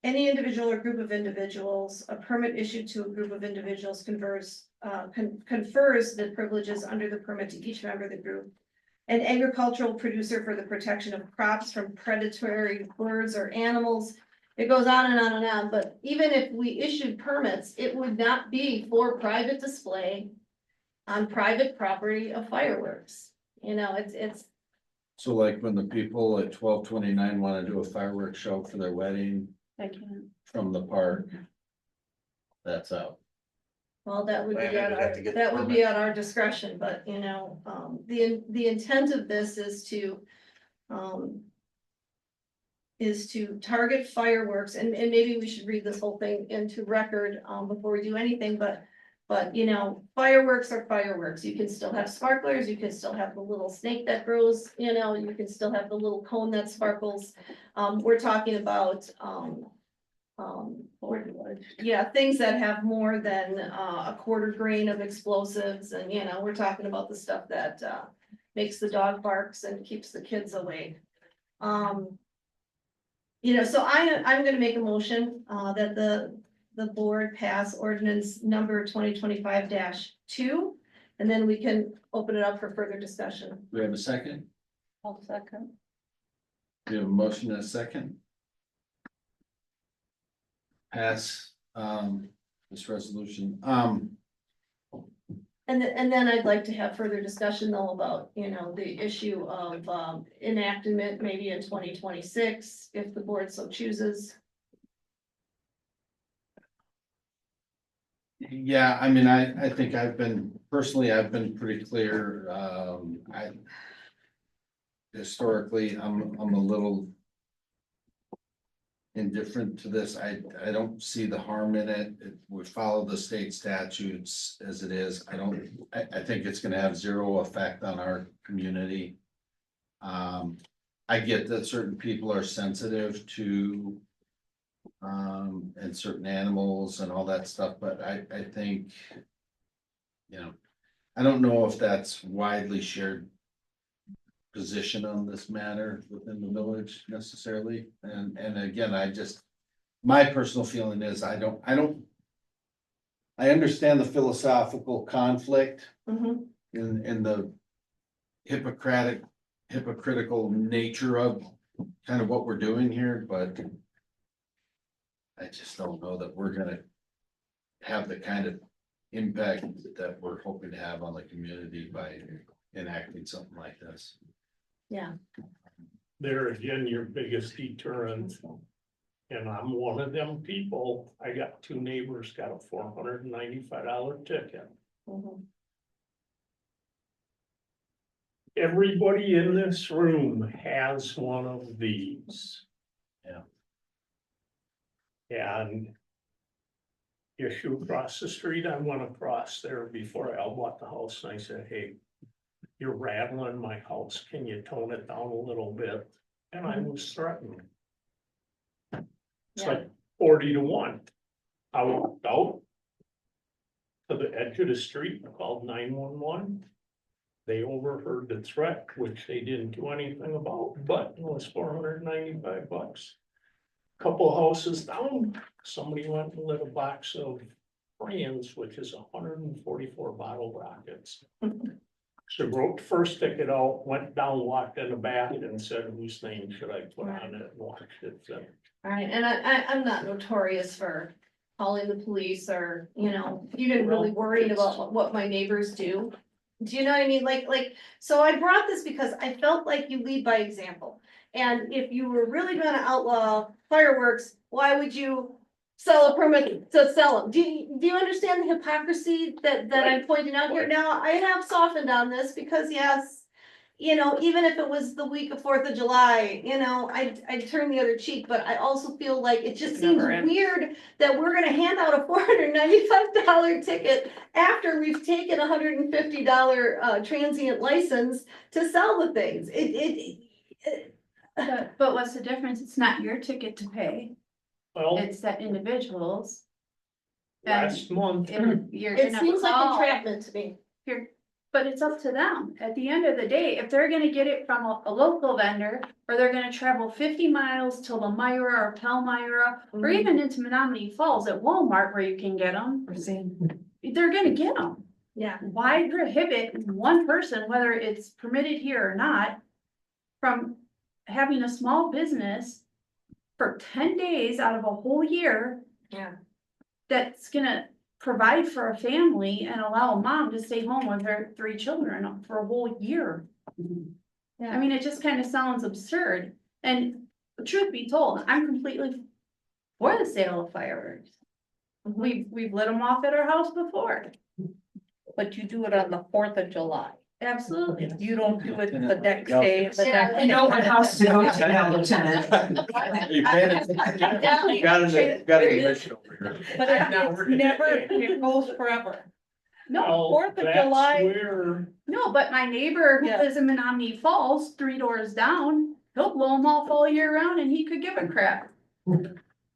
Any individual or group of individuals, a permit issued to a group of individuals confers the privileges under the permit to each member of the group. An agricultural producer for the protection of crops from predatory birds or animals. It goes on and on and on, but even if we issued permits, it would not be for private display on private property of fireworks. You know, it's. So like when the people at 1229 want to do a fireworks show for their wedding I can't. from the park, that's out. Well, that would Well, be at we'd our, have to get that the would be at our discretion, but you know, the intent of this is to target fireworks, and maybe we should read this whole thing into record before we do anything, but you know, fireworks are fireworks. You can still have sparklers, you can still have the little snake that grows, you know, you can still have the little cone that sparkles. We're talking about yeah, things that have more than a quarter grain of explosives, and you know, we're talking about the stuff that makes the dog barks and keeps the kids away. You know, so I'm gonna make a motion that the board pass ordinance number 2025-2, and then we can open it up for further discussion. Do we have a second? I'll second. Do we have a motion and a second? Pass, this resolution, And then I'd like to have further discussion though about, you know, the issue of enactment maybe in 2026, if the board so chooses. yeah, I mean, I think I've been pretty clear, historically, I'm a little indifferent to this. I don't see the harm in it. It would follow the state statutes as it is. I think it's gonna have zero effect on our community. I get that certain people are sensitive to and certain animals and all that stuff, but I think, you know, I don't know if that's widely shared position on this matter within the village necessarily. And again, my personal feeling is I understand the philosophical conflict. Mhm. in the hypocritical nature of kind of what we're doing here, but I just don't know that we're gonna have the kind of impact that we're hoping to have on the community by enacting something like this. Yeah. There again, your biggest deterrent. And I'm one of them people, I got 2 neighbors got a $495 ticket. Mhm. Everybody in this room has one of these. Yeah. And issue across the street, I went across there before I bought the house and I said, hey, you're rattling my house, can you tone it down a little bit? And I was threatened. It's Yeah. like 40-1. I walked out to the edge of the street and called 911. They overheard the threat, which they didn't do anything about, but it was $495. Couple houses down, somebody went and lit a box of crayons, which is 144 bottle rockets. So wrote the first ticket out, went down, walked in the back and said, whose name should I put on it and watched it. So, All right, and I'm not notorious for calling the police or, you know, even really worried about what my neighbors do. Do you know what I mean? Like, so I brought this because I felt like you lead by example. And if you were really gonna outlaw fireworks, why would you sell a permit to sell them? Do you understand the hypocrisy that I'm pointing out here? Now, I have softened on this because yes, you know, even if it was the week of 4th of July, you know, I'd turn the other cheek, but I also feel like it just seems weird that we're gonna hand out a $495 ticket after we've taken $150 transient license to sell the things. But what's the difference? It's not your ticket to pay. well, It's that individuals. last month, You're It gonna seems like call, entrapment to me. but it's up to them. At the end of the day, if they're gonna get it from a local vendor, or they're gonna travel 50 miles to Lamira or Palmyra, or even into Menominee Falls at Walmart where you can get them, they're gonna get them. Yeah. Why prohibit one person, whether it's permitted here or not, from having a small business for 10 days out of a whole year? Yeah. That's gonna provide for a family and allow a mom to stay home with her 3 children for a whole year. Yeah. I mean, it just kind of sounds absurd. And truth be told, I'm completely for the sale of fireworks. We've lit them off at our house before. But you do it on the 4th of July. Absolutely. You don't do it the next day. I know what house to go to now, Lieutenant. You got an admission over here. But it's never, it goes forever. No, well, 4th of that's July. where no, but my neighbor who Yeah. lives in Menominee Falls, 3 doors down, he'll blow them off all year round and he could give a crap.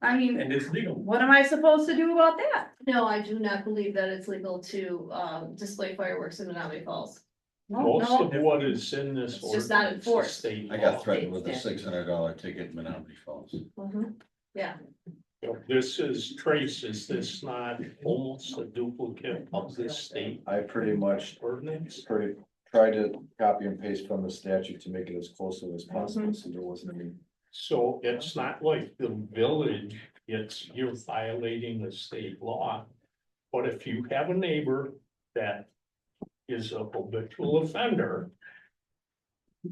I mean, and it's legal. what am I supposed to do about that? No, I do not believe that it's legal to display fireworks in Menominee Falls. Most of what is in this It's just not ordinance is enforced. state I got law. threatened with a $600 ticket in Menominee Falls. Yeah. This is trace, is this not almost a duplicate of this state I pretty much ordinance? tried to copy and paste from the statute to make it as close as possible, so there wasn't any. So it's not like the village, you're violating the state law. But if you have a neighbor that is a habitual offender.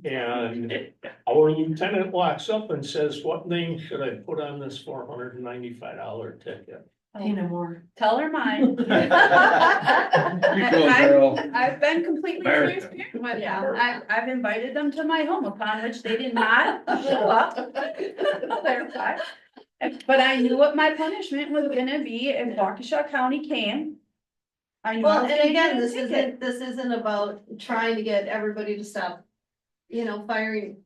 And our lieutenant walks up and says, what name should I put on this $495 ticket? Tina Moore. Tell her mine. You go, girl. I've been completely America. transparent with them. I've invited them to my home, upon which they did not show up. Clarify. But I knew what my punishment was gonna be if Waukesha County came. I knew. I Well, was and gonna again, get a this ticket. isn't about trying to get everybody to stop, you know, firing,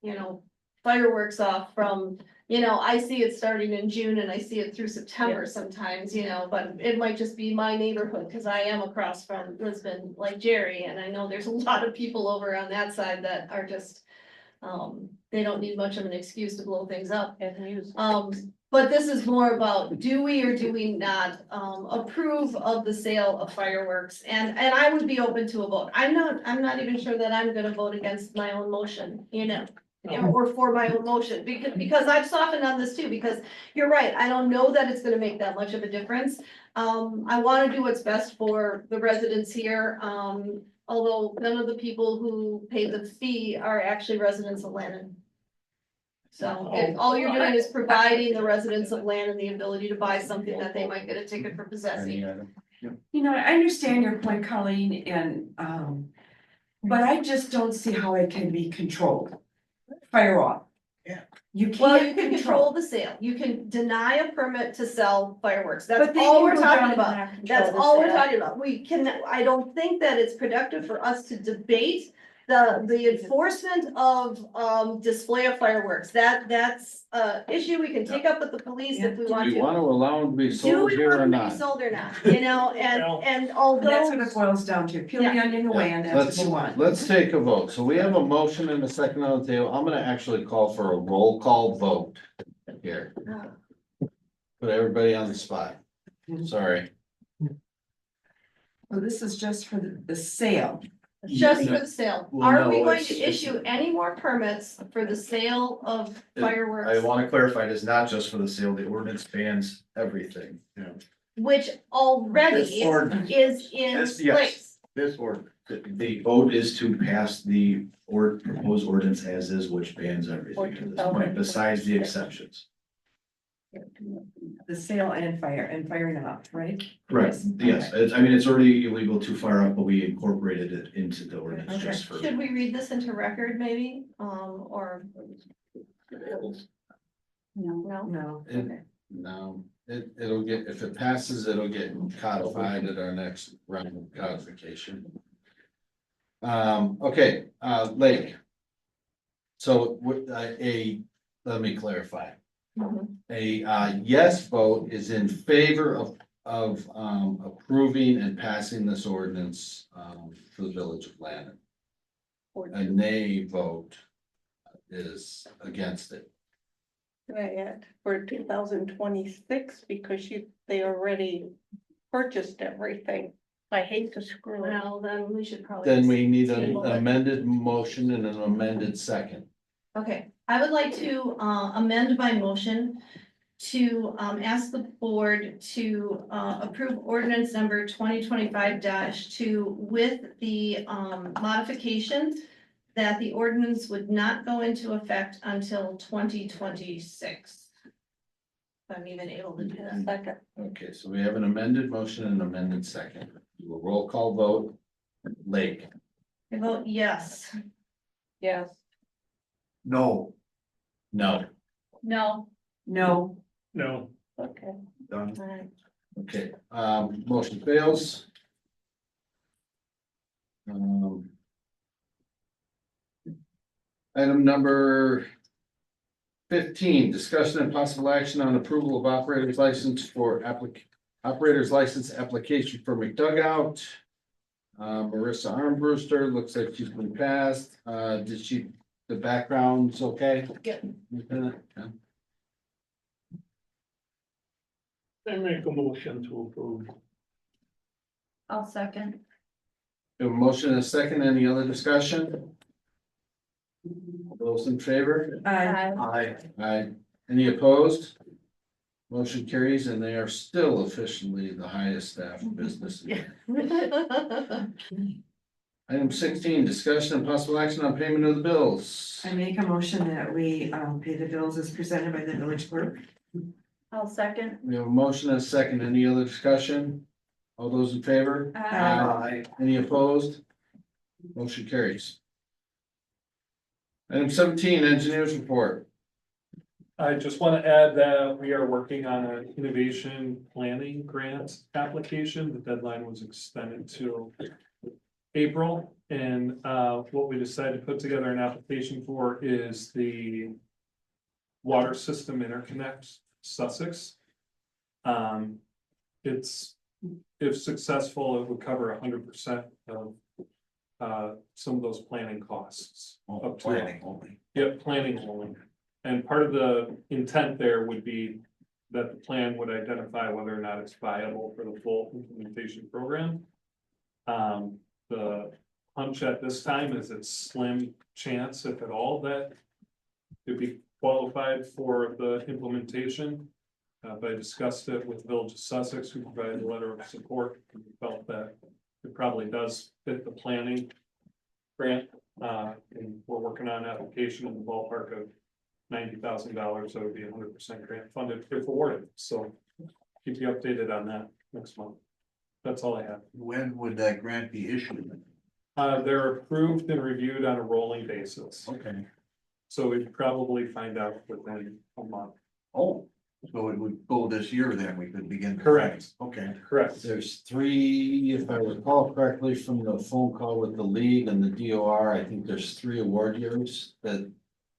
you know, fireworks off from, you know, I see it starting in June and I see it through September sometimes, you know, but it might just be my neighborhood, cause I am across from Lisbon, like Jerry, and I know there's a lot of people over on that side that are just, they don't need much of an excuse to blow things up. But this is more about, do we or do we not, approve of the sale of fireworks? And I would be open to a vote. I'm not even sure that I'm gonna vote against my own motion, you know? Or for my own motion, because I've softened on this too, because you're right, I don't know that it's gonna make that much of a difference. I wanna do what's best for the residents here, although none of the people who pay the fee are actually residents of Lannon. So if all you're doing is providing the residents of Lannon the ability to buy something that they might get a ticket for possessing. You know, I understand your point, Colleen, and, but I just don't see how it can be controlled. Fire off. Yeah. You Well, can't you can control the sale. You can deny a permit to sell fireworks. But That's they all can we're go down talking and about. not control That's the all we're sale. talking about. We can, I don't think that it's productive for us to debate the enforcement of display of fireworks. That's issue we can take up with the police if we Do want we want to. to allow them to be Do sold we here want or them to be not? sold or not, you know, and And that's although, what it boils down to. Peel the Yeah. onion away and that's what you want. Let's take a vote. So we have a motion and a second on the table. I'm gonna actually call for a roll call vote here. Put everybody on the spot. Sorry. So this is just for the sale. just for the sale, Well, are no, we going it's- to issue any more permits for the sale of fireworks? I want to clarify, it is not just for the sale, the ordinance bans everything. Which already This ordinance. is in Yes, yes. place. This order. The vote is to pass the proposed ordinance as is, which bans everything at this point, besides the exceptions. The sale and firing off, right? Correct, yes, I mean, it's already illegal to fire up, but we incorporated it into the ordinance just for. Should we read this into record maybe, or no? No. It- No, it'll get, if it passes, it'll get codified at our next round of codification. Okay, Lake. So let me clarify. Mhm. A yes vote is in favor of approving and passing this ordinance for the village of Lannon. A nay vote is against it. Can I add for 2026, because they already purchased everything. I hate to screw it. Well, then we should probably. Then we need an table it. amended motion and an amended second. Okay, I would like to amend my motion to ask the board to approve ordinance number 2025-2 with the modification that the ordinance would not go into effect until 2026. If I'm even able to do that. Second. Okay, so we have an amended motion and an amended second. Do a roll call vote. Lake. I vote yes. Yes. No. No. No, No. No, Okay. Done. All right. Okay, motion fails. Item number 15, discussion and possible action on approval of operator's license for operator's license application for McDugout. Marissa Armbruster, looks like she's been passed. The background's okay? Yep. Okay. I make a motion to approve. I'll second. We have a motion and a second. Any other discussion? Those in favor? Aye. Aye. Any opposed? Motion carries and they are still officially the highest staff business. Item 16, discussion and possible action on payment of the bills. I make a motion that we pay the bills as presented by the village clerk. I'll second. We have a motion and a second. Any other discussion? All those in favor? Aye. Any opposed? Motion carries. Item 17, engineers report. I just want to add that we are working on an innovation planning grant application. The deadline was extended to April. And what we decided to put together an application for is the water system interconnect Sussex. It's, if successful, it would cover 100% of some of those planning costs. Up to- Planning only. Yep, planning only. And part of the intent there would be that the plan would identify whether or not it's viable for the full implementation program. The hunch at this time is it's slim chance, if at all, that it'd be qualified for the implementation. But I discussed it with Village of Sussex, who provided a letter of support, and we felt that it probably does fit the planning grant. And we're working on an application in the ballpark of $90,000, so it would be 100% grant funded if awarded. So keep you updated on that next month. That's all I have. When would that grant be issued? They're approved and reviewed on a rolling basis, Okay. so we'd probably find out within a month. Oh, so it would go this year, then we could begin. Correct. Okay. Correct. There's three, if I recall correctly from the phone call with the league and the DOR, I think there's 3 award years that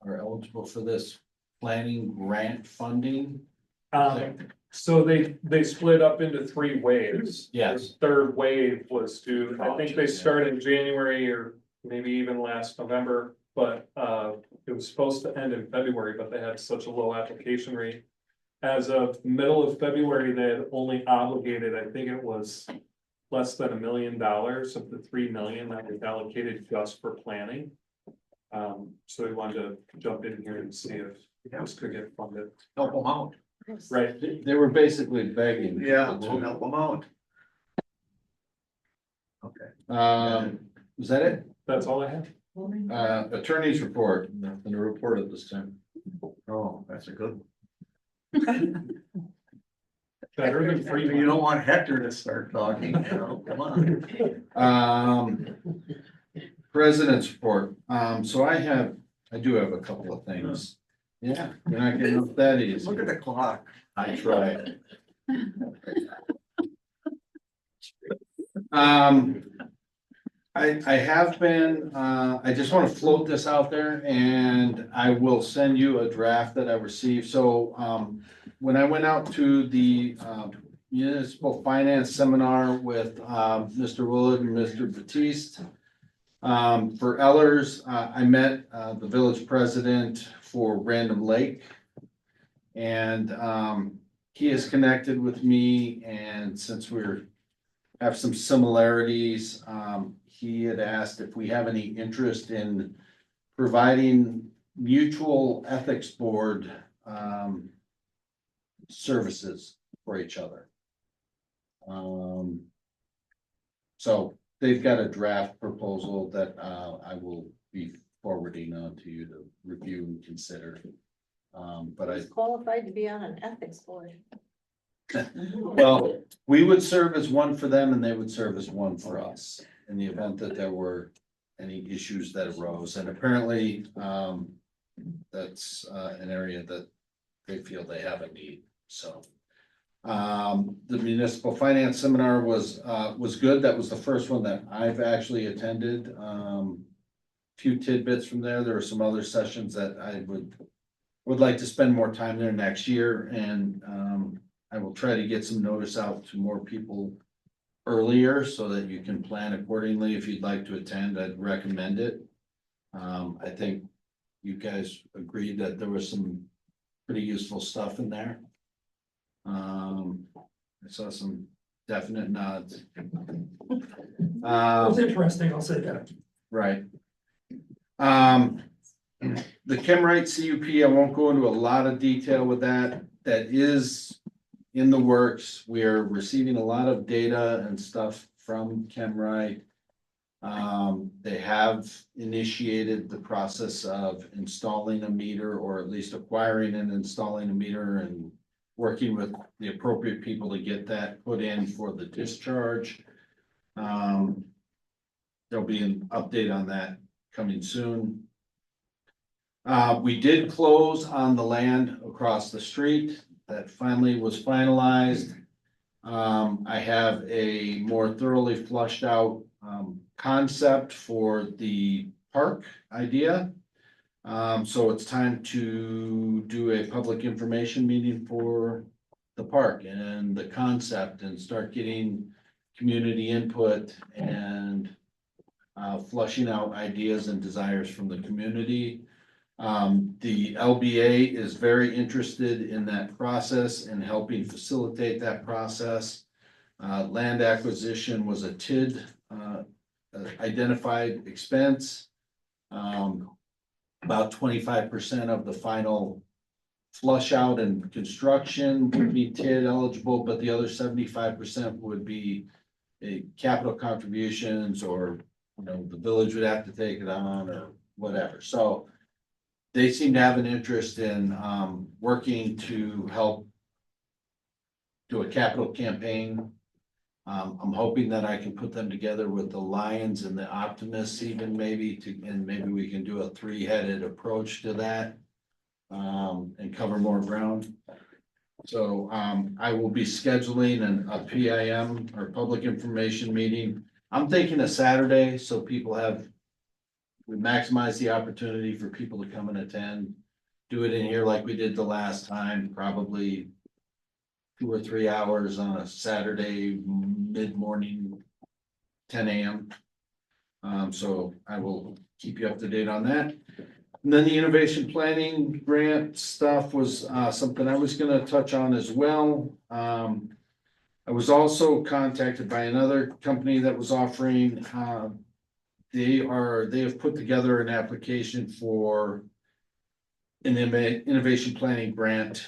are eligible for this planning grant funding. So they split up into 3 waves. Yes. The third wave was due, I think they started in January or maybe even last November, but it was supposed to end in February, but they had such a low application rate. As of middle of February, they had only obligated, I think it was less than $1 million of the 3 million that was allocated just for planning. So we wanted to jump in here and see if this could get funded. Help them out. Right. They were basically begging. Yeah, we'll help them out. Okay. Was that it? That's all I have. Attorney's report, nothing to report at this time. Oh, that's a good one. Better than free. You don't want Hector to start talking, you know, come on. President's report. So I do have a couple of things. Yeah, you're not getting up that easy. Look at the clock. I tried. I have been, I just want to float this out there and I will send you a draft that I received. So, when I went out to the, municipal finance seminar with, Mr. Willard and Mr. Batiste. For Ellers, I met, the village president for Random Lake. And, he is connected with me and since have some similarities, he had asked if we have any interest in providing mutual ethics board, services for each other. So they've got a draft proposal that, I will be forwarding on to you to review and consider. But I, Who's qualified to be on an ethics board? well, we would serve as one for them and they would serve as one for us in the event that there were any issues that arose. And apparently, that's, an area that they feel they have a need, so. The municipal finance seminar was good. That was the first one that I've actually attended. Few tidbits from there. There were some other sessions that I would like to spend more time there next year and, I will try to get some notice out to more people earlier so that you can plan accordingly. If you'd like to attend, I'd recommend it. I think you guys agreed that there was some pretty useful stuff in there. I saw some definite nods. It was interesting, I'll say that. Right. The Chemrite CUP, I won't go into a lot of detail with that. That is in the works. We are receiving a lot of data and stuff from Chemrite. They have initiated the process of installing a meter or at least acquiring and installing a meter and working with the appropriate people to get that put in for the discharge. There'll be an update on that coming soon. We did close on the land across the street. That finally was finalized. I have a more thoroughly flushed out concept for the park idea. So it's time to do a public information meeting for the park and the concept and start getting community input and flushing out ideas and desires from the community. The LBA is very interested in that process and helping facilitate that process. Land acquisition was a TID, identified expense. About 25% of the final flush out and construction would be TID eligible, but the other 75% would be a capital contributions, or, you know, the village would have to take it on or whatever. So they seem to have an interest in working to help do a capital campaign. I'm hoping that I can put them together with the Lions and the Optimists even maybe and maybe we can do a three-headed approach to that. And cover more ground. So I will be scheduling a PIM or public information meeting. I'm thinking a Saturday, so people we maximize the opportunity for people to come and attend. Do it in here like we did the last time, probably 2 or 3 hours on a Saturday, mid-morning, 10 a.m. So I will keep you up to date on that. And then the innovation planning grant stuff was something I was gonna touch on as well. I was also contacted by another company that was offering, they have put together an application for an innovation planning grant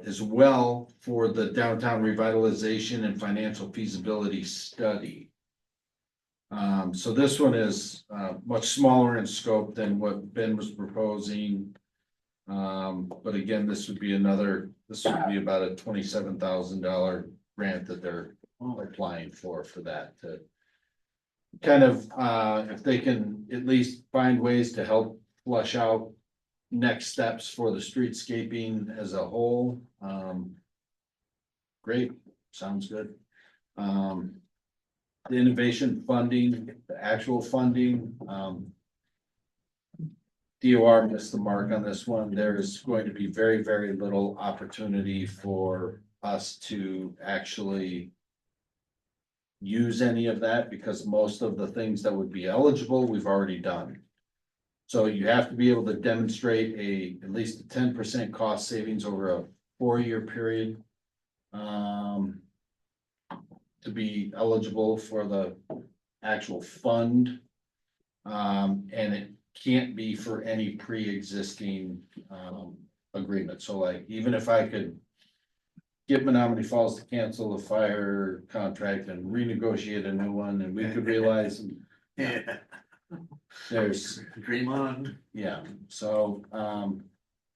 as well for the downtown revitalization and financial feasibility study. So this one is much smaller in scope than what Ben was proposing. But again, this would be about a $27,000 grant that they're applying for that to kind of, if they can at least find ways to help flush out next steps for the streetscaping as a whole. Great, sounds good. The innovation funding, the actual funding, DOR missed the mark on this one. There's going to be very, very little opportunity for us to actually use any of that because most of the things that would be eligible, we've already done. So you have to be able to demonstrate at least a 10% cost savings over a 4-year period. To be eligible for the actual fund. And it can't be for any pre-existing agreement. So like, even if I could get Menominee Falls to cancel the fire contract and renegotiate a new one, and we could realize there's Dream on. yeah, so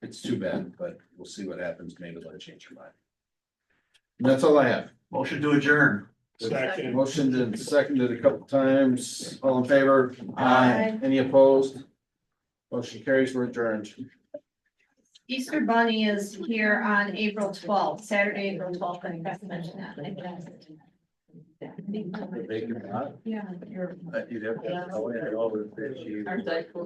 it's too bad, but we'll see what happens. Maybe they'll change your mind. And that's all I have. Motion to adjourn. Second. Motioned and seconded a couple times. All in favor? Aye. Any opposed? Motion carries. We're adjourned. Easter Bunny is here on April 12th, Saturday, April 12th, I forgot to mention that. Vacant lot. Yeah. You'd have to-